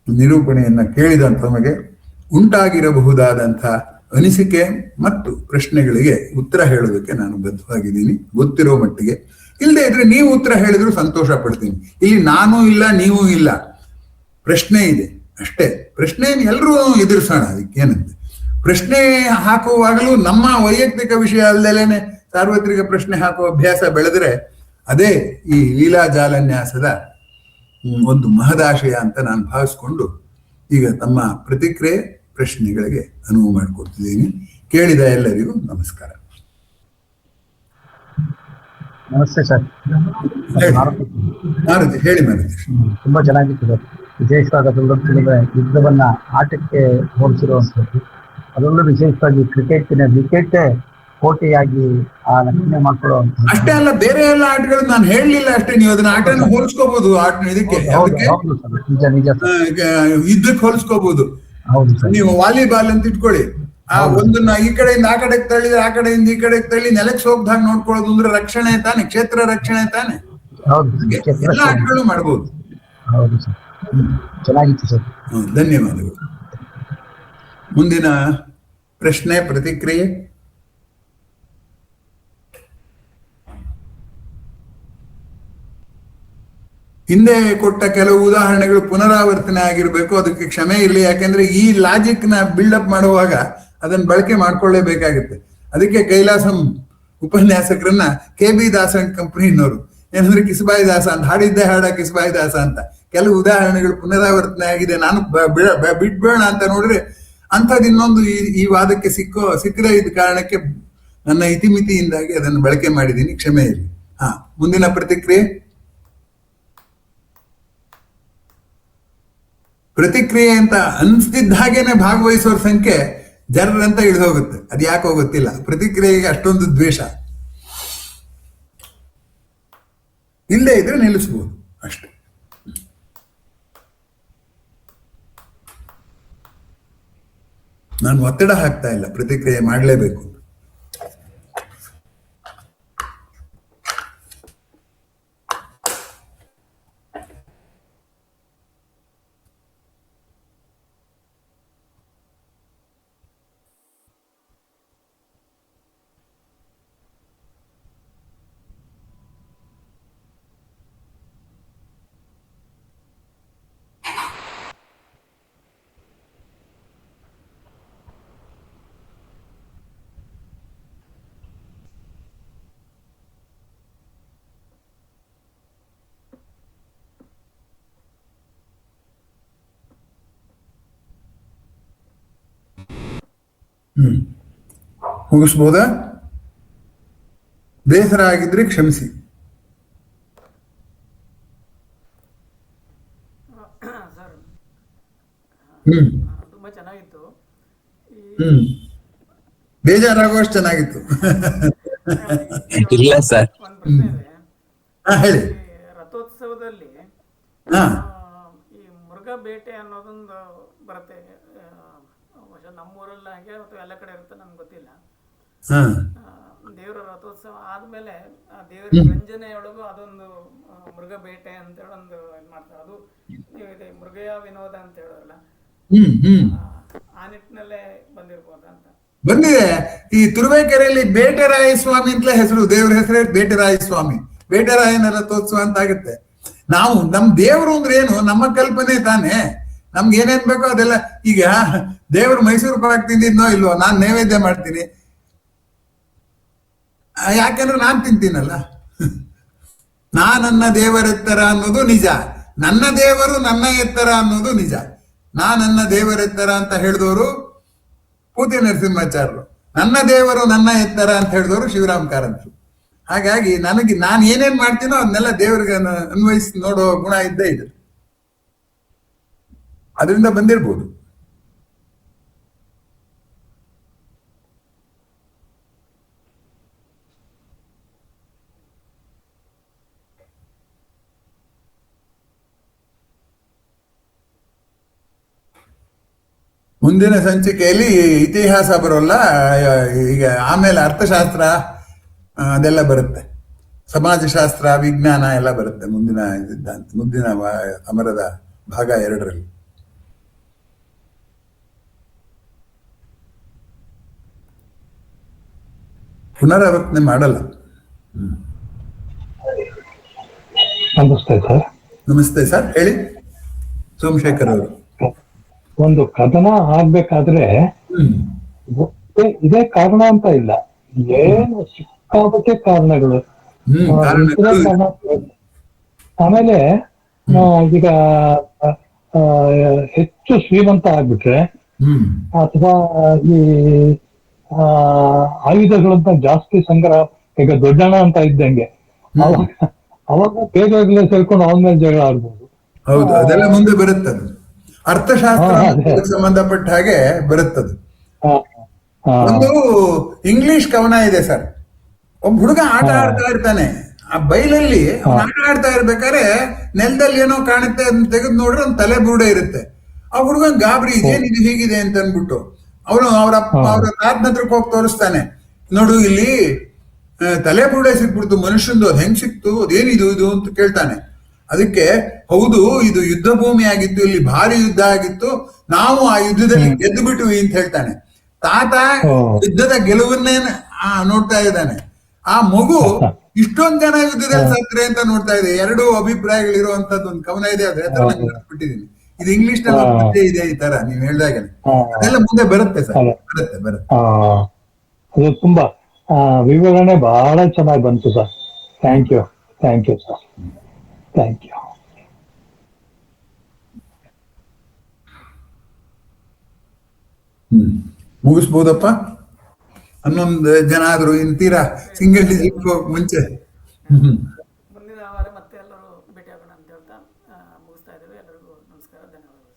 ನಿರೂಪಣೆಯನ್ನ ಕೇಳಿದಂತ ನಮಗೆ ಉಂಟಾಗಿರಬಹುದಾದಂಥ ಅನಿಸಿಕೆ ಮತ್ತು ಪ್ರಶ್ನೆಗಳಿಗೆ ಉತ್ತರ ಹೇಳೋದಕ್ಕೆ ನಾನು ಬದ್ಧವಾಗಿದ್ದೀನಿ, ಗೊತ್ತಿರೋ ಮಟ್ಟಿಗೆ. ಇಲ್ಲದೆ ಇದ್ರೆ ನೀವು ಉತ್ತರ ಹೇಳಿದ್ರು ಸಂತೋಷ ಪಡ್ತೀನಿ. ಇಲ್ಲಿ ನಾನು ಇಲ್ಲ, ನೀವು ಇಲ್ಲ, ಪ್ರಶ್ನೆ ಇದೆ ಅಷ್ಟೇ. ಪ್ರಶ್ನೆಯನ್ನು ಎಲ್ಲರೂ ಎದುರಿಸೋಣ, ಅದಕ್ಕೇನಂತೆ. ಪ್ರಶ್ನೆ ಹಾಕುವಾಗಲೂ ನಮ್ಮ ವೈಯಕ್ತಿಕ ವಿಷಯ ಅಲ್ಲದೇನೆ ಸಾರ್ವತ್ರಿಕ ಪ್ರಶ್ನೆ ಹಾಕುವ ಅಭ್ಯಾಸ ಬೆಳೆದ್ರೆ ಅದೇ ಈ ಲೀಲಾಜಾಲನ್ಯಾಸದ ಒಂದು ಮಹದಾಶಯ ಅಂತ ನಾನು ಭಾವಿಸ್ಕೊಂಡು ಈಗ ತಮ್ಮ ಪ್ರತಿಕ್ರಿಯೆ ಪ್ರಶ್ನೆಗಳಿಗೆ ಅನುವು ಮಾಡಿಕೊಡ್ತಿದ್ದೀನಿ. ಕೇಳಿದ ಎಲ್ಲರಿಗೂ ನಮಸ್ಕಾರ. ನಮಸ್ತೆ ಸರ್. ಮಾರುತಿ ಹೇಳಿ. ಮಾರುತಿ, ತುಂಬಾ ಚೆನ್ನಾಗಿತ್ತು ಸರ್. ವಿಶೇಷವಾದ ಯುದ್ಧವನ್ನ ಆಟಕ್ಕೆ ಹೋಲಿಸಿರುವಂಥದ್ದು, ಅದರಲ್ಲೂ ವಿಶೇಷವಾಗಿ ಕ್ರಿಕೆಟಿನ ವಿಕೆಟ್ ಕೋಟೆಯಾಗಿ ಆ ರಕ್ಷಣೆ ಮಾಡ್ಕೊಳ್ಳುವಂತ. ಅಷ್ಟೇ ಅಲ್ಲ, ಬೇರೆ ಎಲ್ಲ ಆಟಗಳು ನಾನು ಹೇಳಲಿಲ್ಲ ಅಷ್ಟೇ. ನೀವು ಅದನ್ನ ಆಟನ ಹೋಲಿಸ್ಕೋಬಹುದು. ಇದಕ್ಕೆ ನಿಜ ನಿಜ ಯುದ್ಧಕ್ಕೆ ಹೋಲಿಸ್ಕೋಬಹುದು. ಹೌದು ಸರ್. ನೀವು ವಾಲಿಬಾಲ್ ಅಂತ ಇಟ್ಕೊಳ್ಳಿ, ಒಂದನ್ನ ಈ ಕಡೆಯಿಂದ ಆ ಕಡೆಗೆ ತಳ್ಳಿದ್ರೆ ಆ ಕಡೆಯಿಂದ ಈ ಕಡೆಗೆ ತಳ್ಳಿ ನೆಲಕ್ಕೆ ಸೋಗ್ದಾಗ ನೋಡ್ಕೊಳ್ಳೋದು ಅಂದ್ರೆ ರಕ್ಷಣೆ ತಾನೆ, ಕ್ಷೇತ್ರ ರಕ್ಷಣೆ ತಾನೆ. ಎಲ್ಲ ಆಟಗಳು ಮಾಡಬಹುದು. ಹೌದು ಸರ್, ಚೆನ್ನಾಗಿತ್ತು ಸರ್. ಧನ್ಯವಾದಗಳು. ಮುಂದಿನ ಪ್ರಶ್ನೆ ಪ್ರತಿಕ್ರಿಯೆ. ಹಿಂದೆ ಕೊಟ್ಟ ಕೆಲವು ಉದಾಹರಣೆಗಳು ಪುನರಾವರ್ತನೆ ಆಗಿರ್ಬೇಕು, ಅದಕ್ಕೆ ಕ್ಷಮೆ ಇರಲಿ. ಯಾಕೆಂದ್ರೆ ಈ ಲಾಜಿಕ್ ನ ಬಿಲ್ಡಪ್ ಮಾಡುವಾಗ ಅದನ್ನ ಬಳಕೆ ಮಾಡ್ಕೊಳ್ಳೇಬೇಕಾಗುತ್ತೆ. ಅದಕ್ಕೆ ಕೈಲಾಸಂ ಉಪನ್ಯಾಸಕರನ್ನ KB ದಾಸ್ ಅಂಡ್ ಕಂಪನಿನವರು ಏನಂದ್ರೆ ಕಿಸಬಾಯಿ ದಾಸ ಅಂತ ಹಾಡಿದ್ದೆ ಹಾಡ ಕಿಸಬಾಯಿ ದಾಸ ಅಂತ. ಕೆಲವು ಉದಾಹರಣೆಗಳು ಪುನರಾವರ್ತನೆ ಆಗಿದೆ, ನಾನು ಬಿಟ್ಬೇಡ ಅಂತ ನೋಡ್ರೆ ಅಂಥದ್ದು ಇನ್ನೊಂದು ಈ ವಾದಕ್ಕೆ ಸಿಕ್ಕದೇ ಇದ್ದ ಕಾರಣಕ್ಕೆ ನನ್ನ ಇತಿಮಿತಿಯಿಂದಾಗಿ ಅದನ್ನು ಬಳಕೆ ಮಾಡಿದ್ದೀನಿ, ಕ್ಷಮೆ ಇರಲಿ. ಮುಂದಿನ ಪ್ರತಿಕ್ರಿಯೆ. ಪ್ರತಿಕ್ರಿಯೆ ಅಂತ ಅನ್ಸ್ತಿದ್ದ ಹಾಗೇನೆ ಭಾಗವಹಿಸೋರ ಸಂಖ್ಯೆ ಜರ್ರಂತ ಇಳಿದು ಹೋಗುತ್ತೆ. ಅದು ಯಾಕೋ ಗೊತ್ತಿಲ್ಲ, ಪ್ರತಿಕ್ರಿಯೆಗೆ ಅಷ್ಟೊಂದು ದ್ವೇಷ. ಇಲ್ಲೇ ಇದ್ರೆ ನಿಲ್ಲಿಸ್ಬೋದು ಅಷ್ಟೆ. ನಾನು ಒತ್ತಡ ಹಾಕ್ತಾ ಇಲ್ಲ, ಪ್ರತಿಕ್ರಿಯೆ ಮಾಡಲೇಬೇಕು. ಮುಗಿಸ್ಬೋದಾ? ಬೇಸರ ಆಗಿದ್ರೆ ಕ್ಷಮಿಸಿ. ತುಂಬಾ ಚೆನ್ನಾಗಿತ್ತು. ಬೇಜಾರಾಗುವಷ್ಟು ಚೆನ್ನಾಗಿತ್ತು. ಇಲ್ಲ ಸರ್, ಒಂದು ಪ್ರಶ್ನೆ ಇದೆ. ಹೇಳಿ. ರಥೋತ್ಸವದಲ್ಲಿ ಈ ಮೃಗ ಬೇಟೆ ಅನ್ನೋದೊಂದು ಬರುತ್ತೆ. ನಮ್ಮೂರಲ್ಲಿ ಹಾಗೆ ಅಥವಾ ಎಲ್ಲ ಕಡೆ ಇರುತ್ತೆ, ನಮ್ಗೆ ಗೊತ್ತಿಲ್ಲ. ದೇವರ ರಥೋತ್ಸವ ಆದ್ಮೇಲೆ ಆ ದೇವರ ರಂಜನೆಯೊಳಗು ಅದೊಂದು ಮೃಗ ಬೇಟೆ ಅಂತ ಹೇಳಿ ಒಂದು ಇದು ಮಾಡ್ತಾರೆ. ಅದು ನೀವು ಇದೆ ಮೃಗಯ ವಿನೋದ ಅಂತ ಹೇಳೋರಲ್ಲ, ಆ ನಿಟ್ಟಿನಲ್ಲೇ ಬಂದಿರ್ಬೋದ ಅಂತ. ಬಂದಿದೆ. ಈ ತುರುವೇಕೆರೆಯಲ್ಲಿ ಬೇಟೆರಾಯ ಸ್ವಾಮಿ ಅಂತಲೇ ಹೆಸರು, ದೇವ್ರ ಹೆಸರೇ ಬೇಟೆರಾಯ ಸ್ವಾಮಿ. ಬೇಟೆರಾಯನ ರಥೋತ್ಸವ ಅಂತ ಆಗುತ್ತೆ. ನಾವು ನಮ್ ದೇವರು ಅಂದ್ರೆ ಏನು, ನಮ್ಮ ಕಲ್ಪನೆ ತಾನೇ. ನಮ್ಗೆ ಏನೇನ್ ಬೇಕೋ ಅದೆಲ್ಲ. ಈಗ ದೇವ್ರು ಮೈಸೂರು ಪಾಕ್ ತಿಂದಿದ್ನೋ ಇಲ್ವೋ, ನಾನ್ ನೈವೇದ್ಯ ಮಾಡ್ತೀನಿ. ಯಾಕಂದ್ರೆ ನಾನ್ ತಿಂತೀನಲ್ಲ. ನನ್ನ ದೇವರೆತ್ತರ ಅನ್ನೋದು ನಿಜ, ನನ್ನ ದೇವರು ನನ್ನ ಎತ್ತರ ಅನ್ನೋದು ನಿಜ. ನನ್ನ ದೇವರೆತ್ತರ ಅಂತ ಹೇಳಿದವರು ಪೂತಿ ನರಸಿಂಹಾಚಾರ್ಯರು, ನನ್ನ ದೇವರು ನನ್ನ ಎತ್ತರ ಅಂತ ಹೇಳಿದವರು ಶಿವರಾಮ್ ಕಾರಂತರು. ಹಾಗಾಗಿ ನಾನು ಏನೇನ್ ಮಾಡ್ತೀನೋ ಅದನ್ನೆಲ್ಲ ದೇವರಿಗೆ ಅನ್ವಯಿಸಿ ನೋಡೋ ಗುಣ ಇದ್ದೇ ಇದೆ. ಅದರಿಂದ ಬಂದಿರ್ಬೋದು. ಮುಂದಿನ ಸಂಚಿಕೆಯಲ್ಲಿ ಇತಿಹಾಸ ಬರೋಲ್ಲ, ಈಗ ಆಮೇಲೆ ಅರ್ಥಶಾಸ್ತ್ರ ಅದೆಲ್ಲ ಬರುತ್ತೆ, ಸಮಾಜಶಾಸ್ತ್ರ, ವಿಜ್ಞಾನ ಎಲ್ಲ ಬರುತ್ತೆ ಮುಂದಿನ ಸಿದ್ಧಾಂತ, ಮುಂದಿನ ಅಮರದ ಭಾಗ 2ರಲ್ಲಿ. ಪುನರಾವರ್ತನೆ ಮಾಡಲ್ಲ. ನಮಸ್ತೆ ಸರ್. ನಮಸ್ತೆ ಸರ್, ಹೇಳಿ ಸೋಮಶೇಖರ್ ಅವರು. ಒಂದು ಕದನ ಆಗ್ಬೇಕಾದ್ರೆ ಇದೇ ಕಾರಣ ಅಂತ ಇಲ್ಲ, ಏನು ಸಿಕ್ಕಾಪಟ್ಟೆ ಕಾರಣಗಳು. ಇದೇ ಕಾರಣ. ಆಮೇಲೆ ಈಗ ಹೆಚ್ಚು ಶ್ರೀಮಂತ ಆಗ್ಬಿಟ್ರೆ ಅಥವಾ ಈ ಆಯುಧಗಳಂತ ಜಾಸ್ತಿ ಸಂಗ್ರಹ, ಈಗ ದೊಡ್ಡಣ್ಣ ಅಂತ ಇದ್ದಂಗೆ ಅವಾಗ ಬೇಗ ಸೇರ್ಕೊಂಡು ಅವನ ಮೇಲೆ ಜಗಳ ಆಡ್ಬೋದು. ಹೌದು, ಅದೆಲ್ಲ ಮುಂದೆ ಬರುತ್ತದು. ಅರ್ಥಶಾಸ್ತ್ರ ಸಂಬಂಧಪಟ್ಟ ಹಾಗೆ ಬರುತ್ತದು. ಒಂದು ಇಂಗ್ಲಿಷ್ ಕವನ ಇದೆ ಸರ್. ಒಬ್ಬ ಹುಡುಗ ಆಟ ಆಡ್ತಾ ಇರ್ತಾನೆ, ಆ ಬೈಲಲ್ಲಿ ಆಟ ಆಡ್ತಾ ಇರ್ಬೇಕಾದ್ರೆ ನೆಲದಲ್ಲಿ ಏನೋ ಕಾಣುತ್ತೆ, ಅದನ್ನ ತೆಗೆದು ನೋಡ್ರೆ ಒಂದು ತಲೆ ಬುರುಡೆ ಇರುತ್ತೆ. ಆ ಹುಡುಗನ್ ಗಾಬರಿ, ಇದೇನಿದು ಹೀಗಿದೆ ಅಂತ ಅನ್ಬಿಟ್ಟು ಅವನು ಅವ್ರ ತಾತನ ಹತ್ರಕ್ಕೆ ಹೋಗಿ ತೋರಿಸ್ತಾನೆ. ನೋಡು, ಇಲ್ಲಿ ತಲೆ ಬುರುಡೆ ಸಿಕ್ಬಿಡ್ತು ಮನುಷ್ಯಂದು, ಅದ್ ಹೆಂಗ್ ಸಿಕ್ತು, ಅದೇನಿದು ಇದು ಅಂತ ಕೇಳ್ತಾನೆ. ಅದಕ್ಕೆ ಹೌದು, ಇದು ಯುದ್ಧ ಭೂಮಿ ಆಗಿತ್ತು, ಇಲ್ಲಿ ಭಾರಿ ಯುದ್ಧ ಆಗಿತ್ತು, ನಾವು ಆ ಯುದ್ಧದಲ್ಲಿ ಗೆದ್ದು ಬಿಟ್ವಿ ಅಂತ ಹೇಳ್ತಾನೆ. ತಾತ ಯುದ್ಧದ ಗೆಲುವನ್ನೇ ನೋಡ್ತಾ ಇದ್ದಾನೆ. ಆ ಮಗು ಇಷ್ಟೊಂದ್ ಜನ ಯುದ್ಧದಲ್ಲಿ ಸತ್ರೆ ಅಂತ ನೋಡ್ತಾ ಇದೆ. 2 ಅಭಿಪ್ರಾಯಗಳಿರುವಂತದ್ದು ಒಂದು ಕವನ ಇದೆ, ಅದ್ರ ಹತ್ರ ನಾನು ಬಿಟ್ಟಿದ್ದೀನಿ. ಇದು ಇಂಗ್ಲಿಷ್ ನಲ್ಲಿ ಇದೆ ಈ ತರ ನೀವ್ ಹೇಳ್ದಾಗನೆ. ಅದೆಲ್ಲ ಮುಂದೆ ಬರುತ್ತೆ ಸರ್, ಬರುತ್ತೆ. ಅದು ತುಂಬಾ ವಿವರಣೆ ಬಹಳ ಚೆನ್ನಾಗಿ ಬಂತು sir. Thank you sir, thank you. ಮುಗಿಸ್ಬೋದಪ್ಪ. 11 ಜನ ಆದ್ರು ಇಂತೀರಾ ಸಿಂಗಲ್ ಡಿಜಿಟ್ ಮುಂಚೆ. ಮುಂದಿನ ವಾರ ಮತ್ತೆ ಎಲ್ಲರೂ ಭೇಟಿ ಆಗೋಣ ಅಂತ ಹೇಳ್ತಾ ಮುಗಿಸ್ತಾ ಇದ್ದೇವೆ. ಎಲ್ಲರಿಗೂ ನಮಸ್ಕಾರ, ಧನ್ಯವಾದಗಳು.